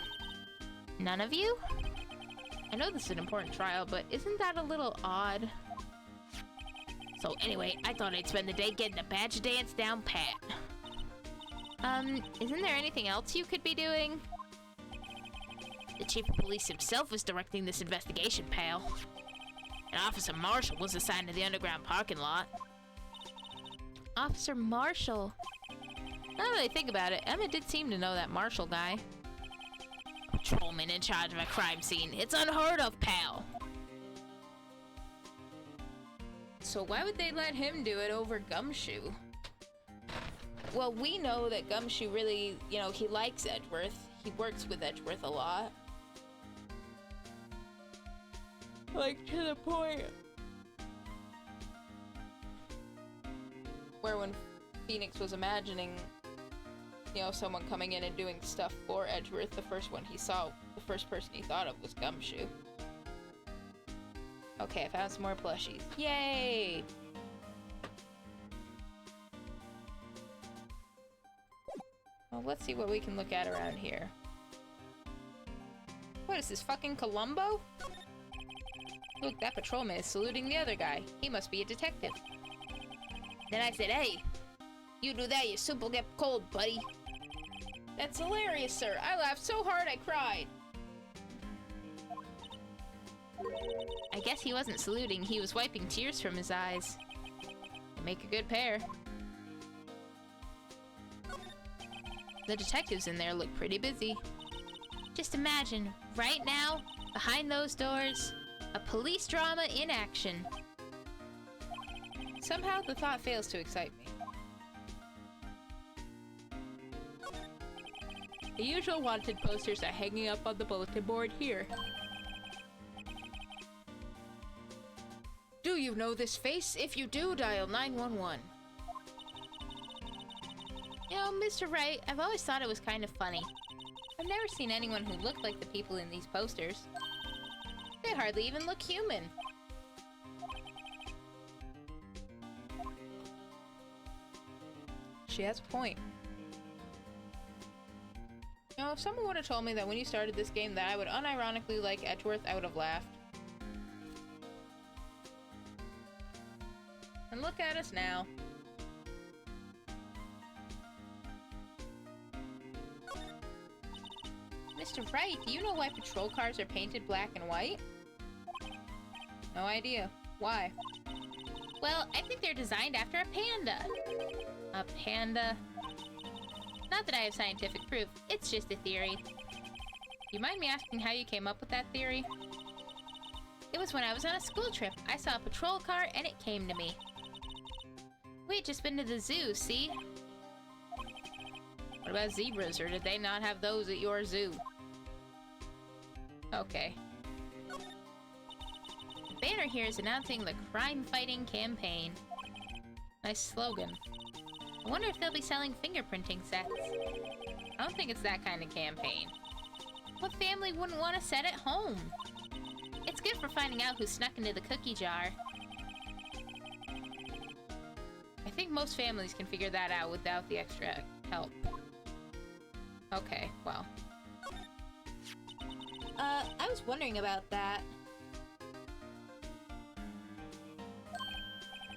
None of you? I know this is an important trial, but isn't that a little odd? So anyway, I thought I'd spend the day getting the badge dance down pat. Isn't there anything else you could be doing? The chief of police himself is directing this investigation, pal. And Officer Marshall was assigned to the underground parking lot. Officer Marshall. Now that I think about it, Emma did seem to know that Marshall guy. A patrolman in charge of a crime scene. It's unheard of, pal. So why would they let him do it over Gumshoe? Well, we know that Gumshoe really, he likes Edgeworth. He works with Edgeworth a lot. Like, to the point where when Phoenix was imagining, you know, someone coming in and doing stuff for Edgeworth, the first person he thought of was Gumshoe. Okay, I found some more plushies. Yay! Well, let's see what we can look at around here. What is this, fucking Columbo? Look, that patrolman is saluting the other guy. He must be a detective. Then I said, hey, you do that, your soup will get cold, buddy. That's hilarious, sir. I laughed so hard I cried. I guess he wasn't saluting, he was wiping tears from his eyes. They make a good pair. The detectives in there look pretty busy. Just imagine, right now, behind those doors, a police drama in action. Somehow the thought fails to excite me. The usual wanted posters are hanging up on the bulletin board here. Do you know this face? If you do, dial 911. You know, Mr. Wright, I've always thought it was kind of funny. I've never seen anyone who looked like the people in these posters. They hardly even look human. She has a point. You know, if someone would have told me that when you started this game that I would unironically like Edgeworth, I would have laughed. And look at us now. Mr. Wright, do you know why patrol cars are painted black and white? No idea. Why? Well, I think they're designed after a panda. A panda? Not that I have scientific proof, it's just a theory. You mind me asking how you came up with that theory? It was when I was on a school trip. I saw a patrol car and it came to me. We had just been to the zoo, see? What about zebras, or did they not have those at your zoo? Okay. The banner here is announcing the crime-fighting campaign. Nice slogan. I wonder if they'll be selling fingerprinting sets. I don't think it's that kind of campaign. What family wouldn't want a set at home? It's good for finding out who snuck into the cookie jar. I think most families can figure that out without the extra help. Okay, well. I was wondering about that.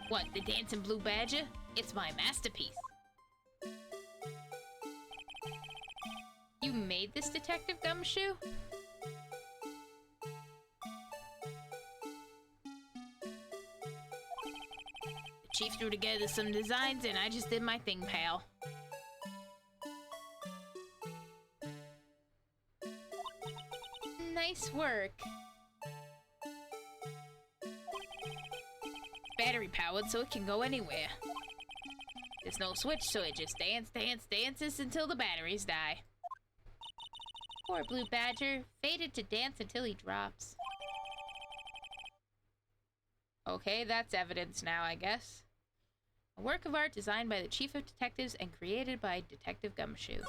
What, the dancing blue badger? It's my masterpiece. You made this, Detective Gumshoe? The chief threw together some designs and I just did my thing, pal. Nice work. Battery powered so it can go anywhere. There's no switch, so it just dances until the batteries die. Poor Blue Badger, fated to dance until he drops. Okay, that's evidence now, I guess. A work of art designed by the Chief of Detectives and created by Detective Gumshoe.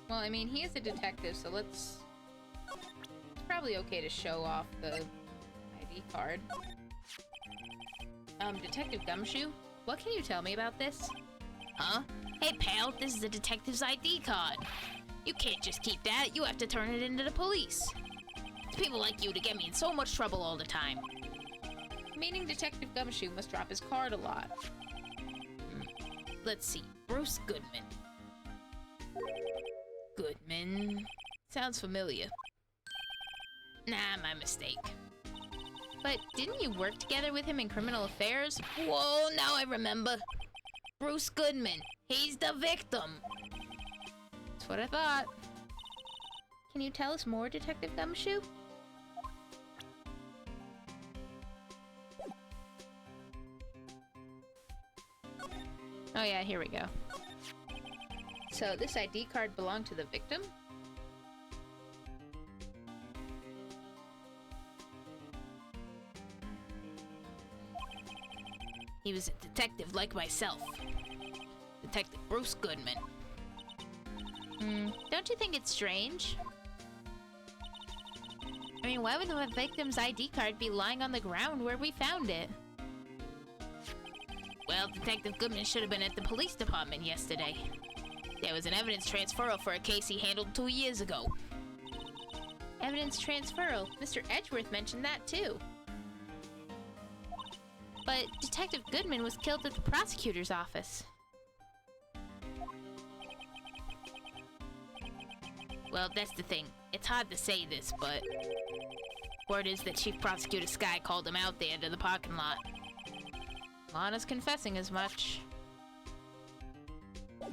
Well, I mean, he is a detective, so it's probably okay to show off the ID card. Detective Gumshoe, what can you tell me about this? Huh? Hey pal, this is a detective's ID card. You can't just keep that, you have to turn it into the police. It's people like you to get me in so much trouble all the time. Meaning Detective Gumshoe must drop his card a lot. Let's see, Bruce Goodman. Goodman. Sounds familiar. Nah, my mistake. But didn't you work together with him in criminal affairs? Whoa, now I remember. Bruce Goodman. He's the victim. That's what I thought. Can you tell us more, Detective Gumshoe? Oh yeah, here we go. So this ID card belonged to the victim? He was a detective like myself. Detective Bruce Goodman. Don't you think it's strange? I mean, why would the victim's ID card be lying on the ground where we found it? Well, Detective Goodman should have been at the police department yesterday. There was an evidence transferal for a case he handled 2 years ago. Evidence transferal. Mr. Edgeworth mentioned that too. But Detective Goodman was killed at the prosecutor's office. Well, that's the thing. It's hard to say this, but word is that Chief Prosecutor Sky called him out there to the parking lot. Lana's confessing as much.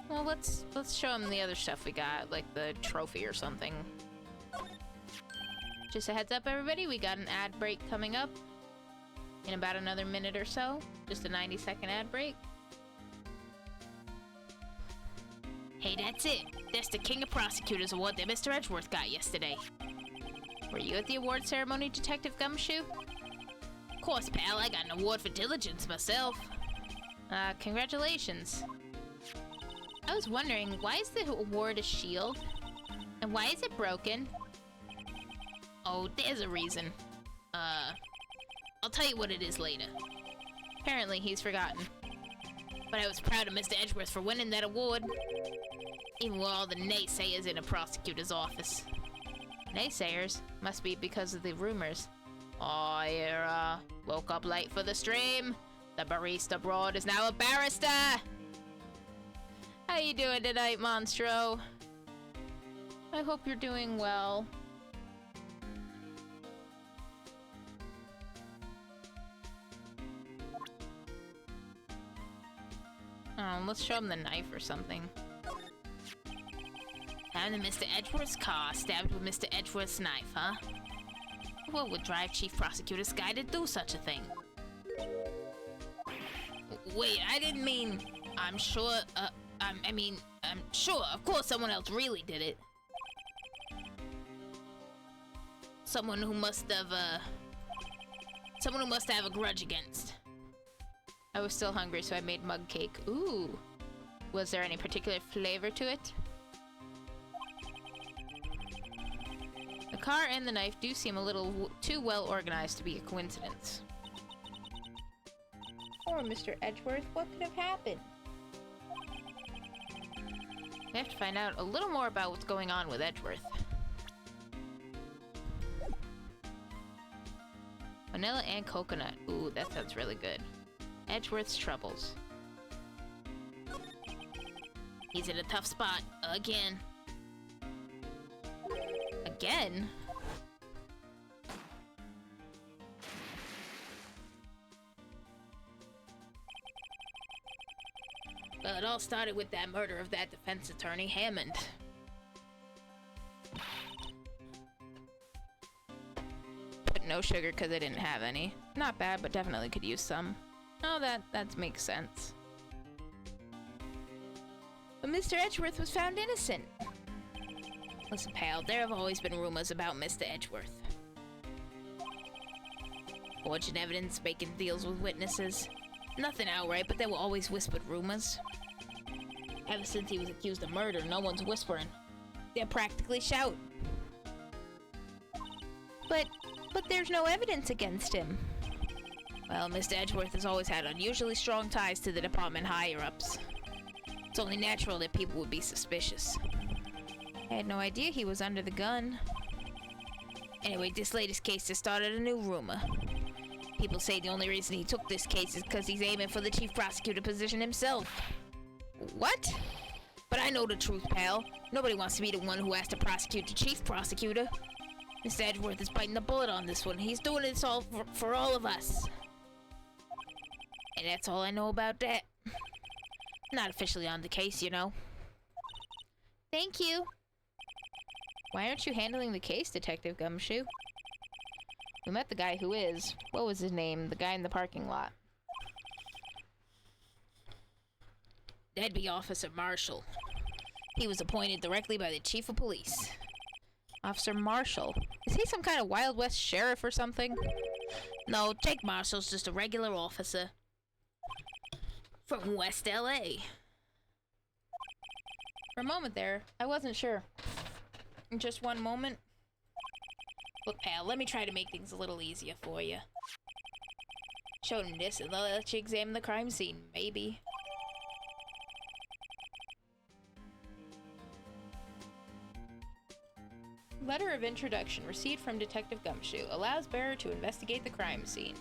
Well, let's show him the other stuff we got, like the trophy or something. Just a heads up, everybody, we got an ad break coming up in about another minute or so. Just a 90-second ad break. Hey, that's it. That's the King of Prosecutors award that Mr. Edgeworth got yesterday. Were you at the award ceremony, Detective Gumshoe? Of course, pal. I got an award for diligence myself. Congratulations. I was wondering, why is the award a shield? And why is it broken? Oh, there's a reason. I'll tell you what it is later. Apparently, he's forgotten. But I was proud of Mr. Edgeworth for winning that award. Even with all the naysayers in a prosecutor's office. Naysayers? Must be because of the rumors. Oh, yeah, woke up late for the stream. The barista broad is now a barrister. How you doing tonight, Monstro? I hope you're doing well. Let's show him the knife or something. Found in Mr. Edgeworth's car, stabbed with Mr. Edgeworth's knife, huh? What would drive Chief Prosecutor Sky to do such a thing? Wait, I didn't mean... I'm sure, I'm sure, of course someone else really did it. Someone who must have a grudge against. I was still hungry, so I made mug cake. Ooh. Was there any particular flavor to it? The car and the knife do seem a little too well organized to be a coincidence. Poor Mr. Edgeworth, what could have happened? We have to find out a little more about what's going on with Edgeworth. Vanilla and coconut. Ooh, that sounds really good. Edgeworth's troubles. He's in a tough spot, again. Again? Well, it all started with that murder of that defense attorney, Hammond. Put no sugar because I didn't have any. Not bad, but definitely could use some. Oh, that makes sense. But Mr. Edgeworth was found innocent. Listen, pal, there have always been rumors about Mr. Edgeworth. Forging evidence, making deals with witnesses. Nothing outright, but there were always whispered rumors. Ever since he was accused of murder, no one's whispering. They're practically shouting. But there's no evidence against him. Well, Mr. Edgeworth has always had unusually strong ties to the department higher-ups. It's only natural that people would be suspicious. I had no idea he was under the gun. Anyway, this latest case has started a new rumor. People say the only reason he took this case is because he's aiming for the chief prosecutor position himself. What? But I know the truth, pal. Nobody wants to be the one who has to prosecute the chief prosecutor. Mr. Edgeworth is biting the bullet on this one. He's doing this all for all of us. And that's all I know about that. Not officially on the case, you know. Thank you. Why aren't you handling the case, Detective Gumshoe? We met the guy who is. What was his name? The guy in the parking lot. That'd be Officer Marshall. He was appointed directly by the Chief of Police. Officer Marshall? Is he some kind of Wild West sheriff or something? No, Jake Marshall's just a regular officer. From West LA. For a moment there, I wasn't sure. In just one moment. Look, pal, let me try to make things a little easier for you. Show them this and they'll let you examine the crime scene, maybe. Letter of introduction received from Detective Gumshoe allows bearer to investigate the crime scene.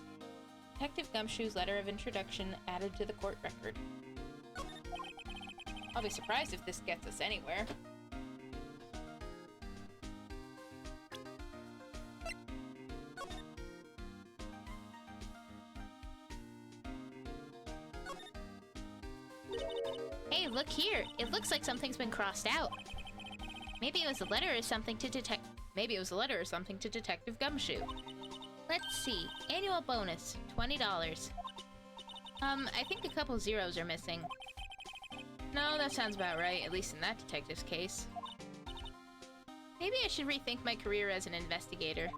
Detective Gumshoe's letter of introduction added to the court record. I'll be surprised if this gets us anywhere. Hey, look here. It looks like something's been crossed out. Maybe it was a letter or something to Detective Gumshoe. Let's see. Annual bonus, $20. I think a couple zeros are missing. No, that sounds about right, at least in that detective's case. Maybe I should rethink my career as an investigator.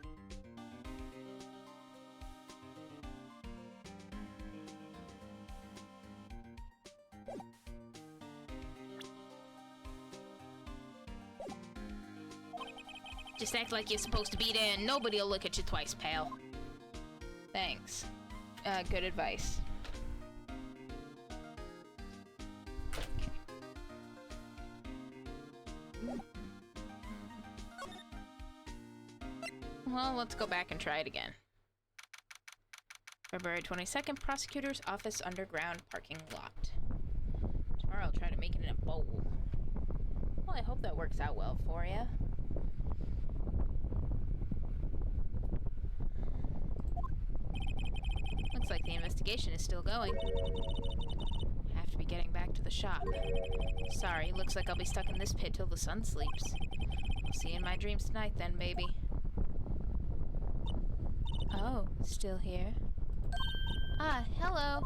Just act like you're supposed to be there and nobody'll look at you twice, pal. Thanks. Good advice. Well, let's go back and try it again. February 22nd, Prosecutor's Office Underground Parking Lot. Tomorrow I'll try to make it in a bowl. Well, I hope that works out well for you. Looks like the investigation is still going. Have to be getting back to the shop. Sorry, looks like I'll be stuck in this pit till the sun sleeps. I'll see you in my dreams tonight then, baby. Oh, still here? Ah, hello.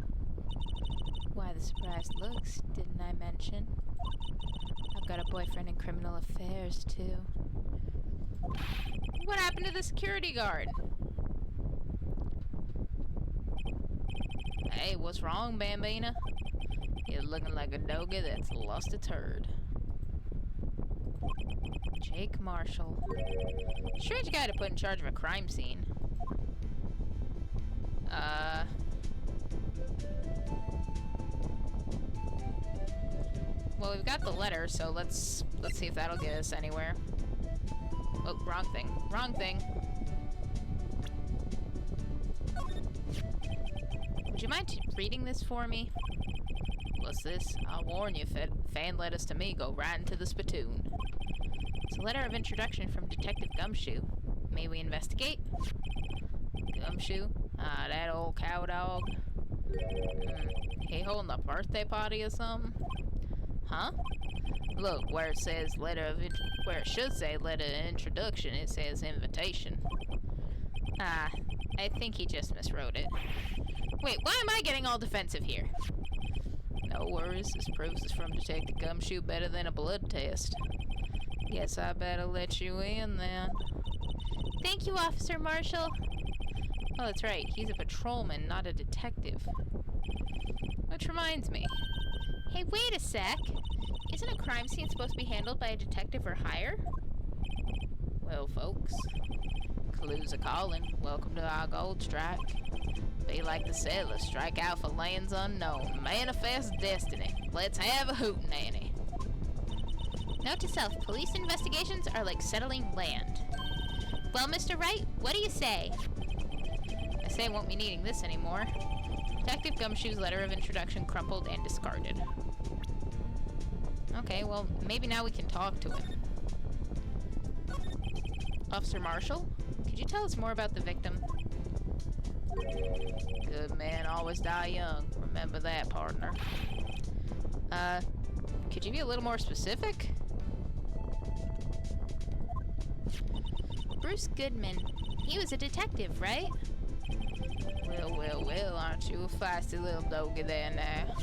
Why the surprised looks, didn't I mention? I've got a boyfriend in criminal affairs, too. What happened to the security guard? Hey, what's wrong, Bambina? You're looking like a doggy that's lost its herd. Jake Marshall. Strange guy to put in charge of a crime scene. Well, we've got the letter, so let's see if that'll get us anywhere. Oh, wrong thing. Wrong thing. Would you mind reading this for me? What's this? I'll warn you, fan letters to me go right into the spittoon. It's a letter of introduction from Detective Gumshoe. May we investigate? Gumshoe? Ah, that old cow dog. He holding a birthday party or something? Huh? Look, where it says where it should say letter of introduction, it says invitation. Ah, I think he just miswrote it. Wait, why am I getting all defensive here? No worries, this proves it's from Detective Gumshoe better than a blood test. Guess I better let you in then. Thank you, Officer Marshall. Oh, that's right, he's a patrolman, not a detective. Which reminds me. Hey, wait a sec. Isn't a crime scene supposed to be handled by a detective or higher? Well, folks, clues are calling. Welcome to our gold strike. Be like the settlers, strike out for lands unknown. Manifest destiny. Let's have a hootenanny. Note to self, police investigations are like settling land. Well, Mr. Wright, what do you say? I say I won't be needing this anymore. Detective Gumshoe's letter of introduction crumpled and discarded. Okay, well, maybe now we can talk to him. Officer Marshall, could you tell us more about the victim? Good men always die young. Remember that, partner. Could you be a little more specific? Bruce Goodman. He was a detective, right? Well, aren't you a feisty little doggy there now?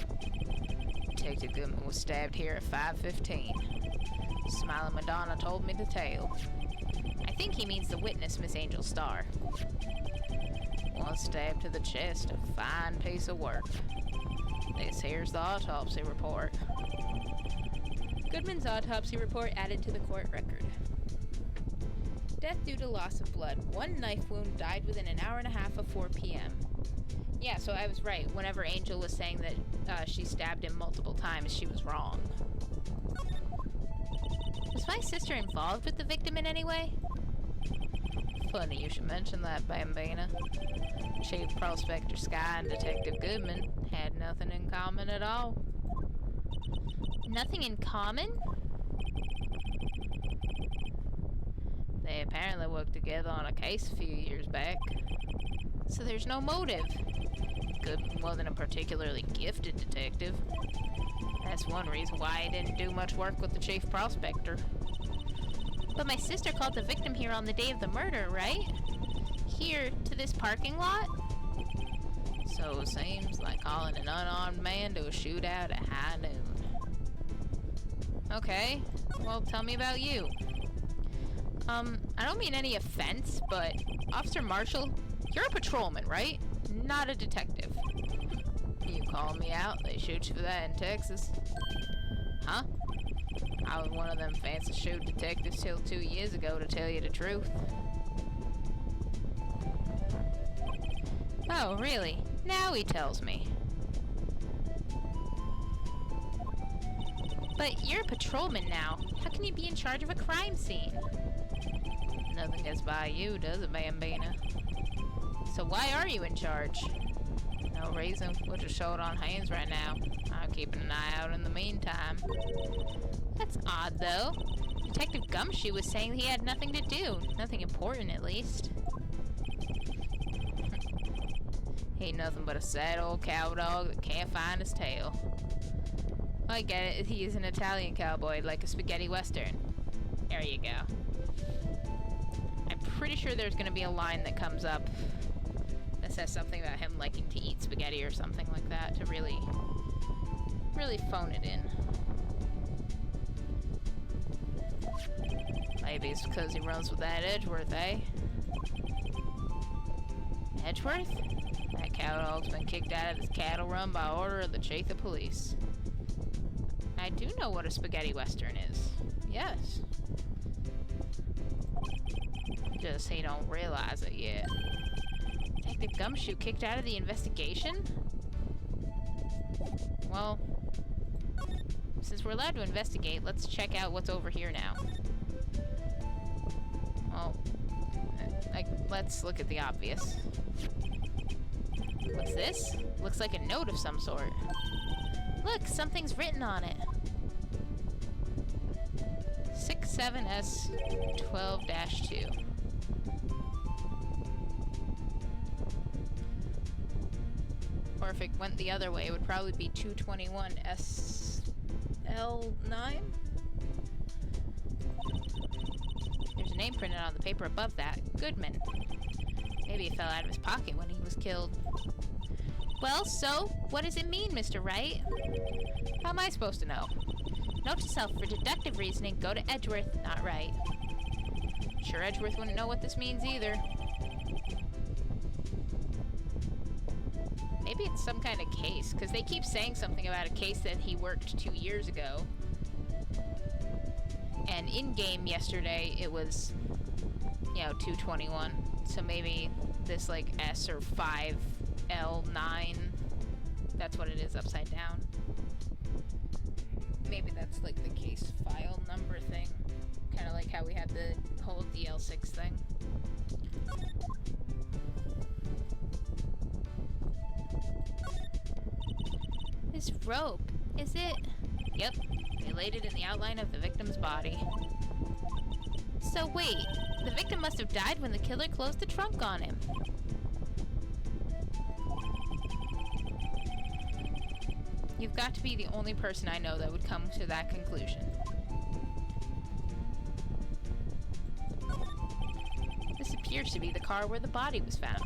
Detective Goodman was stabbed here at 5:15. Smiling Madonna told me the tale. I think he means the witness, Miss Angel Star. One stab to the chest, a fine piece of work. This here's the autopsy report. Goodman's autopsy report added to the court record. Death due to loss of blood. One knife wound, died within an hour and a half of 4 p.m. Yeah, so I was right. Whenever Angel was saying that she stabbed him multiple times, she was wrong. Was my sister involved with the victim in any way? Funny you should mention that, Bambina. Chief Prospector Sky and Detective Goodman had nothing in common at all. Nothing in common? They apparently worked together on a case a few years back. So there's no motive. Goodman wasn't a particularly gifted detective. That's one reason why he didn't do much work with the Chief Prospector. But my sister called the victim here on the day of the murder, right? Here, to this parking lot? So it seems like calling an unarmed man to a shootout at high noon. Okay, well, tell me about you. I don't mean any offense, but Officer Marshall, you're a patrolman, right? Not a detective. You call me out, they shoot you for that in Texas. Huh? I was one of them fancy shoot detectives till 2 years ago, to tell you the truth. Oh, really? Now he tells me. But you're a patrolman now. How can you be in charge of a crime scene? Nothing gets by you, does it, Bambina? So why are you in charge? No reason. We're just short on hands right now. I'm keeping an eye out in the meantime. That's odd, though. Detective Gumshoe was saying he had nothing to do. Nothing important, at least. He ain't nothing but a sad old cowdog that can't find his tail. I get it. He is an Italian cowboy, like a spaghetti western. There you go. I'm pretty sure there's going to be a line that comes up that says something about him liking to eat spaghetti or something like that to really phone it in. Maybe it's because he runs with that Edgeworth, eh? Edgeworth? That cowdog's been kicked out of his cattle run by order of the chief of police. I do know what a spaghetti western is. Yes. Just he don't realize it yet. Detective Gumshoe kicked out of the investigation? Well, since we're allowed to investigate, let's check out what's over here now. Well, let's look at the obvious. What's this? Looks like a note of some sort. Look, something's written on it. 67S12-2. Or if it went the other way, it would probably be 221SL9. There's a name printed on the paper above that. Goodman. Maybe it fell out of his pocket when he was killed. Well, so, what does it mean, Mr. Wright? How am I supposed to know? Note to self, for deductive reasoning, go to Edgeworth, not Wright. Sure Edgeworth wouldn't know what this means either. Maybe it's some kind of case, because they keep saying something about a case that he worked 2 years ago. And in-game yesterday, it was, 221. So maybe this, S or 5L9, that's what it is upside down. Maybe that's, the case file number thing. Kind of like how we had the whole DL6 thing. This rope, is it? Yep, they laid it in the outline of the victim's body. So wait, the victim must have died when the killer closed the trunk on him. You've got to be the only person I know that would come to that conclusion. This appears to be the car where the body was found.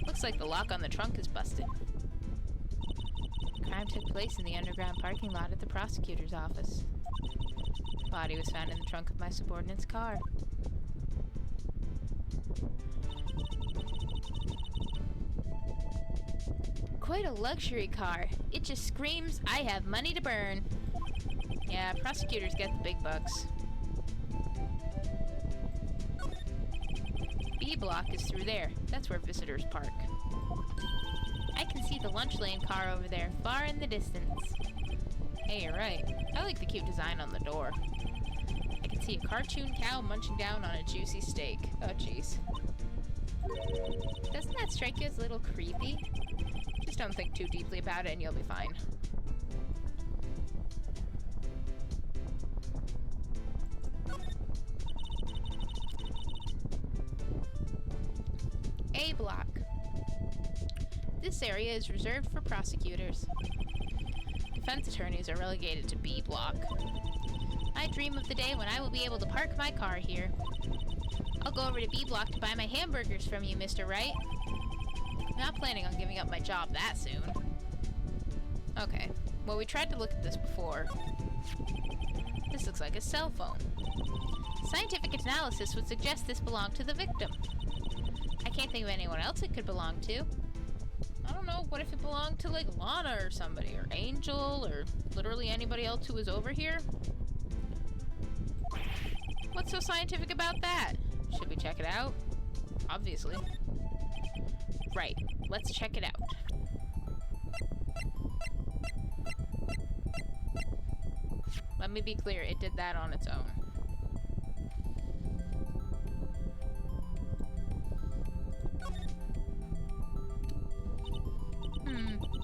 Looks like the lock on the trunk is busted. Crime took place in the underground parking lot at the prosecutor's office. Body was found in the trunk of my subordinate's car. Quite a luxury car. It just screams, I have money to burn. Yeah, prosecutors get the big bucks. B block is through there. That's where visitors park. I can see the lunch lane car over there, far in the distance. Hey, you're right. I like the cute design on the door. I can see a cartoon cow munching down on a juicy steak. Oh, jeez. Doesn't that strike you as a little creepy? Just don't think too deeply about it and you'll be fine. A block. This area is reserved for prosecutors. Defense attorneys are relegated to B block. I dream of the day when I will be able to park my car here. I'll go over to B block to buy my hamburgers from you, Mr. Wright. Not planning on giving up my job that soon. Okay, well, we tried to look at this before. This looks like a cell phone. Scientific analysis would suggest this belonged to the victim. I can't think of anyone else it could belong to. I don't know, what if it belonged to, like, Lana or somebody, or Angel, or literally anybody else who was over here? What's so scientific about that? Should we check it out? Obviously. Right, let's check it out. Let me be clear, it did that on its own.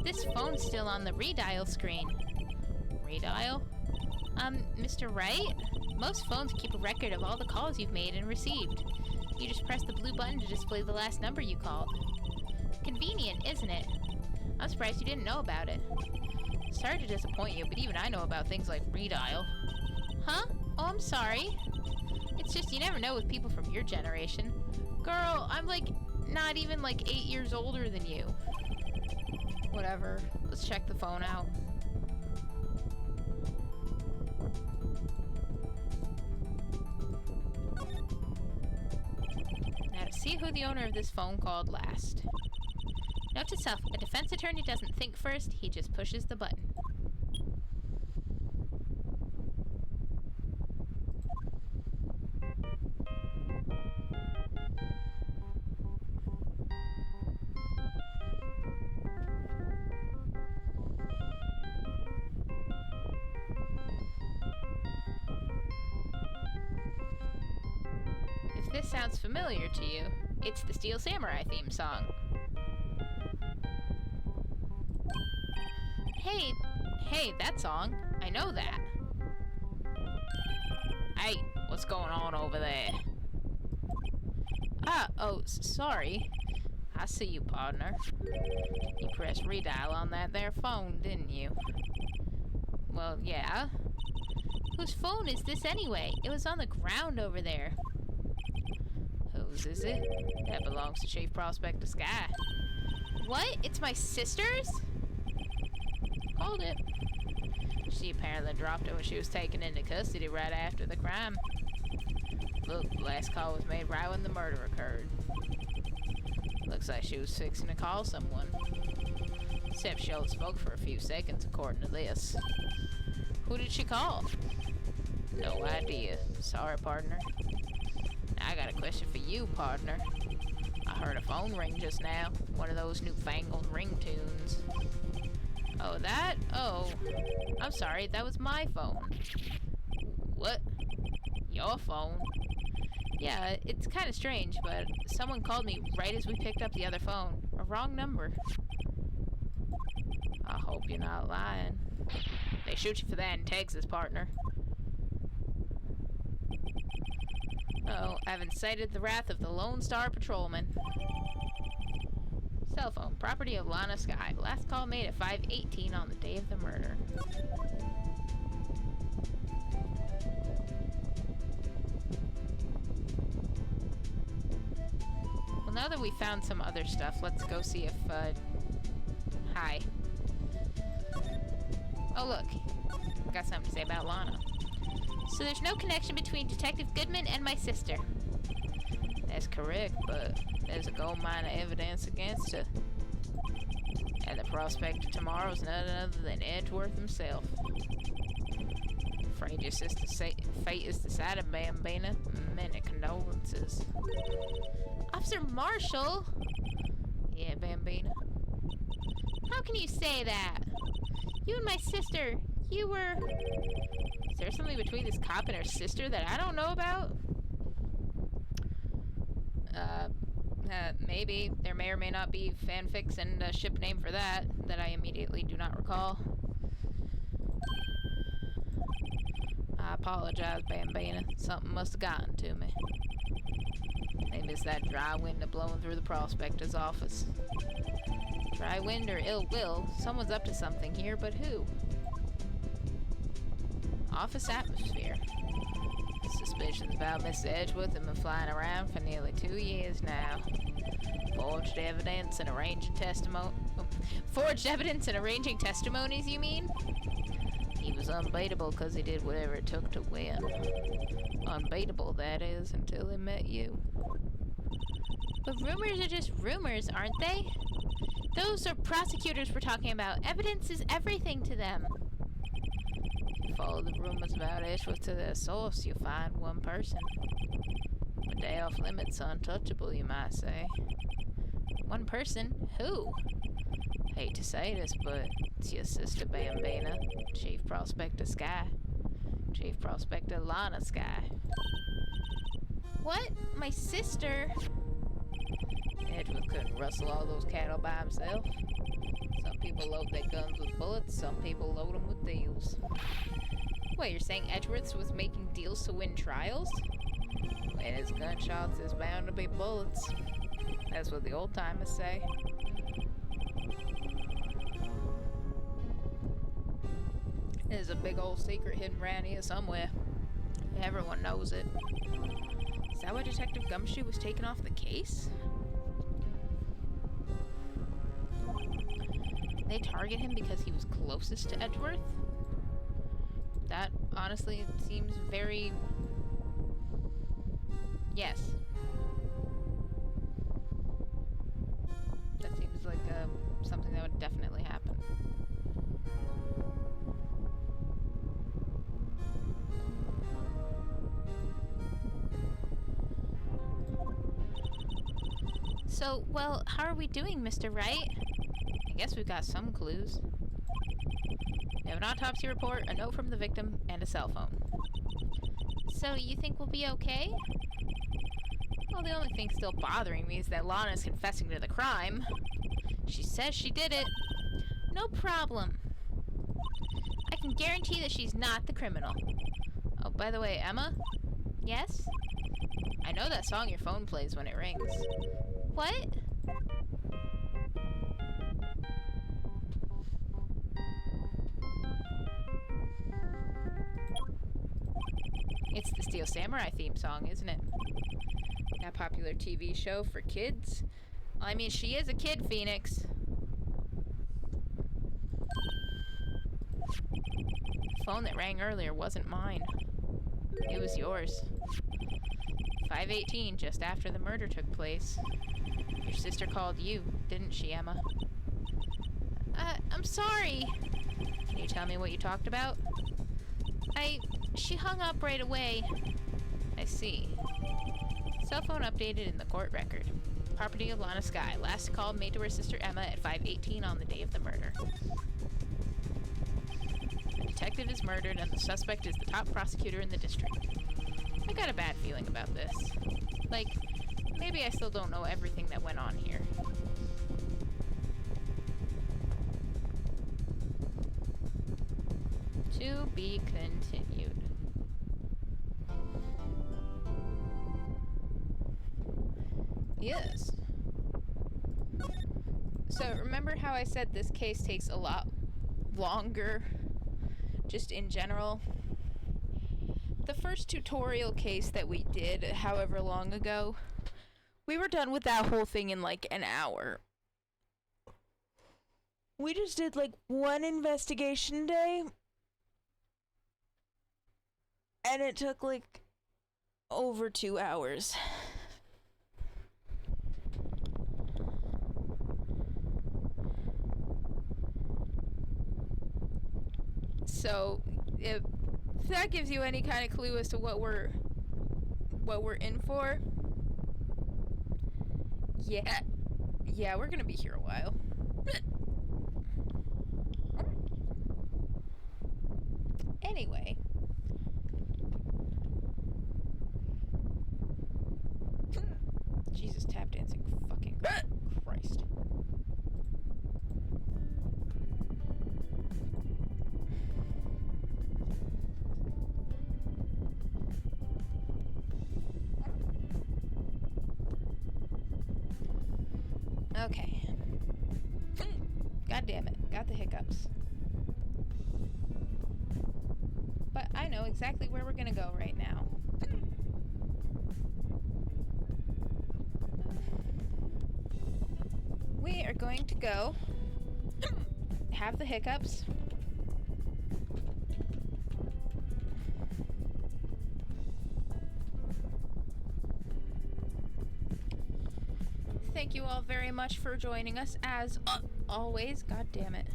This phone's still on the redial screen. Redial? Mr. Wright? Most phones keep a record of all the calls you've made and received. You just press the blue button to display the last number you called. Convenient, isn't it? I'm surprised you didn't know about it. Sorry to disappoint you, but even I know about things like redial. Huh? Oh, I'm sorry. It's just you never know with people from your generation. Girl, I'm like not even like 8 years older than you. Whatever. Let's check the phone out. Now to see who the owner of this phone called last. Note to self, a defense attorney doesn't think first, he just pushes the button. If this sounds familiar to you, it's the Steel Samurai theme song. Hey, that song. I know that. Hey, what's going on over there? Sorry. I see you, partner. You pressed redial on that there phone, didn't you? Well, yeah. Whose phone is this anyway? It was on the ground over there. Whose is it? That belongs to Chief Prospector Sky. What? It's my sister's? Hold it. She apparently dropped it when she was taken into custody right after the crime. Look, the last call was made right when the murder occurred. Looks like she was fixing to call someone. Except she only spoke for a few seconds, according to this. Who did she call? No idea. Sorry, partner. Now I got a question for you, partner. I heard a phone ring just now. One of those newfangled ringtones. Oh, that? Oh. I'm sorry, that was my phone. What? Your phone? Yeah, it's kind of strange, but someone called me right as we picked up the other phone. A wrong number. I hope you're not lying. They shoot you for that in Texas, partner. Oh, I've incited the wrath of the Lone Star Patrolman. Cell phone, property of Lana Sky. Last call made at 5:18 on the day of the murder. Well, now that we found some other stuff, let's go see if, hi. Oh, look. Got something to say about Lana. So there's no connection between Detective Goodman and my sister. That's correct, but there's a gold mine of evidence against her. And the prospect of tomorrow is none other than Edgeworth himself. Afraid your sister's fate is decided, Bambina. Many condolences. Officer Marshall? Yeah, Bambina? How can you say that? You and my sister, you were... Is there something between this cop and her sister that I don't know about? Maybe. There may or may not be fanfics and a ship name for that I immediately do not recall. I apologize, Bambina. Something must have gotten to me. Maybe it's that dry wind blowing through the prospector's office. Dry wind or ill will, someone's up to something here, but who? Office atmosphere. Suspicions about Mr. Edgeworth have been flying around for nearly 2 years now. Forged evidence and arranging testimonies, you mean? He was unbeatable because he did whatever it took to win. Unbeatable, that is, until he met you. But rumors are just rumors, aren't they? Those are prosecutors we're talking about. Evidence is everything to them. Follow the rumors about Edgeworth to their source, you'll find one person. A day off limits, untouchable, you might say. One person? Who? Hate to say this, but it's your sister, Bambina. Chief Prospector Sky. Chief Prospector Lana Sky. What? My sister? Edgeworth couldn't rustle all those cattle by himself. Some people load their guns with bullets, some people load them with deals. Wait, you're saying Edgeworth was making deals to win trials? When it's gunshots, there's bound to be bullets. That's what the old timers say. There's a big old secret hidden around here somewhere. Everyone knows it. Is that why Detective Gumshoe was taken off the case? Did they target him because he was closest to Edgeworth? That, honestly, seems very... Yes. That seems like something that would definitely happen. So, well, how are we doing, Mr. Wright? I guess we've got some clues. We have an autopsy report, a note from the victim, and a cell phone. So, you think we'll be okay? Well, the only thing still bothering me is that Lana's confessing to the crime. She says she did it. No problem. I can guarantee that she's not the criminal. Oh, by the way, Emma? Yes? I know that song your phone plays when it rings. What? It's the Steel Samurai theme song, isn't it? That popular TV show for kids? I mean, she is a kid, Phoenix. The phone that rang earlier wasn't mine. It was yours. 5:18, just after the murder took place. Your sister called you, didn't she, Emma? I'm sorry. Can you tell me what you talked about? She hung up right away. I see. Cell phone updated in the court record. Property of Lana Sky. Last call made to her sister Emma at 5:18 on the day of the murder. The detective is murdered and the suspect is the top prosecutor in the district. I got a bad feeling about this. Like, maybe I still don't know everything that went on here. To be continued. Yes. So remember how I said this case takes a lot longer, just in general? The first tutorial case that we did however long ago, we were done with that whole thing in like an hour. We just did like one investigation day, and it took like over 2 hours. So, if that gives you any kind of clue as to what we're in for, yeah, we're gonna be here a while. Anyway. Jesus, tap dancing, fucking Christ. Okay. God damn it. Got the hiccups. But I know exactly where we're gonna go right now. We are going to go have the hiccups. Thank you all very much for joining us, as always. God damn it.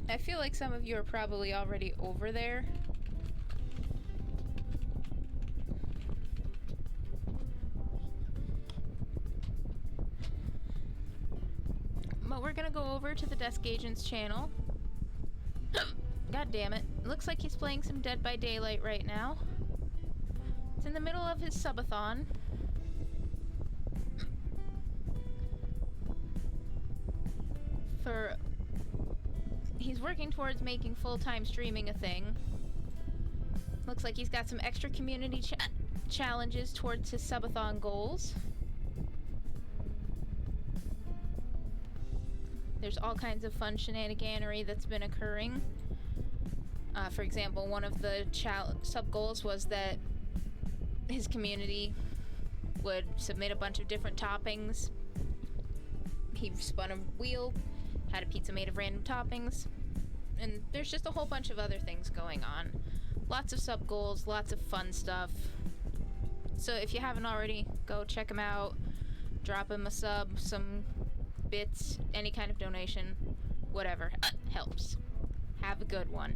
I feel like some of you are probably already over there. But we're gonna go over to the Desk Agent's channel. God damn it. Looks like he's playing some Dead by Daylight right now. It's in the middle of his subathon. He's working towards making full-time streaming a thing. Looks like he's got some extra community challenges towards his subathon goals. There's all kinds of fun shenaniganery that's been occurring. For example, one of the sub-goals was that his community would submit a bunch of different toppings. He spun a wheel, had a pizza made of random toppings, and there's just a whole bunch of other things going on. Lots of sub-goals, lots of fun stuff. So if you haven't already, go check him out. Drop him a sub, some bits, any kind of donation, whatever helps. Have a good one.